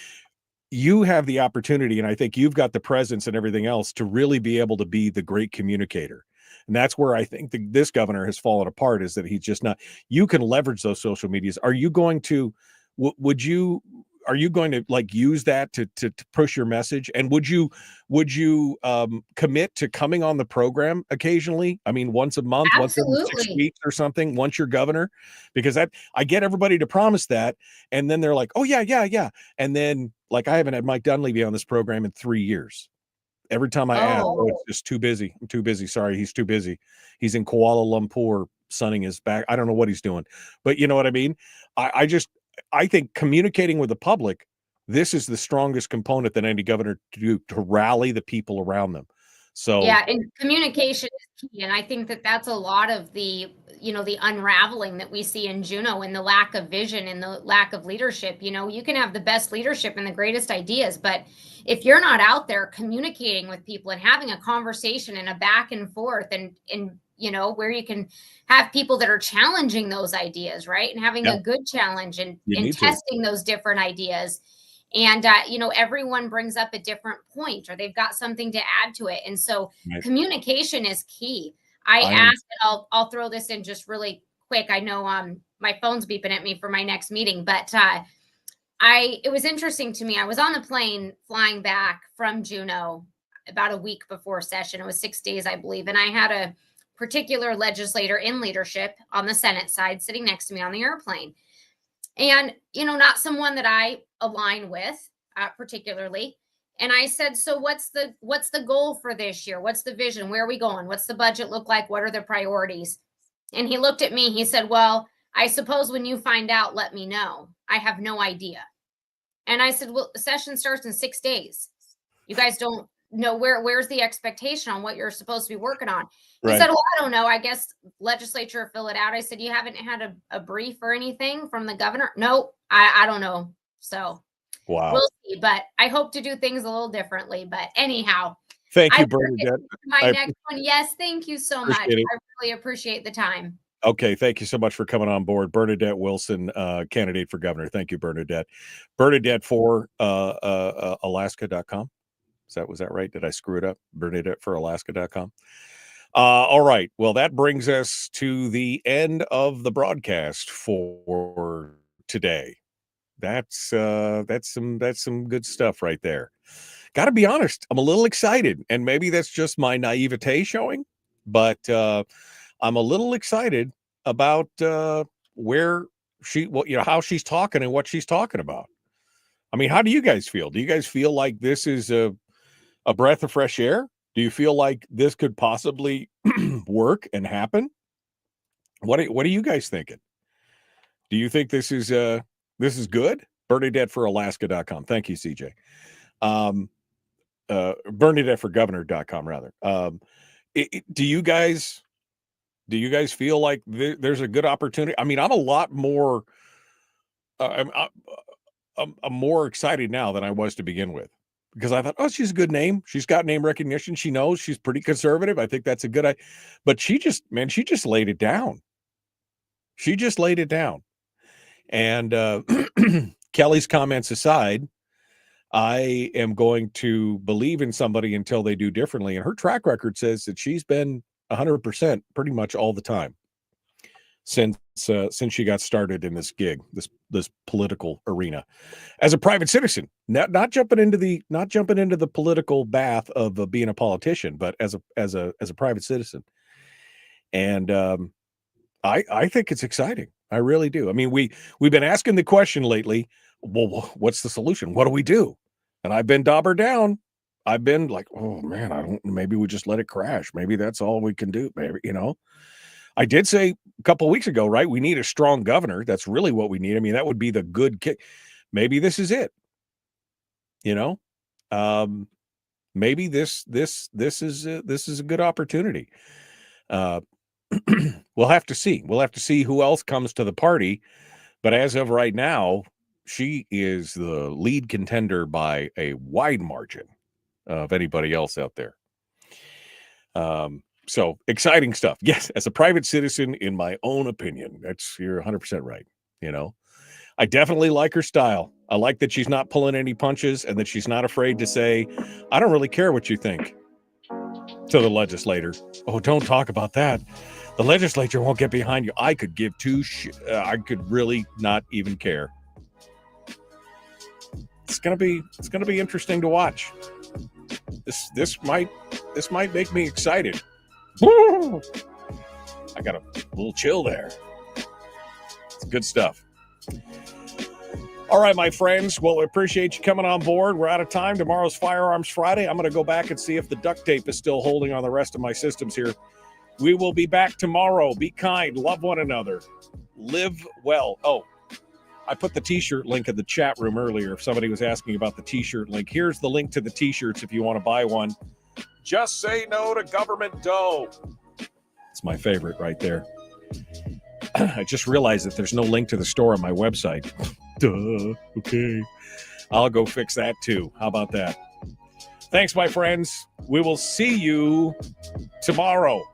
You have the opportunity, and I think you've got the presence and everything else to really be able to be the great communicator. And that's where I think this governor has fallen apart, is that he's just not. You can leverage those social medias. Are you going to, are you going to like use that to push your message? And would you commit to coming on the program occasionally? I mean, once a month, Absolutely. once every 6 weeks or something, once you're governor, because I get everybody to promise that. And then they're like, oh yeah. And then like, I haven't had Mike Dunleavy on this program in 3 years. Every time I ask, it's just too busy. I'm too busy. Sorry. He's too busy. He's in Kuala Lumpur sunning his back. I don't know what he's doing, but you know what I mean? I think communicating with the public, this is the strongest component that any governor to do, to rally the people around them. So yeah, and communication is key. And I think that that's a lot of the unraveling that we see in Juneau, and the lack of vision and the lack of leadership. You can have the best leadership and the greatest ideas, but if you're not out there communicating with people and having a conversation and a back and forth and where you can have people that are challenging those ideas, right? And having a good challenge and testing those different ideas. And, everyone brings up a different point, or they've got something to add to it. And so communication is key. I asked, and I'll throw this in just really quick. I know my phone's beeping at me for my next meeting, but it was interesting to me. I was on the plane flying back from Juneau about a week before session. It was 6 days, I believe. And I had a particular legislator in leadership on the Senate side sitting next to me on the airplane. And, not someone that I align with particularly. And I said, so what's the goal for this year? What's the vision? Where are we going? What's the budget look like? What are the priorities? And he looked at me, he said, well, I suppose when you find out, let me know. I have no idea. And I said, well, the session starts in 6 days. You guys don't know where's the expectation on what you're supposed to be working on. He said, well, I don't know. I guess legislature fill it out. I said, you haven't had a brief or anything from the governor? No, I don't know. So we'll see. But I hope to do things a little differently. But anyhow, thank you, Bernadette. My next one. Yes, thank you so much. It. I really appreciate the time. Okay, thank you so much for coming on board. Bernadette Wilson, candidate for governor. Thank you, Bernadette. Bernadette for Alaska.com. Was that right? Did I screw it up? Bernadette for Alaska.com. All right. Well, that brings us to the end of the broadcast for today. That's some good stuff right there. Got to be honest, I'm a little excited, and maybe that's just my naivete showing, but I'm a little excited about how she's talking and what she's talking about. I mean, how do you guys feel? Do you guys feel like this is a breath of fresh air? Do you feel like this could possibly work and happen? What are you guys thinking? Do you think this is good? Bernadette for Alaska.com. Thank you, CJ. Bernadette for Governor.com, rather. Do you guys feel like there's a good opportunity? I mean, I'm a lot more I'm more excited now than I was to begin with, because I thought, oh, she's a good name. She's got name recognition. She knows she's pretty conservative. I think that's a good idea. But she just laid it down. She just laid it down. And Kelly's comments aside, I am going to believe in somebody until they do differently. And her track record says that she's been 100% pretty much all the time since she got started in this gig, this political arena, as a private citizen, not jumping into the political bath of being a politician, but as a private citizen. And I think it's exciting. I really do. I mean, we've been asking the question lately, well, what's the solution? What do we do? And I've been daubered down. I've been like, oh man, maybe we just let it crash. Maybe that's all we can do. Maybe, I did say a couple of weeks ago, right? We need a strong governor. That's really what we need. I mean, that would be the good kick. Maybe this is it. Maybe this is a good opportunity. We'll have to see. We'll have to see who else comes to the party. But as of right now, she is the lead contender by a wide margin of anybody else out there. So exciting stuff. Yes, as a private citizen, in my own opinion, you're 100% right. I definitely like her style. I like that she's not pulling any punches and that she's not afraid to say, I don't really care what you think, to the legislator. Oh, don't talk about that. The legislature won't get behind you. I could give I could really not even care. It's gonna be interesting to watch. This might make me excited. Woo! I got a little chill there. It's good stuff. All right, my friends. Well, we appreciate you coming on board. We're out of time. Tomorrow's Firearms Friday. I'm going to go back and see if the duct tape is still holding on the rest of my systems here. We will be back tomorrow. Be kind. Love one another. Live well. Oh, I put the T-shirt link in the chat room earlier. If somebody was asking about the T-shirt link, here's the link to the T-shirts if you want to buy one. Just say no to government dough. It's my favorite right there. I just realized that there's no link to the store on my website. Duh. Okay. I'll go fix that too. How about that? Thanks, my friends. We will see you tomorrow.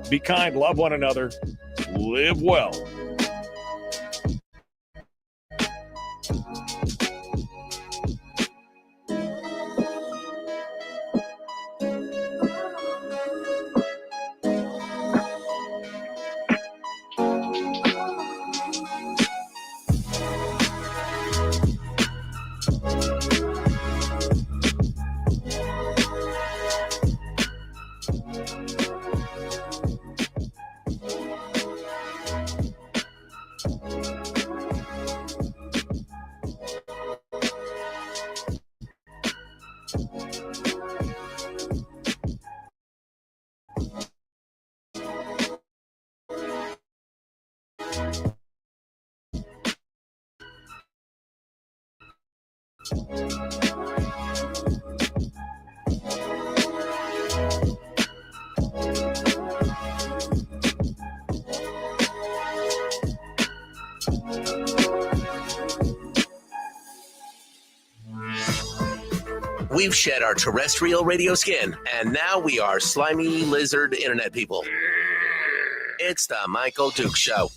Be kind. Love one another. Live well. We've shed our terrestrial radio skin, and now we are slimy lizard internet people. It's the Michael Duke Show.